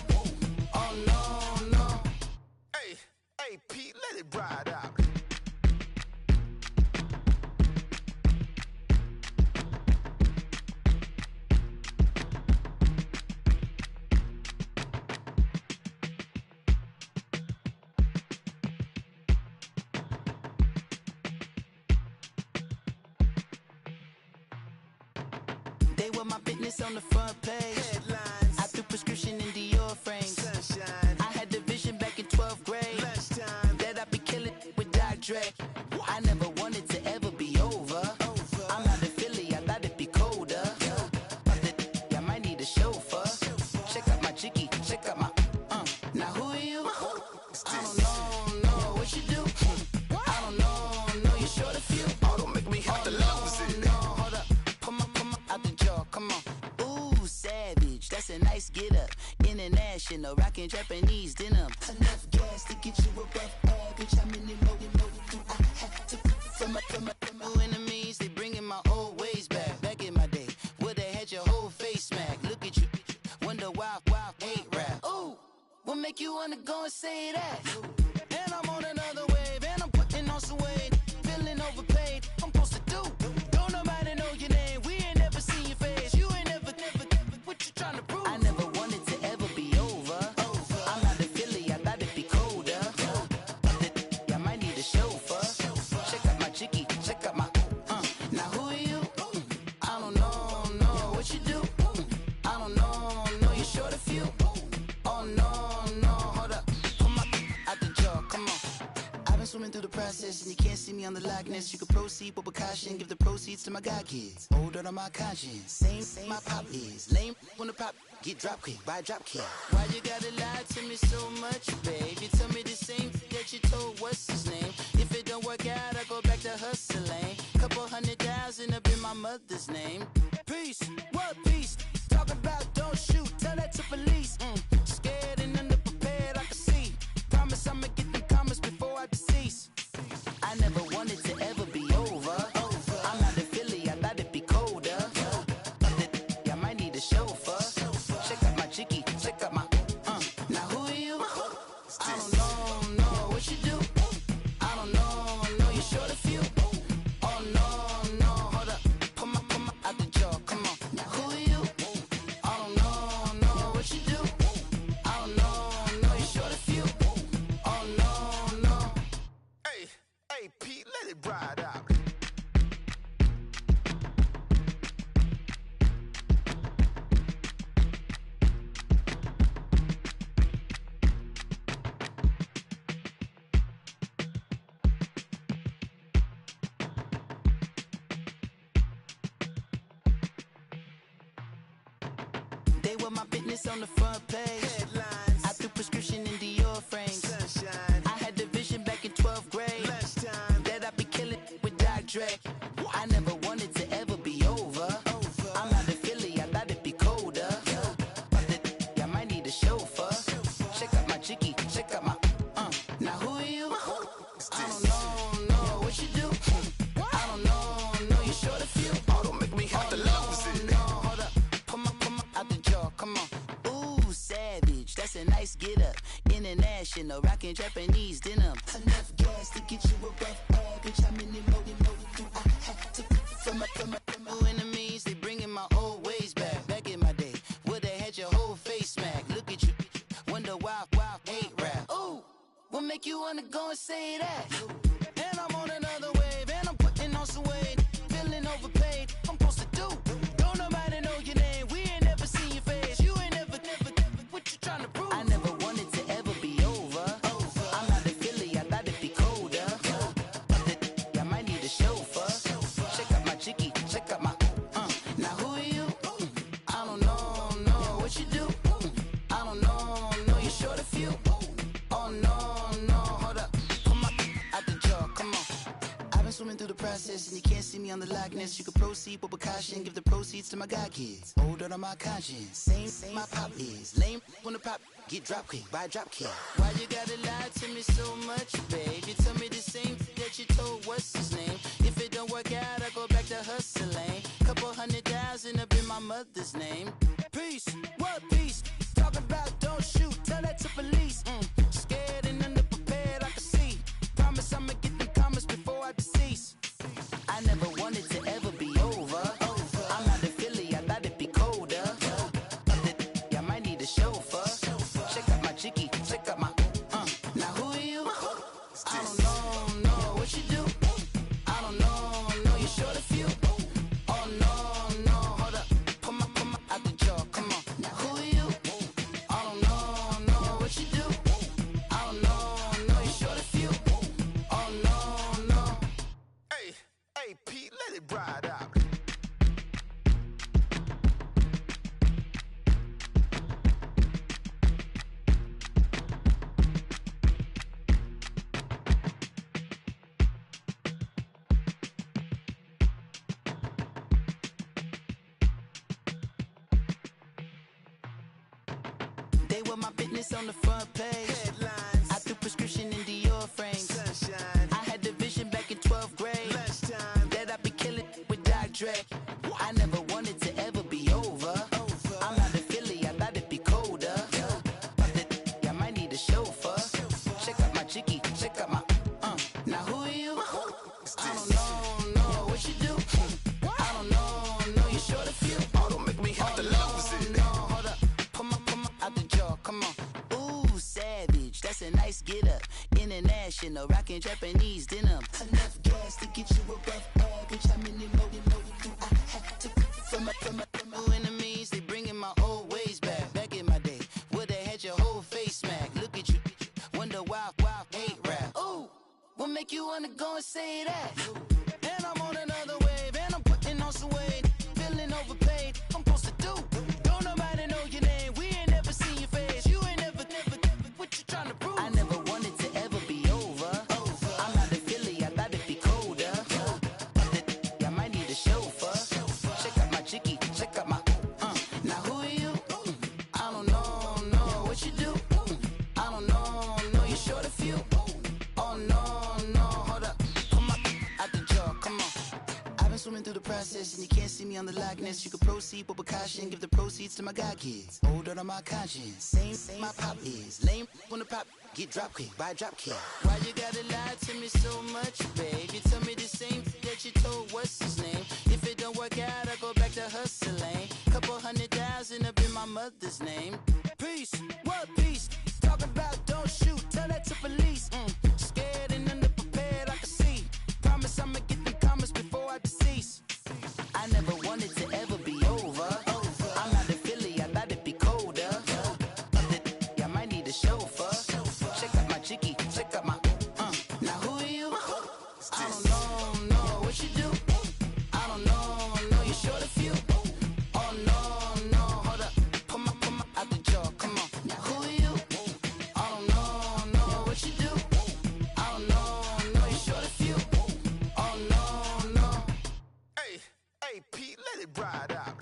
Oh no, no. Hey, Pete, let it ride out. They were my business on the front page. Headlines, I threw prescription in Dior frames. sunshine, I had the vision back in 12th grade lunchtime. that I'd be killing with Dr. Dre. I never wanted to ever be over. I'm out of Philly, I thought it'd be colder. I might need a chauffeur. Check out my jiggy, check out my Now who are you? I don't know, no, what you do? I don't know, no, you short a few. Oh, don't make me have to lose it. No, hold up, pull my out the jar, come on. Ooh, savage, that's a nice get up. International, rockin' Japanese denim. Enough gas to get you above average. How many more do I have to from my enemies? They bringing my old ways back. Back in my day, would've had your whole face smack. Look at you, wonder why ain't rap. Ooh, what make you wanna go and say that? And I'm on another wave, and I'm putting on some weight. Feeling overpaid, I'm supposed to do. Don't nobody know your name, we ain't never seen your face. You ain't never, what you trying to prove? I never wanted to ever be over. I'm out of Philly, I thought it'd be colder. I might need a chauffeur. Check out my jiggy, check out my Now who are you? I don't know, no, what you do? I don't know, no, you short a few. Oh no, no, hold up, pull my out the jar, come on. I've been swimming through the process process and you can't see me on the likeness. You can proceed with caution, give the proceeds to my God kids. Older on my conscience, same my pop is. Lame when the pop get drop quick, buy drop kick. Why you gotta lie to me so much, babe? You tell me the same that you told what's his name. If it don't work out, I go back to hustling. Couple 100,000 up in my mother's name. Peace, what peace? Talk about don't shoot, tell that to police. Scared and underprepared, I can see. Promise I'ma get them comments before I decease. I never wanted to ever be over. I'm not a Philly, I thought it'd be colder. I might need a chauffeur. Check out my jiggy, check out my now who are you? I don't know what you do. I don't know you're short a few. Oh no, hold up. Pull my out the jaw, come on. Now who are you? I don't know what you do. I don't know you're short a few. Oh no. Hey, Pete, let it ride out. They were my business on the front page. Headlines, I threw prescription in Dior frames. sunshine, I had the vision back in 12th grade lunchtime. that I'd be killing with Dr. Dre. I never wanted to ever be over. I'm not a Philly, I thought it'd be colder. I might need a chauffeur. Check out my jiggy, check out my now who are you? I don't know what you do. I don't know you're short a few. Oh, don't make me have to lose it. No, hold up. Pull my out the jaw, come on. Ooh, savage, that's a nice get up. International, rockin' Japanese denim. Enough gas to get you a rough average. How many more do I have to from my enemies? They bringing my old ways back. Back in my day, where they had your whole face smacked. Look at you, wonder why hate rap. Ooh, what make you wanna go and say that? And I'm on another wave, and I'm putting on some weight. Feeling overpaid, I'm supposed to do. Don't nobody know your name, we ain't never seen your face. You ain't never, what you trying to prove? I never wanted to ever be over. I'm not a Philly, I thought it'd be colder. I might need a chauffeur. Check out my jiggy, check out my now who are you? I don't know what you do. I don't know you're short a few. Oh no, hold up. Pull my out the jaw, come on. I've been swimming through the process and you can't see me on the likeness. You can proceed with caution, give the proceeds to my God kids. Older on my conscience, same my pop is. Lame when the pop get drop quick, buy drop kick. Why you gotta lie to me so much, babe? You tell me the same that you told what's his name. If it don't work out, I go back to hustling. Couple 100,000 up in my mother's name. Peace, what peace? Talk about don't shoot, tell that to police. Scared and underprepared, I can see. Promise I'ma get them comments before I decease. I never wanted to ever be over. I'm not a Philly, I thought it'd be colder. I might need a chauffeur. Check out my jiggy, check out my now who are you? I don't know what you do. I don't know you're short a few. Oh no, hold up. Pull my out the jaw, come on. Now who are you? I don't know what you do. I don't know you're short a few. Oh no. Hey, Pete, let it ride out. They were my business on the front page. Headlines, I threw prescription in Dior frames. sunshine, I had the vision back in 12th grade lunchtime. that I'd be killing with Dr. Dre. I never wanted to ever be over. I'm not a Philly, I thought it'd be colder. I might need a chauffeur. Check out my jiggy, check out my now who are you? I don't know what you do. I don't know you're short a few. Oh, don't make me have to lose it. No, hold up. Pull my out the jaw, come on. Ooh, savage, that's a nice get up. International, rockin' Japanese denim. Enough gas to get you a rough average. How many more do I have to from my enemies? They bringing my old ways back. Back in my day, where they had your whole face smacked. Look at you, wonder why hate rap. Ooh, what make you wanna go and say that. And I'm on another wave, and I'm putting on some weight. Feeling overpaid, I'm supposed to do. Don't nobody know your name, we ain't never seen your face. You ain't never, what you trying to prove? I never wanted to ever be over. I'm not a Philly, I thought it'd be colder. I might need a chauffeur. Check out my chicky, check out my, now who are you? I don't know what you do. I don't know you're short a few. Oh no, hold up. Come up out the jaw, come on. I've been swimming through the process and you can't see me on the likeness. You can proceed but with caution, give the proceeds to my god kids. Older on my conscience, same my pop is. Lame when the pop get drop quick, buy drop kick. Why you gotta lie to me so much, babe? You tell me the same that you told what's his name. If it don't work out, I go back to hustling. Couple 100,000 up in my mother's name. Peace, what peace? Talking about don't shoot, tell that to police. Scared and underprepared, I can see. Promise I'ma get them comments before I decease. I never wanted to ever be over. I'm not a Philly, I thought it'd be colder. I might need a chauffeur. Check out my chicky, check out my, now who are you? I don't know what you do. I don't know you're short a few. Oh no, hold up. Come on, out the jaw, come on. Now who are you? I don't know what you do. I don't know you're short a few. Oh no. Hey, Pete, let it ride out.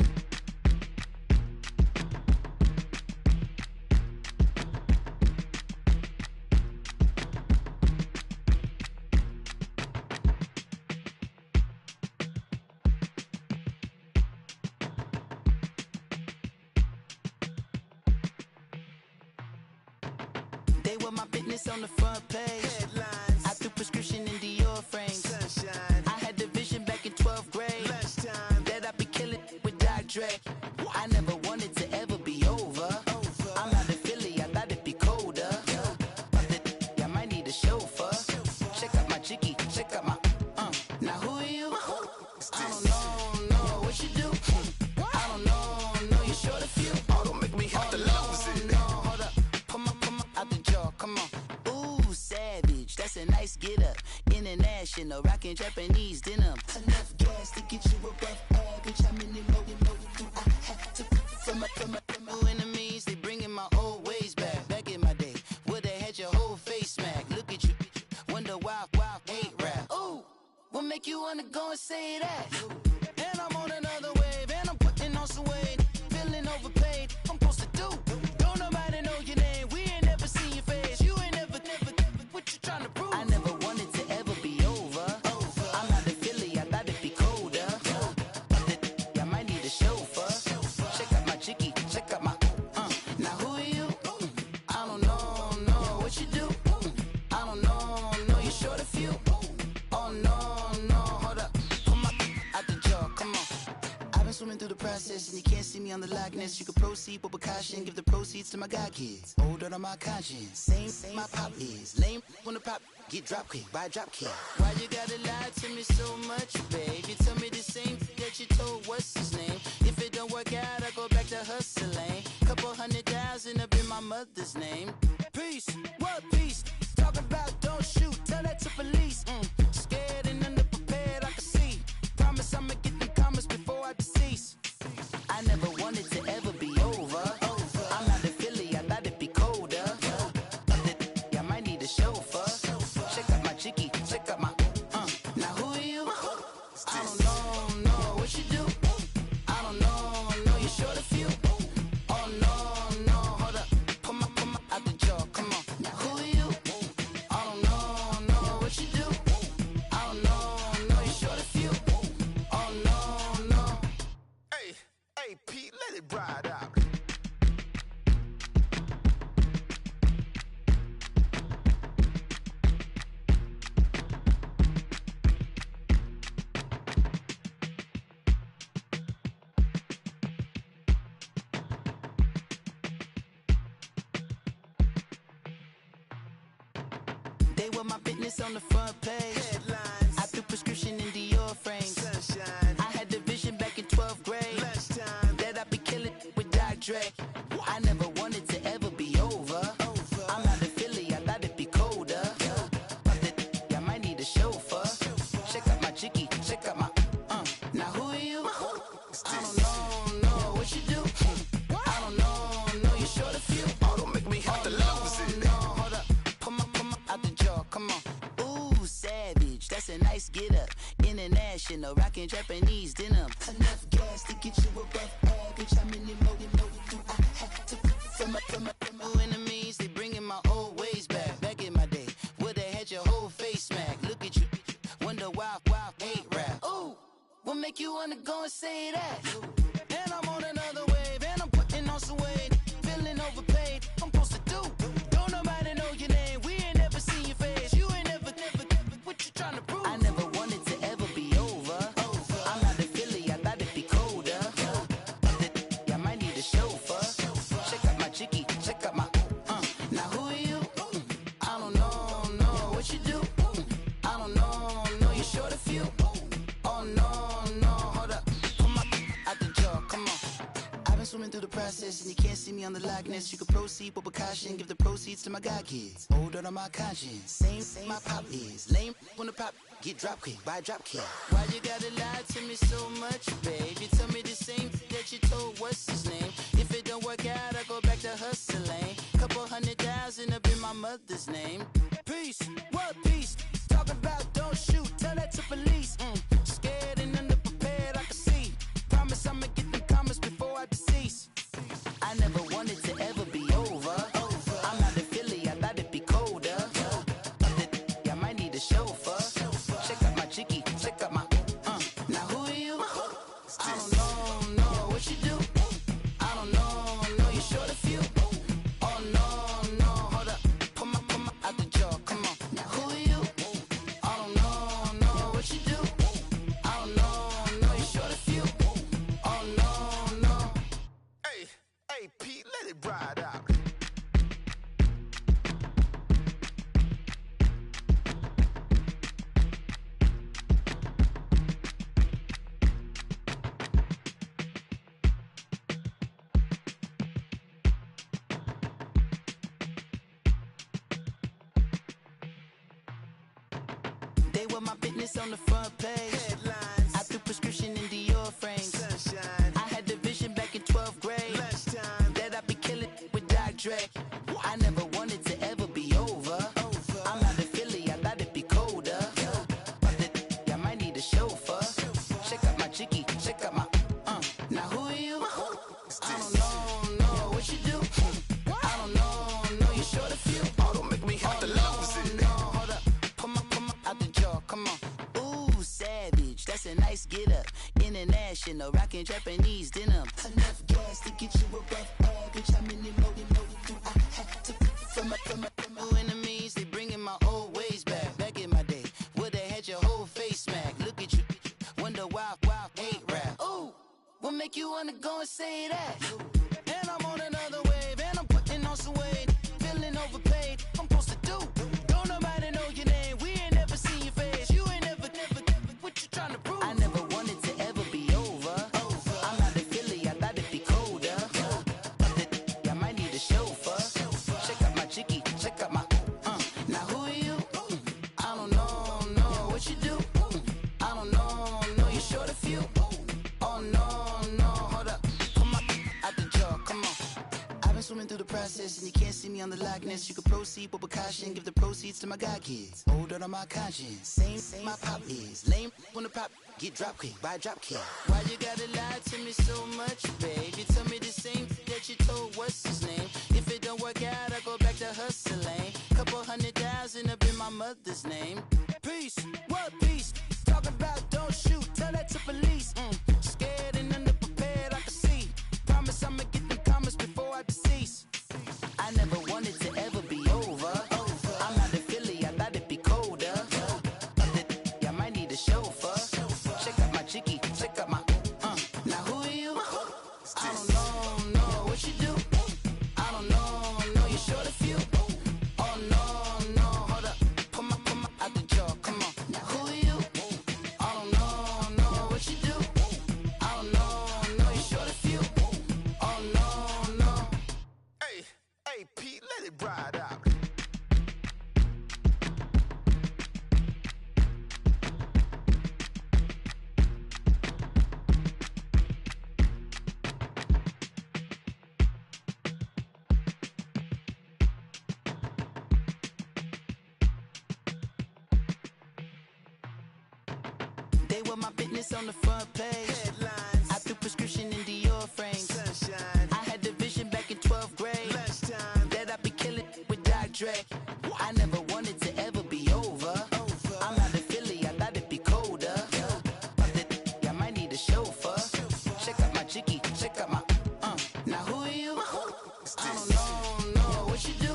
They were my business on the front page. Headlines. I threw prescription in Dior frames. Sunshine. I had the vision back in 12th grade. Lunchtime. That I'd be killing with Dr. Dre. I never wanted to ever be over. I'm not a Philly, I thought it'd be colder. I might need a chauffeur. Check out my chicky, check out my, now who are you? I don't know what you do. I don't know you're short a few. Oh, don't make me have to lose it. No, hold up. Come on, out the jaw, come on. Ooh, savage, that's a nice get up. International, rockin' Japanese denim. Enough gas to get you above average. How many more do I have to from my enemies? They bringing my old ways back. Back in my day, would've had your whole face smacked. Look at you, wonder why ain't rap. Ooh, what make you wanna go and say that? And I'm on another wave, and I'm putting on some weight. Feeling overpaid, I'm supposed to do. Don't nobody know your name, we ain't never seen your face. You ain't never, what you trying to prove? I never wanted to ever be over. I'm not a Philly, I thought it'd be colder. I might need a chauffeur. Check out my chicky, check out my, now who are you? I don't know what you do. I don't know you're short a few. Oh no, hold up. Come on, out the jaw, come on. I've been swimming through the process and you can't see me on the likeness. You can proceed but with caution, give the proceeds to my god kids. Older on my conscience, same my pop is. Lame when the pop get drop quick, buy drop kick. Why you gotta lie to me so much, babe? You tell me the same that you told what's his name. If it don't work out, I go back to hustling. Couple 100,000 up in my mother's name. Peace, what peace? Talking about don't shoot, tell that to police. Scared and underprepared, I can see. Promise I'ma get them comments before I decease. I never wanted to ever be over. I'm not a Philly, I thought it'd be colder. I might need a chauffeur. Check out my chicky, check out my, now who are you? I don't know what you do. I don't know you're short a few. Oh no, hold up. Come on, out the jaw, come on. Now who are you? I don't know what you do. I don't know you're short a few. Oh no. Hey, Pete, let it ride out. They were my business on the front page. Headlines. I threw prescription in Dior frames. Sunshine. I had the vision back in 12th grade. Lunchtime. That I'd be killing with Dr. Dre. I never wanted to ever be over. I'm not a Philly, I thought it'd be colder. I might need a chauffeur. international, rockin' Japanese denim. Enough gas to get you above average. How many more do I have to from my enemies? They bringing my old ways back. Back in my day, where they had your whole face smacked. Look at you, wonder why hate rap. Ooh, what make you wanna go and say that? And I'm on another wave, and I'm putting on some weight. Feeling overpaid, I'm supposed to do. Don't nobody know your name, we ain't never seen your face. You ain't never, what you trying to prove? I never wanted to ever be over. I'm not a Philly, I thought it'd be colder. I might need a chauffeur. Check out my chicky, check out my, now who are you? I don't know what you do. I don't know, you're short a few. Oh no, hold up, come on, out the jaw, come on. I've been swimming through the process and you can't see me on the Loch Ness. You can proceed with precaution, give the proceeds to my god kids. Hold on my conscience, same my pop is. Lame when the pop get drop quick, buy drop kick. Why you gotta lie to me so much, babe? You tell me the same that you told what's his name. If it don't work out, I go back to hustling. Couple 100,000 up in my mother's name. Peace, what peace? Talking about don't shoot, tell that to police. Scared and underprepared, I can see. Promise I'ma get them comments before I decease. I never wanted to ever be over. I'm not a Philly, I thought it'd be colder. I might need a chauffeur. Check out my chicky, check out my, now who are you? I don't know what you do. I don't know, you're short a few. Oh no, hold up, pull my out the jaw, come on. Now who are you? I don't know what you do. I don't know, you're short a few. Oh no. Hey, Pete, let it ride out. They were my business on the front page. Headlines, I threw prescription in Dior frames. sunshine, I had the vision back in 12th grade lunchtime. that I'd be killing with Dr. Dre. I never wanted to ever be over. I'm not a Philly, I thought it'd be colder. I might need a chauffeur. Check out my chicky, check out my, now who are you? I don't know what you do. I don't know, you're short a few. Oh, don't make me have to lose it. No, hold up, pull my out the jaw, come on. Ooh, savage, that's a nice get up. International, rockin' Japanese denim. Enough gas to get you above average. How many more do I have to from my enemies? They bringing my old ways back. Back in my day, where they had your whole face smacked. Look at you, wonder why hate rap. Ooh, what make you wanna go and say that? And I'm on another wave, and I'm putting on some weight. Feeling overpaid, I'm supposed to do. Don't nobody know your name, we ain't never seen your face. You ain't never, what you trying to prove? I never wanted to ever be over. I'm not a Philly, I thought it'd be colder. I might need a chauffeur. Check out my chicky, check out my, now who are you? I don't know what you do. I don't know, you're short a few. Oh no, hold up, pull my out the jaw, come on. I've been swimming through the process and you can't see me on the Loch Ness. You can proceed with precaution, give the proceeds to my god kids. Hold on my conscience, same my pop is. Lame when the pop get drop quick, buy drop kick. Why you gotta lie to me so much, babe? You tell me the same that you told what's his name. If it don't work out, I go back to hustling. Couple 100,000 up in my mother's name. Peace, what peace? Talking about don't shoot, tell that to police. Scared and underprepared, I can see. Promise I'ma get them comments before I decease. I never wanted to ever be over. I'm not a Philly, I thought it'd be colder. I might need a chauffeur. Check out my chicky, check out my, now who are you? I don't know what you do. I don't know, you're short a few. Oh no, hold up, pull my out the jaw, come on. Now who are you? I don't know what you do. I don't know, you're short a few. Oh no. Hey, Pete, let it ride out. They were my business on the front page. Headlines. I threw prescription in Dior frames. Sunshine. I had the vision back in 12th grade Lunchtime. that I'd be killing with Dr. Dre. I never wanted to ever be over. I'm out of Philly, I thought it'd be colder. I might need a chauffeur. Check out my jiggy, check out my Now who are you? I don't know what you do.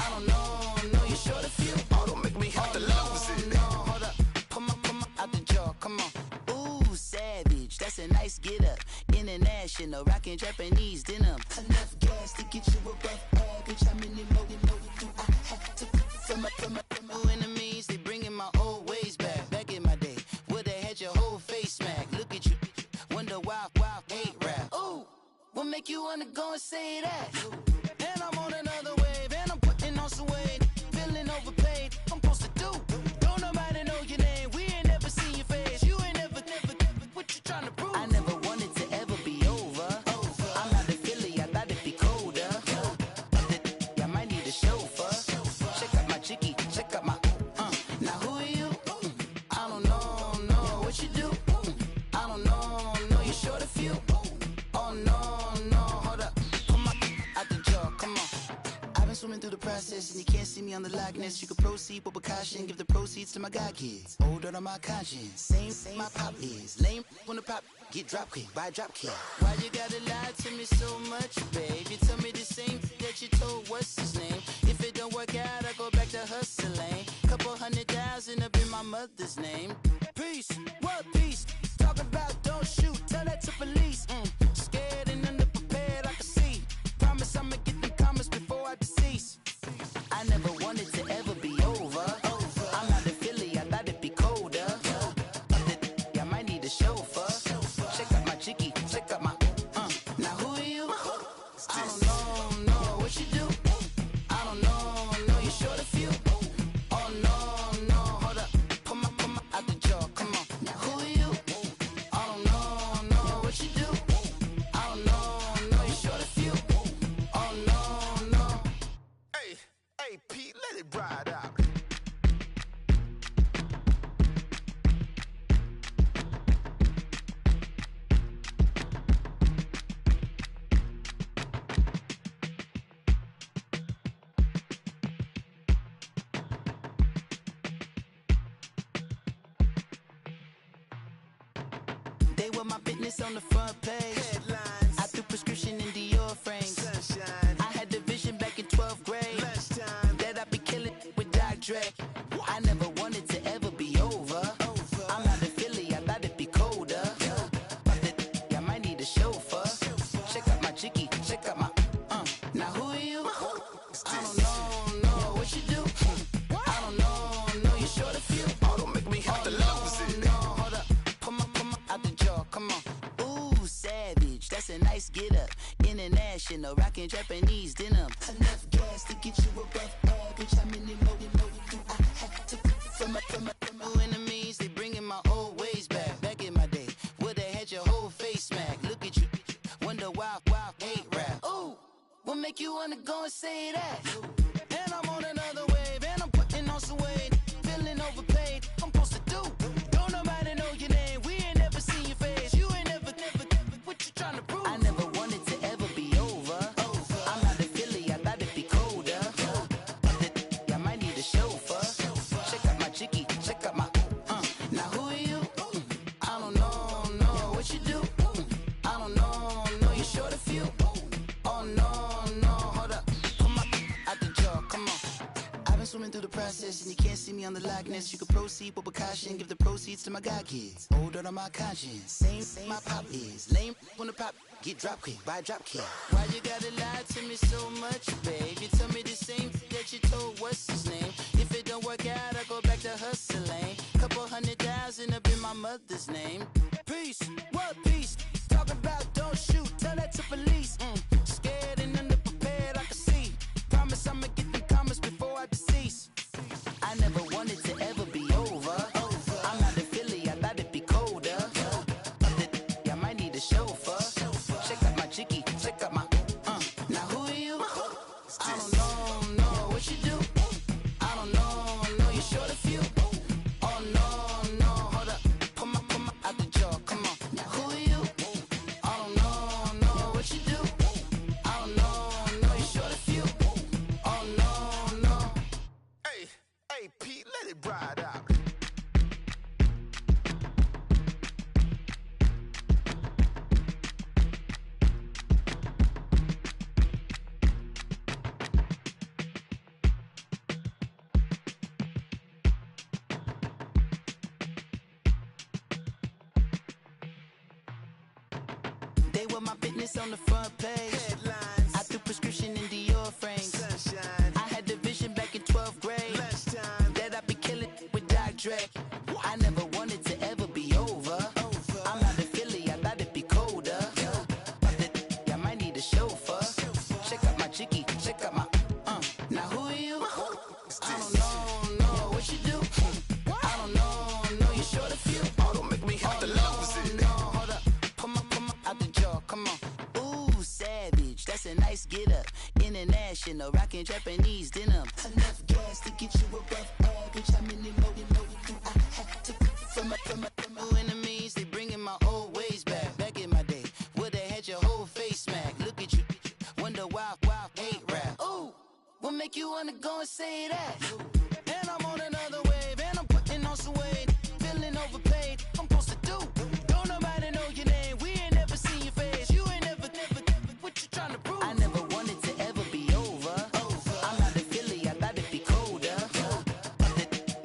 I don't know you're short a few. Oh, don't make me have to lose it. No, hold up, come on, out the jaw, come on. Ooh, savage, that's a nice get up. International, rockin' Japanese denim. Enough gas to get you above average. How many more do I have to from my enemies? They bringing my old ways back. Back in my day, where they had your whole face smacked. Look at you, wonder why hate rap. Ooh, what make you wanna go and say that? And I'm on another wave, and I'm putting on some weight. Feeling overpaid, I'm supposed to do. Don't nobody know your name, we ain't never seen your face. You ain't never, what you trying to prove? I never wanted to ever be over. I'm out of Philly, I thought it'd be colder. I might need a chauffeur. Check out my jiggy, check out my Now who are you? I don't know what you do. I don't know you're short a few. Oh no, hold up, come on, out the jaw, come on. I've been swimming through the process and you can't see me on the likeness. You can proceed with precaution, give the proceeds to my god kids. Older on my conscience, same my pop is. Lame when the pop get drop kick by drop kick. Why you gotta lie to me so much, babe? You tell me the same that you told what's his name. If it don't work out, I go back to hustling. Couple 100,000 up in my mother's name. Peace, what peace? Talking about don't shoot, tell that to police. Scared and underprepared, I can see. Promise I'ma get them comments before I decease. I never wanted to ever be over. I'm out of Philly, I thought it'd be colder. I might need a chauffeur. Check out my jiggy, check out my Now who are you? I don't know what you do. I don't know you're short a few. Oh no, hold up, come on, out the jaw, come on. Now who are you? I don't know what you do. I don't know you're short a few. Oh no. Hey, Pete, let it ride out. They were my business on the front page. Headlines. I threw prescription in Dior frames. Sunshine. I had the vision back in 12th grade Lunchtime. that I'd be killing with Dr. Dre. I never wanted to ever be over. I'm out of Philly, I thought it'd be colder. I might need a chauffeur. Check out my jiggy, check out my Now who are you? I don't know what you do. I don't know you're short a few. Oh, don't make me have to lose it. No, hold up, come on, out the jaw, come on. Ooh, savage, that's a nice get up. International, rockin' Japanese denim. Enough gas to get you above average. How many more do I have to from my enemies? They bringing my old ways back. Back in my day, where they had your whole face smacked. Look at you, wonder why hate rap. Ooh, what make you wanna go and say that? And I'm on another wave, and I'm putting on some weight. Feeling overpaid, I'm supposed to do. Don't nobody know your name, we ain't never seen your face. You ain't never, what you trying to prove? I never wanted to ever be over. I'm out of Philly, I thought it'd be colder. I might need a chauffeur. Check out my jiggy, check out my Now who are you? I don't know what you do. I don't know you're short a few. Oh no, hold up, come on, out the jaw, come on. I've been swimming through the process and you can't see me on the likeness. You can proceed with precaution, give the proceeds to my god kids. Older on my conscience, same my pop is. Lame when the pop get drop kick by drop kick. Why you gotta lie to me so much, babe? You tell me the same that you told what's his name. If it don't work out, I go back to hustling. Couple 100,000 up in my mother's name. Peace, what peace? Talking about don't shoot, tell that to police. Scared and underprepared, I can see. Promise I'ma get them comments before I decease. I never wanted to ever be over. I'm out of Philly, I thought it'd be colder. I might need a chauffeur. Check out my jiggy, check out my Now who are you? I don't know what you do. I don't know you're short a few. Oh no, hold up, come They were my business on the front page. Headlines. I threw prescription in Dior frames. Sunshine. I had the vision back in 12th grade. Lunchtime. That I'd be killing with Dr. Dre. I never wanted to ever be over. I'm not a Philly, I thought it'd be colder. I might need a chauffeur. Check out my chicky, check out my now who are you? I don't know what you do. I don't know you short a few. Oh, don't make me have to lose it. No, hold up, come on, out the jaw, come on. Ooh, savage, that's a nice get up. International, rockin' Japanese denim. Enough gas to get you above average. How many more you know I had to from my enemies? They bringing my old ways back. Back in my day, would've had your whole face smacked. Look at you, wonder why hate rap. Ooh, what make you wanna go and say that? And I'm on another wave, and I'm putting on some weight. Feeling overpaid, I'm supposed to do. Don't nobody know your name, we ain't never seen your face. You ain't never, what you trying to prove? I never wanted to ever be over. I'm not a Philly, I thought it'd be colder.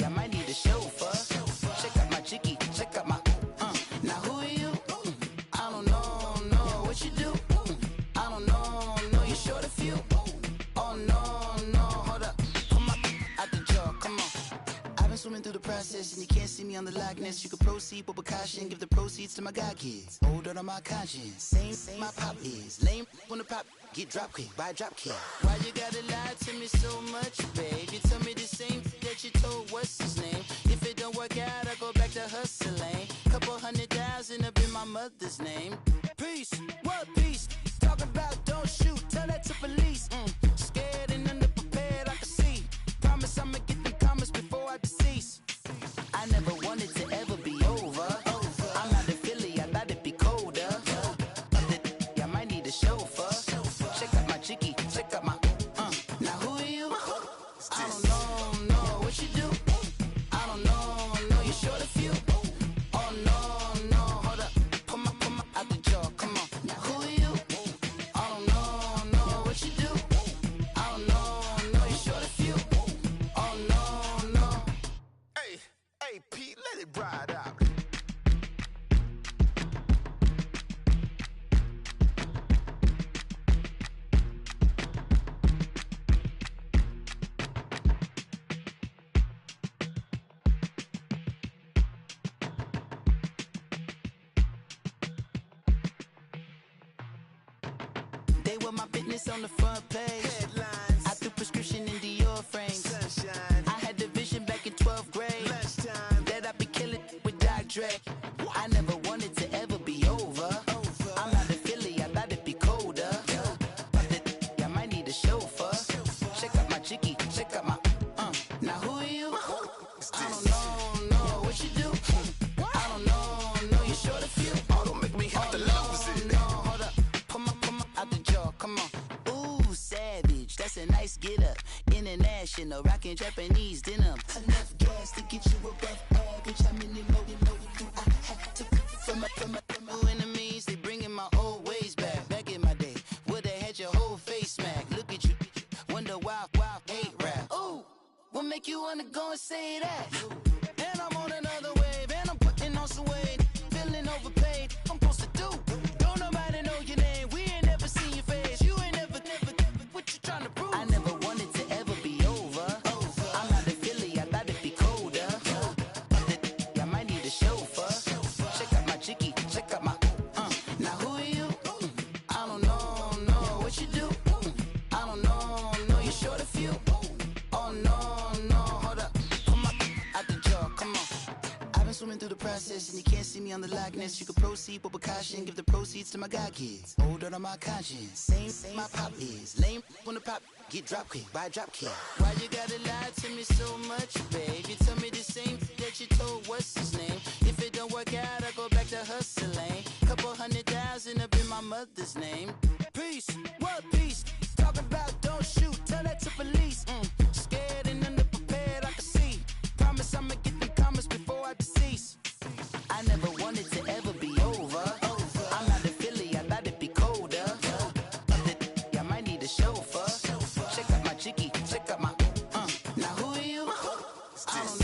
I might need a chauffeur. Check out my chicky, check out my now who are you? I don't know what you do. I don't know you short a few. Oh no, hold up, come on, out the jaw, come on. I've been swimming through the process and you can't see me on the Loch Ness. You can proceed with precaution, give the proceeds to my god kids. Hold on my conscience, same my pop is. Lame when the pop get drop kick by drop kick. Why you gotta lie to me so much, babe? You tell me the same that you told what's his name. If it don't work out, I go back to hustling. Couple 100,000 up in my mother's name. Peace, what peace? Talking about don't shoot, tell that to police. Scared and underprepared, I can see. Promise I'ma get them comments before I decease. I never wanted to ever be over. I'm not a Philly, I thought it'd be colder. I might need a chauffeur. Check out my chicky, check out my now who are you? I don't know what you do. I don't know you short a few. Oh no, hold up, come on, out the jaw, come on. Now who are you? I don't know what you do. I don't know you short a few. Oh no. Hey, Pete, let it ride out. They were my business on the front page. Headlines. I threw prescription in Dior frames. Sunshine. I had the vision back in 12th grade. Lunchtime. That I'd be killing with Dr. Dre. I never wanted to ever be over. I'm not a Philly, I thought it'd be colder. I might need a chauffeur. Check out my chicky, check out my now who are you? I don't know what you do. I don't know you short a few. Oh, don't make me have to lose it. No, hold up, come on, out the jaw, come on. Ooh, savage, that's a nice get up. International, rockin' Japanese denim. Enough gas to get you above average. How many more you know I had to from my enemies? They bringing my old ways back. Back in my day, would've had your whole face smacked. Look at you, wonder why hate rap. Ooh, what make you wanna go and say that? And I'm on another wave, and I'm putting on some weight. Feeling overpaid, I'm supposed to do. Don't nobody know your name, we ain't never seen your face. You ain't never, what you trying to prove? I never wanted to ever be over. I'm not a Philly, I thought it'd be colder. I might need a chauffeur. Check out my chicky, check out my now who are you? I don't know what you do. I don't know you short a few. Oh no, hold up, come on, out the jaw, come on. I've been swimming through the process and you can't see me on the Loch Ness. You can proceed with precaution, give the proceeds to my god kids. Hold on my conscience, same my pop is. Lame when the pop get drop kick by drop kick. Why you gotta lie to me so much, babe? You tell me the same that you told what's his name. If it don't work out, I go back to hustling. Couple 100,000 up in my mother's name. Peace, what peace? Talking about don't shoot, tell that to police. Scared and underprepared, I can see. Promise I'ma get them comments before I decease. I never wanted to ever be over. I'm not a Philly, I thought it'd be colder. I might need a chauffeur. Check out my chicky, check out my now who are you? I don't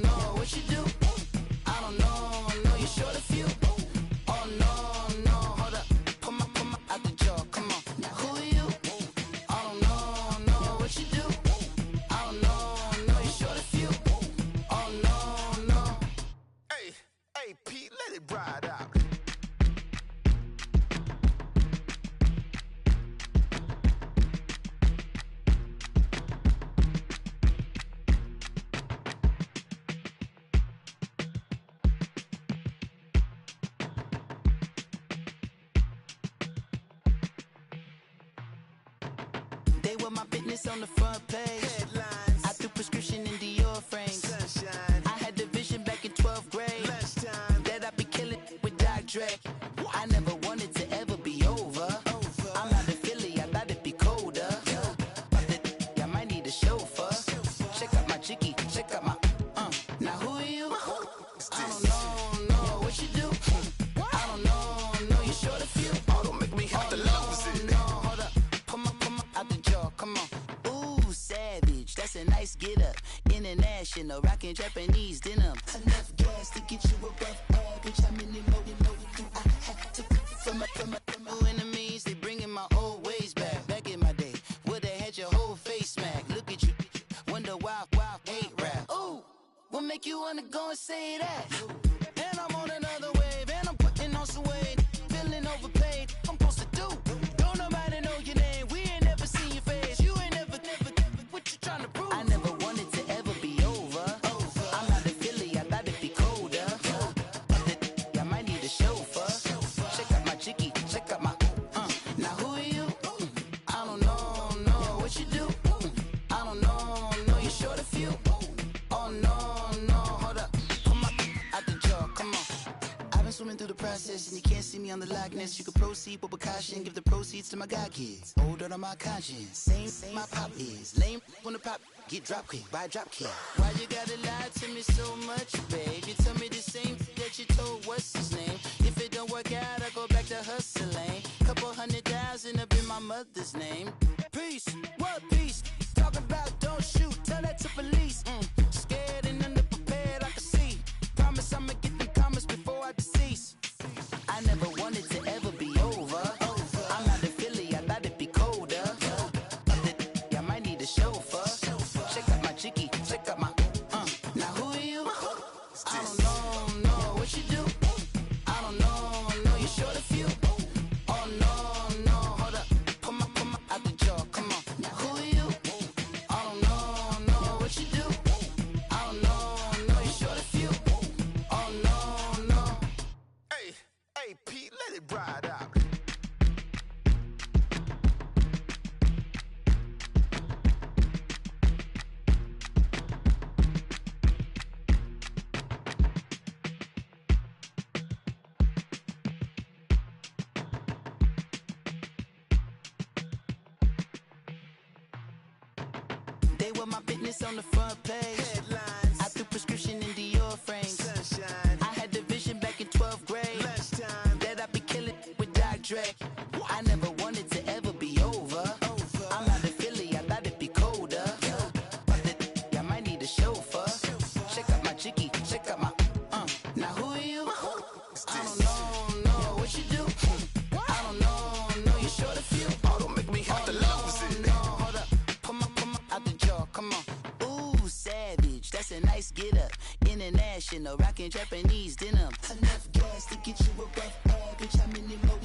know what you do. I don't know you short a few. Oh no, hold up, They were my business on the front page. Headlines. I threw prescription in Dior frames. Sunshine. I had the vision back in 12th grade Lunchtime. that I'd be killing with Dr. Dre. I never wanted to ever be over. I'm not a Philly, I thought it'd be colder. I might need a chauffeur. Check out my jiggy, check out my Now who are you? I don't know what you do. I don't know you short a few. Oh, don't make me have to lose it. No, hold up, come on, out the jaw, come on. Ooh, savage, that's a nice get up. International, rockin' Japanese denim. Enough gas to get you above average. How many more do I have to from my enemies? They bringing my old ways back. Back in my day, would've had your whole face smack. Look at you, wonder why hate rap. Ooh, what make you wanna go and say that? And I'm on another wave, and I'm putting on some weight. Feeling overpaid, I'm supposed to do. Don't nobody know your name, we ain't never seen your face. You ain't never, what you trying to prove? I never wanted to ever be over. I'm not a Philly, I thought it'd be colder. I might need a chauffeur. Check out my jiggy, check out my Now who are you? I don't know what you do. I don't know you short a few. Oh no, hold up, come on, out the jaw, come on. I've been swimming through the process and you can't see me on the Loch Ness. You can proceed with precaution, give the proceeds to my god kids. Older on my conscience, same my pop is. Lame when the pop get drop quick, buy drop kick. Why you gotta lie to me so much, babe? You tell me the same that you told what's his name. If it don't work out, I go back to hustling. Couple 100,000 up in my mother's name. Peace, what peace? Talk about don't shoot, tell that to police. Scared and underprepared, I can see. Promise I'ma get them comments before I decease. I never wanted to ever be over. I'm not a Philly, I thought it'd be colder. I might need a chauffeur. Check out my jiggy, check out my Now who are you? I don't know what you do. I don't know you short a few. Oh no, hold up, come on, out the jaw, come on. Now who are you? I don't know what you do. I don't know you short a few. Oh no. Hey, Pete, let it ride out. They were my business on the front page. Headlines. I threw prescription in Dior frames. Sunshine. I had the vision back in 12th grade Lunchtime. that I'd be killing with Dr. Dre. I never wanted to ever be over. I'm not a Philly, I thought it'd be colder. I might need a chauffeur. Check out my jiggy, check out my Now who are you? I don't know what you do. I don't know you short a few. Oh, don't make me have to lose it. No, hold up, come on, out the jaw, come on. Ooh, savage, that's a nice get up. International, rockin' Japanese denim. Enough gas to get you above average. How many more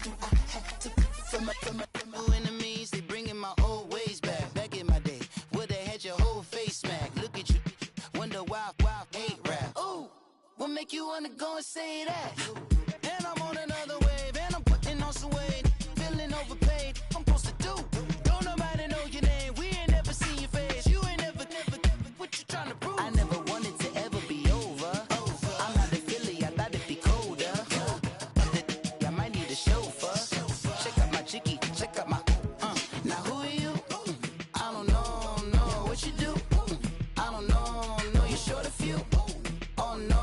do I have to from my enemies? They bringing my old ways back. Back in my day, would've had your whole face smack. Look at you, wonder why hate rap. Ooh, what make you wanna go and say that? And I'm on another wave, and I'm putting on some weight. Feeling overpaid, I'm supposed to do. Don't nobody know your name, we ain't never seen your face. You ain't never, what you trying to prove? I never wanted to ever be over. I'm not a Philly, I thought it'd be colder. I might need a chauffeur. Check out my jiggy, check out my Now who are you? I don't know what you do. I don't know you short a few. Oh no,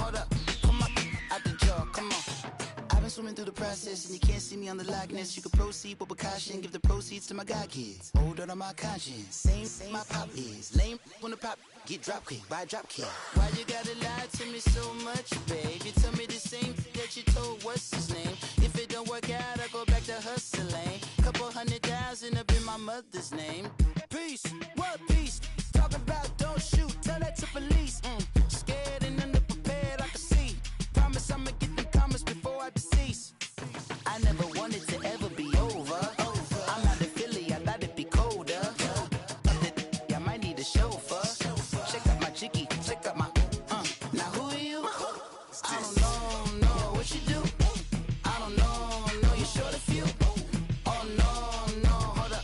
hold up, come on, out the jaw, come on. I've been swimming through the process and you can't see me on the Loch Ness. You can proceed with precaution, give the proceeds to my god kids. Older on my conscience, same my pop is. Lame when the pop get drop quick, buy drop kick. Why you gotta lie to me so much, babe? You tell me the same that you told what's his name. If it don't work out, I go back to hustling. Couple 100,000 up in my mother's name. Peace, what peace? Talk about don't shoot, tell that to police. Scared and underprepared, I can see. Promise I'ma get them comments before I decease. I never wanted to ever be over. I'm not a Philly, I thought it'd be colder. I might need a chauffeur. Check out my jiggy, check out my Now who are you? I don't know what you do. I don't know you short a few. Oh no, hold up,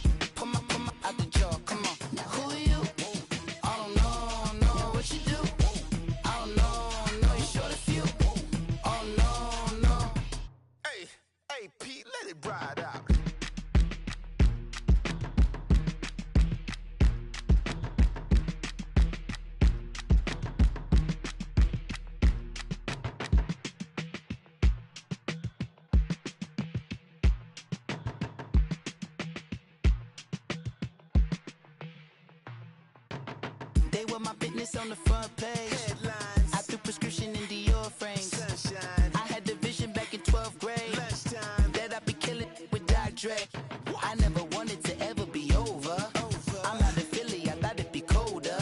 They were my business on the front page. Headlines. I threw prescription in Dior frames. Sunshine. I had the vision back in 12th grade. Lunchtime. That I'd be killing with Dr. Dre. I never wanted to ever be over. I'm out of Philly, I thought it'd be colder.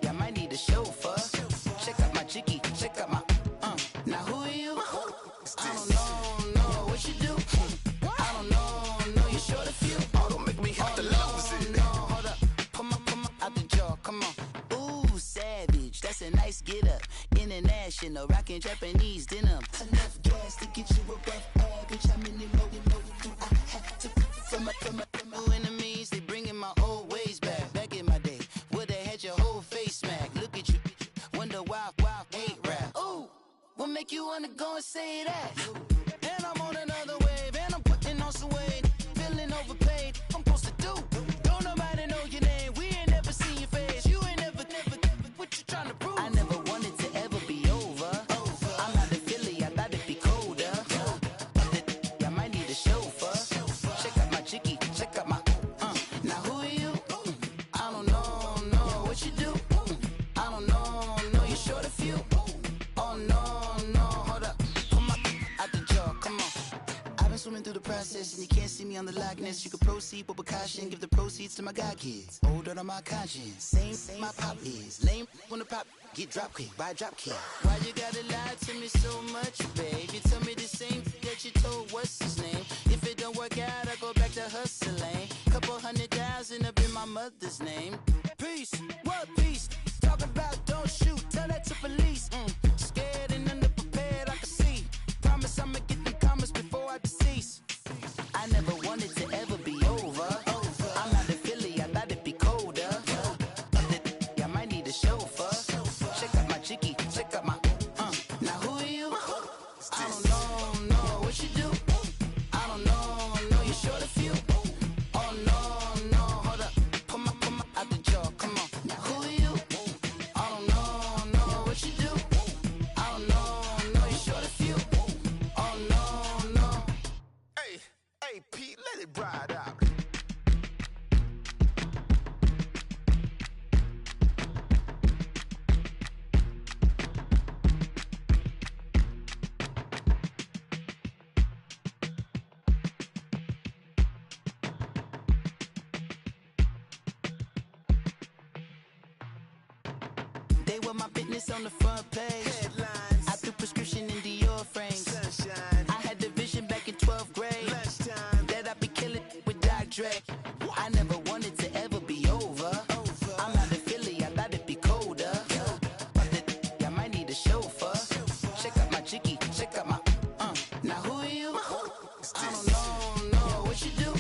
I might need a chauffeur. Check out my jiggy, check out my Now who are you? I don't know what you do. I don't know you short a few. Oh, don't make me have to lose it. No, hold up, come on, out the jaw, come on. Ooh, savage, that's a nice get up. International, rockin' Japanese denim. Enough gas to get you above average. How many more do I have to from my enemies? They bringing my old ways back. Back in my day, would've had your whole face smack. Look at you, wonder why ain't rap. Ooh, what make you wanna go and say that? And I'm on another wave, and I'm putting on some weight. Feeling overpaid, I'm supposed to do. Don't nobody know your name, we ain't never seen your face. You ain't never, what you trying to prove? I never wanted to ever be over. I'm out of Philly, I thought it'd be colder. I might need a chauffeur. Check out my jiggy, check out my Now who are you? I don't know what you do. I don't know you short a few. Oh no, hold up, come on, out the jaw, come on. I've been swimming through the process and you can't see me on the Loch Ness. You can proceed with precaution, give the proceeds to my god kids. Older than my conscience, same my pop is. Lame when the pop get drop kick by drop kick. Why you gotta lie to me so much, babe? You tell me the same that you told what's his name. If it don't work out, I go back to hustling. Couple 100,000 up in my mother's name. Peace, what peace? Talk about don't shoot, tell that to police. Scared and underprepared, I can see. Promise I'ma get them comments before I decease. I never wanted to ever be over. I'm out of Philly, I thought it'd be colder. I might need a chauffeur. Check out my jiggy, check out my Now who are you? I don't know what you do. I don't know you short a few. Oh no, hold up, come on, out the jaw, come on. Now who are you? I don't know what you do. I don't know you short a few. Oh no. Hey, Pete, let it ride out. They were my business on the front page. Headlines. I threw prescription in Dior frames. Sunshine. I had the vision back in 12th grade. Lunchtime. That I'd be killing with Dr. Dre. I never wanted to ever be over. I'm out of Philly, I thought it'd be colder. I might need a chauffeur. Check out my jiggy, check out my Now who are you? I don't know what you do.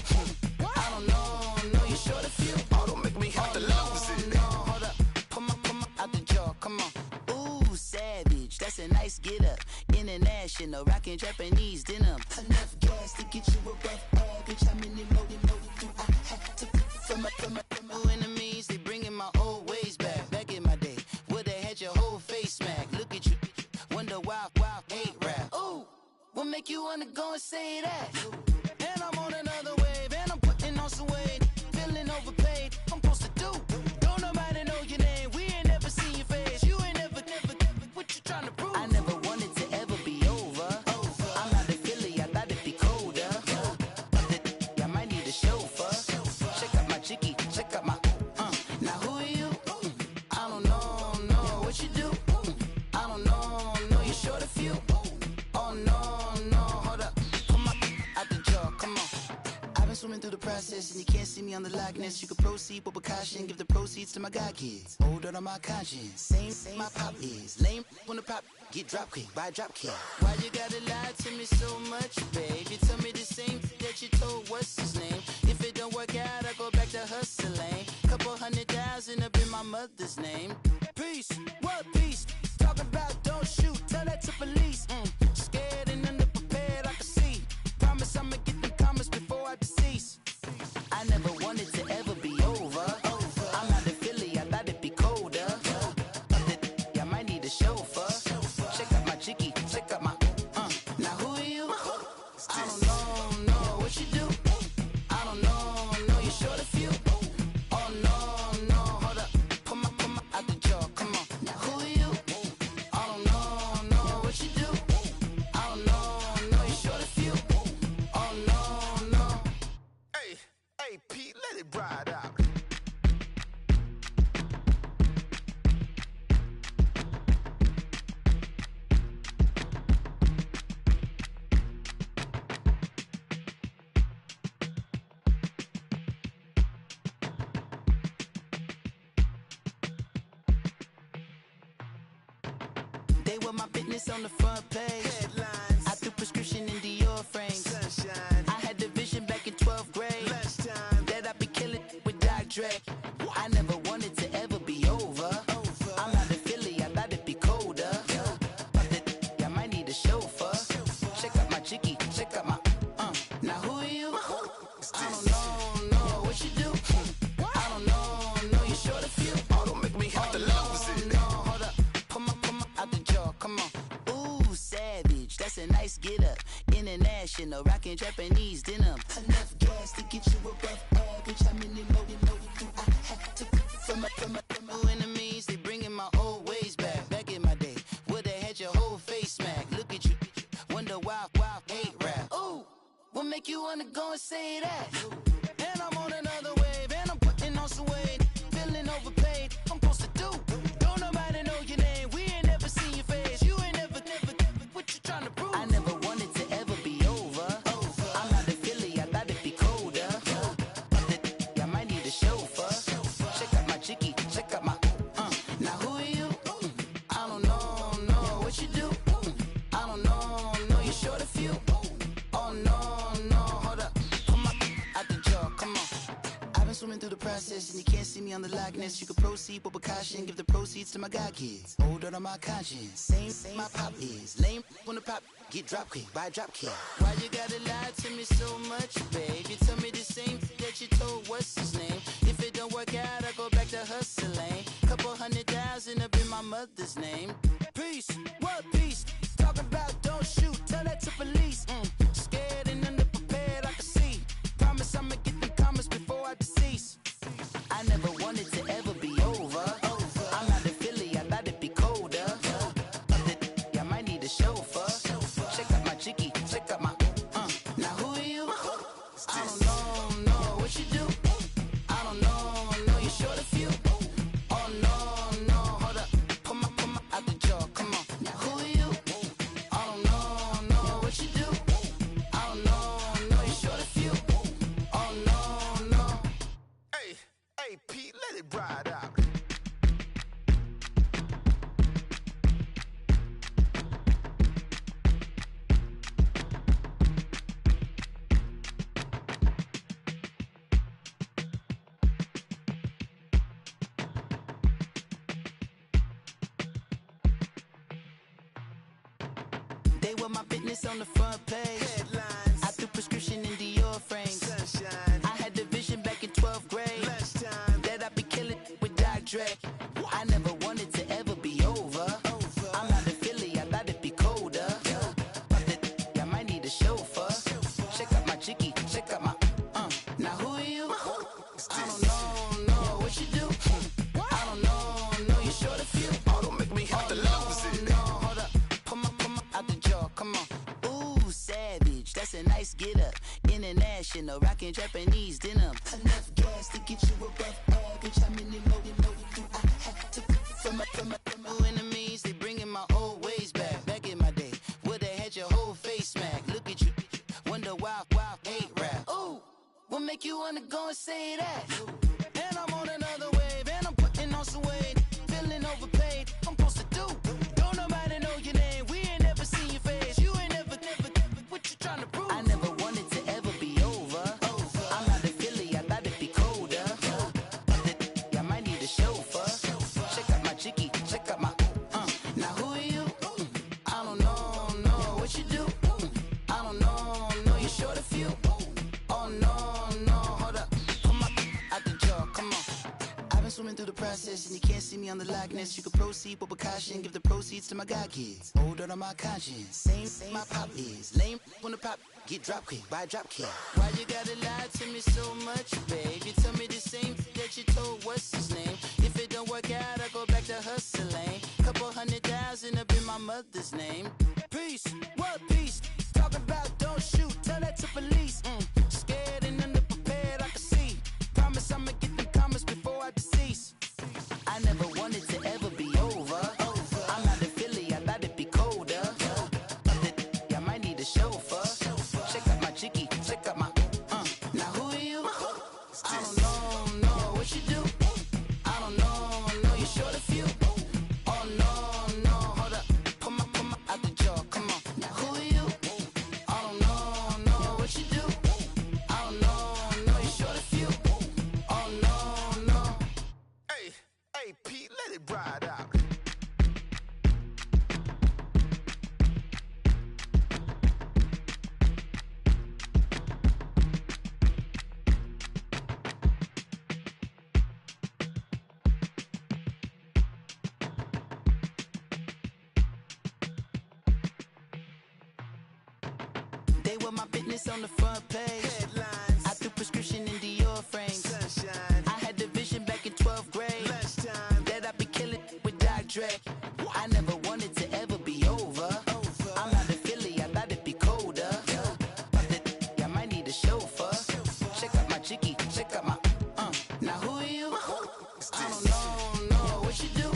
I don't know you short a few. Oh, don't make me have to lose it. No, hold up, come on, out the jaw, come on. Ooh, savage, that's a nice get up. International, rockin' Japanese denim. Enough gas to get you above average. How many more do I have to from my enemies? They bringing my old ways back. Back in my day, would've had your whole face smack. Look at you, wonder why ain't rap. Ooh, what make you wanna go and say that? And I'm on another wave, and I'm putting on some weight. Feeling overpaid, I'm supposed to do. Don't nobody know your name, we ain't never seen your face. You ain't never, what you trying to prove? I never wanted to ever be over. I'm out of Philly, I thought it'd be colder. I might need a chauffeur. Check out my jiggy, check out my Now who are you? I don't know what you do. I don't know you short a few. Oh no, hold up, come on, out the jaw, come on. I've been swimming through the process and you can't see me on the Loch Ness. You can proceed with precaution, give the proceeds to my god kids. Older than my conscience, same my pop is. Lame when the pop get drop kick by drop kick. Why you gotta lie to me so much, babe? You tell me the same that you told what's his name. If it don't work out, I go back to hustling. Couple 100,000 up in my mother's name. Peace, what peace? Talk about don't shoot, tell that to police. Scared and underprepared, I can see. Promise I'ma get them comments before I decease. I never wanted to ever be over. I'm out of Philly, I thought it'd be colder. I might need a chauffeur. Check out my jiggy, check out my Now who are you? I don't know what you do. I don't know you short a few. Oh no, hold up, let it ride out. They were my business on the front page. Headlines, I threw prescription in Dior frames. sunshine, I had the vision back in 12th grade lunchtime. that I'd be killing with Dr. Dre. I never wanted to ever be over. I'm out of Philly, I thought it'd be colder. I might need a chauffeur. Check out my chicky, check out my Now who are you? I don't know what you do. I don't know you short a few. Oh, don't make me have to lose it. No, hold up, pull my out the jaw, come on. Ooh, savage, that's a nice get up. International, rockin' Japanese denim. Enough gas to get you above average. How many more do I have to from my enemies? They bringing my old ways back. Back in my day, would've had your whole face smacked. Look at you, wonder why hate rap. Ooh, what make you wanna go and say that? And I'm on another wave, and I'm putting on some weight. Feeling overpaid, I'm supposed to do. Don't nobody know your name, we ain't never seen your face. You ain't never, what you trying to prove? I never wanted to ever be over. I'm out of Philly, I thought it'd be colder. I might need a chauffeur. Check out my chicky, check out my Now who are you? I don't know what you do. I don't know you short a few. Oh no, hold up, come on, out the jaw, come on. I've been swimming through the process and you can't see me on the Loch Ness. You can proceed with precaution, give the proceeds to my god kids. Older on my conscience, same my pop is. Lame when the pop get drop quick, buy drop kick. Why you gotta lie to me so much, babe? You tell me the same that you told what's his name. If it don't work out, I go back to hustling. Couple 100,000 up in my mother's name. Peace, what peace? Talk about don't shoot, tell that to police. Scared and underprepared, I can see. Promise I'ma get them comments before I decease. I never wanted to ever be over. I'm out of Philly, I thought it'd be colder. I might need a chauffeur. Check out my chicky, check out my Now who are you? I don't know what you do. I don't know you short a few. Oh no, hold up, pull my out the jaw, come on. Now who are you? I don't know what you do. I don't know you short a few. Oh no. Hey, Pete, let it ride out. They were my business on the front page. Headlines, I threw prescription in Dior frames. sunshine, I had the vision back in 12th grade lunchtime. that I'd be killing with Dr. Dre. I never wanted to ever be over. I'm out of Philly, I thought it'd be colder. I might need a chauffeur. Check out my chicky, check out my Now who are you? I don't know what you do. I don't know you short a few. Oh, don't make me have to lose it. No, hold up, pull my out the jaw, come on. Ooh, savage, that's a nice get up. International, rockin' Japanese denim. Enough gas to get you above average. How many more do I have to from my enemies? They bringing my old ways back. Back in my day, would've had your whole face smacked. Look at you, wonder why hate rap. Ooh, what make you wanna go and say that? And I'm on another wave, and I'm putting on some weight. Feeling overpaid, I'm supposed to do. Don't nobody know your name, we ain't never seen your face. You ain't never, what you trying to prove? I never wanted to ever be over. I'm out of Philly, I thought it'd be colder. I might need a chauffeur. Check out my chicky, check out my Now who are you? I don't know what you do. I don't know you short a few. Oh no, hold up, pull my out the jaw, come on. I've been swimming through the process and you can't see me on the Loch Ness. You can proceed with precaution, give the proceeds to my god kids. Older on my conscience, same my pop is. Lame when the pop get drop quick, buy drop kick. Why you gotta lie to me so much, babe? You tell me the same that you told what's his name. If it don't work out, I go back to hustling. Couple 100,000 up in my mother's name. Peace, what peace? Talk about don't shoot, tell that to police. Scared and underprepared, I can see. Promise I never wanted to ever be over. I'm not a Philly, I thought it'd be colder. I might need a chauffeur. Check out my chicky, check out my. Now who are you? I don't know what you do. I don't know you're short a few. Oh no, hold up, pull my out the jaw. Come on, now who are you? I don't know what you do. I don't know you're short a few. Oh no. Hey, Pete, let it ride out. They were my business on the front page. Headlines, I threw prescription in Dior frames. sunshine, I had the vision back in 12th grade lunchtime. that I'd be killing with Dr. Dre. I never wanted to ever be over. I'm not a Philly, I thought it'd be colder. I might need a chauffeur. Check out my chicky, check out my. Now who are you? I don't know what you do.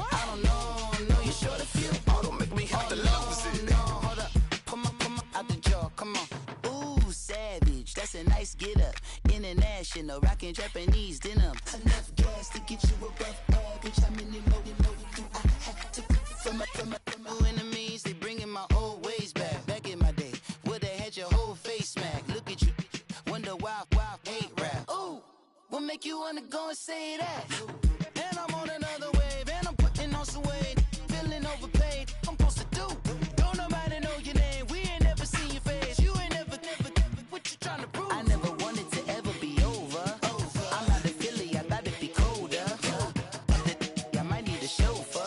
I don't know you're short a few. Oh, don't make me have to lose it. No, hold up, pull my out the jaw. Come on. Ooh, savage, that's a nice get up. International, rockin' Japanese denim. Enough gas to get you above average. How many more do I have to from my enemies? They bringing my old ways back. Back in my day, where they had your whole face smacked. Look at you, wonder why hate rap. Ooh, what make you wanna go and say that? And I'm on another wave, and I'm putting on some weight. Feeling overpaid, I'm supposed to do. Don't nobody know your name, we ain't never seen your face. You ain't never, what you trying to prove? I never wanted to ever be over. I'm not a Philly, I thought it'd be colder. I might need a chauffeur.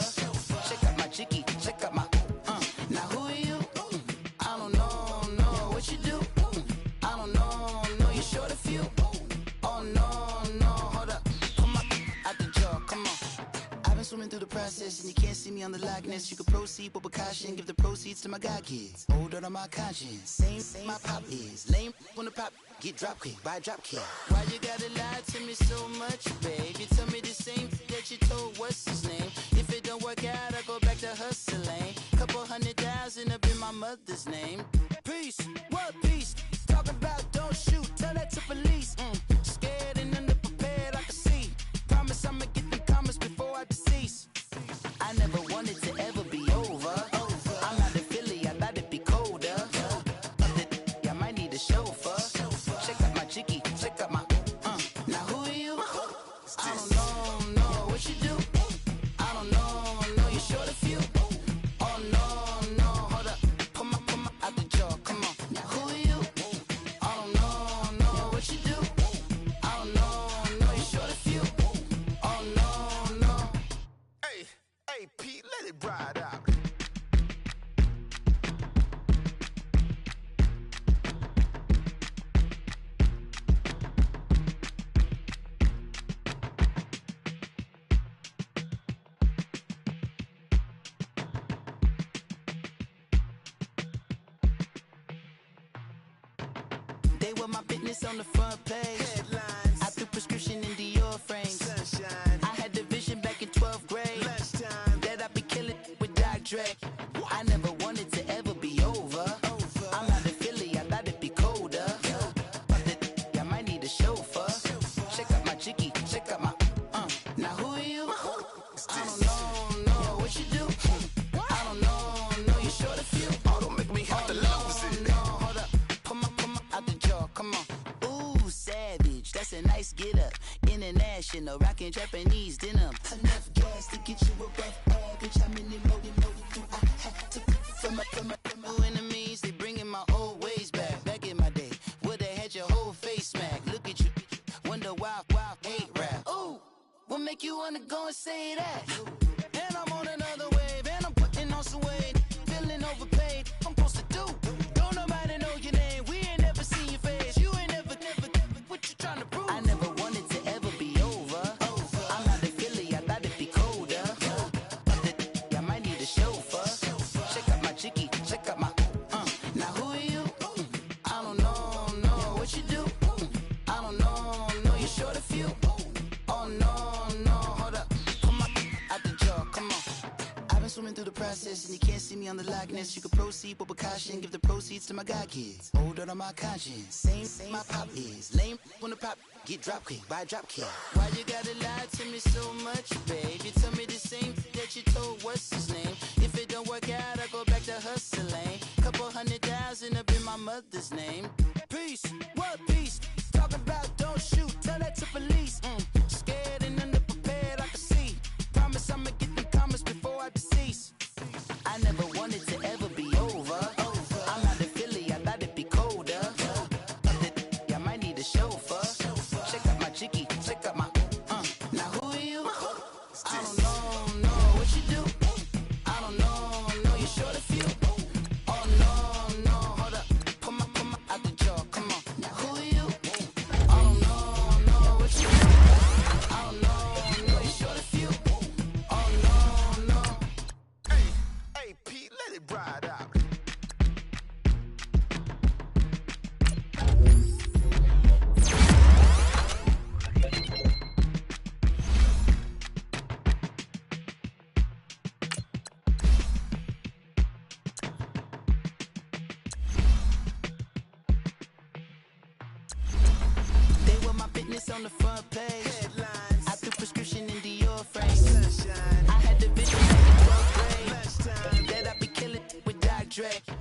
Check out my chicky, check out my. Now who are you? I don't know what you do. I don't know you're short a few. Oh no, hold up, come on, out the jaw, come on. I've been swimming through the process and you can't see me on the likeness. You can proceed with precaution, give the proceeds to my god kids. Older on my conscience, same my pop is. Lame when the pop get drop quick, buy drop kick. Why you gotta lie to me so much, babe? You tell me the same that you told what's his name. If it don't work out, I go back to hustling. Couple 100,000 up in my mother's name. Peace, what peace? Talking about don't shoot, tell that to police. Scared and underprepared, I can see. Promise I'ma get them comments before I decease. I never wanted to ever be over. I'm not a Philly, I thought it'd be colder. I might need a chauffeur. Check out my chicky, check out my. Now who are you? I don't know what you do. I don't know you're short a few. Oh no, hold up, pull my out the jaw. Come on, now who are you? I don't know what you do. I don't know you're short a few. Oh no. Hey, Pete, let it ride out. They were my business on the front page. Headlines, I threw prescription in Dior frames. sunshine, I had the vision back in 12th grade lunchtime. that I'd be killing with Dr. Dre. I never wanted to ever be over. I'm not a Philly, I thought it'd be colder. I might need a chauffeur. Check out my chicky, check out my. Now who are you? I don't know what you do. I don't know you're short a few. Oh, don't make me have to lose it. No, hold up, pull my out the jaw. Come on. Ooh, savage, that's a nice get up. International, rockin' Japanese denim. Enough gas to get you above average. How many more do I have to from my enemies? They bringing my old ways back. Back in my day, where they had your whole face smacked. Look at you, wonder why hate rap. Ooh, what make you wanna go and say that? And I'm on another wave, and I'm putting on some weight. Feeling overpaid, I'm supposed to do. Don't nobody know your name, we ain't never seen your face. You ain't never, what you trying to prove? I never wanted to ever be over. I'm not a Philly, I thought it'd be colder. I might need a chauffeur. Check out my chicky, check out my. Now who are you? I don't know what you do. I don't know you're short a few. Oh no, hold up. process, and you can't see me on the likeness. You can proceed with precaution, give the proceeds to my god kids. Older on my conscience, same my pop is. Lame when the pop get drop kick by drop kick. Why you gotta lie to me so much, babe? You tell me the same that you told what's his name. If it don't work out, I go back to hustling. Couple 100,000 up in my mother's name. Peace, what peace? Talk about don't shoot, tell that to police. Scared and underprepared, I can see. Promise I'ma get them comments before I decease. I never wanted to ever be over. I'm not a Philly, I thought it'd be colder. I might need a chauffeur. Check out my jiggy, check out my. Now who are you? I don't know what you do. I don't know, you short a few. Oh no, hold up, pull my out the jaw, come on. Now who are you? I don't know what you do. I don't know, you short a few. Oh no. Hey, Pete, let it ride out. They were my business on the front page. Headlines. I threw prescription in Dior frames. Sunshine. I had the vision back in 12th grade that I be killing with Dr. Dre.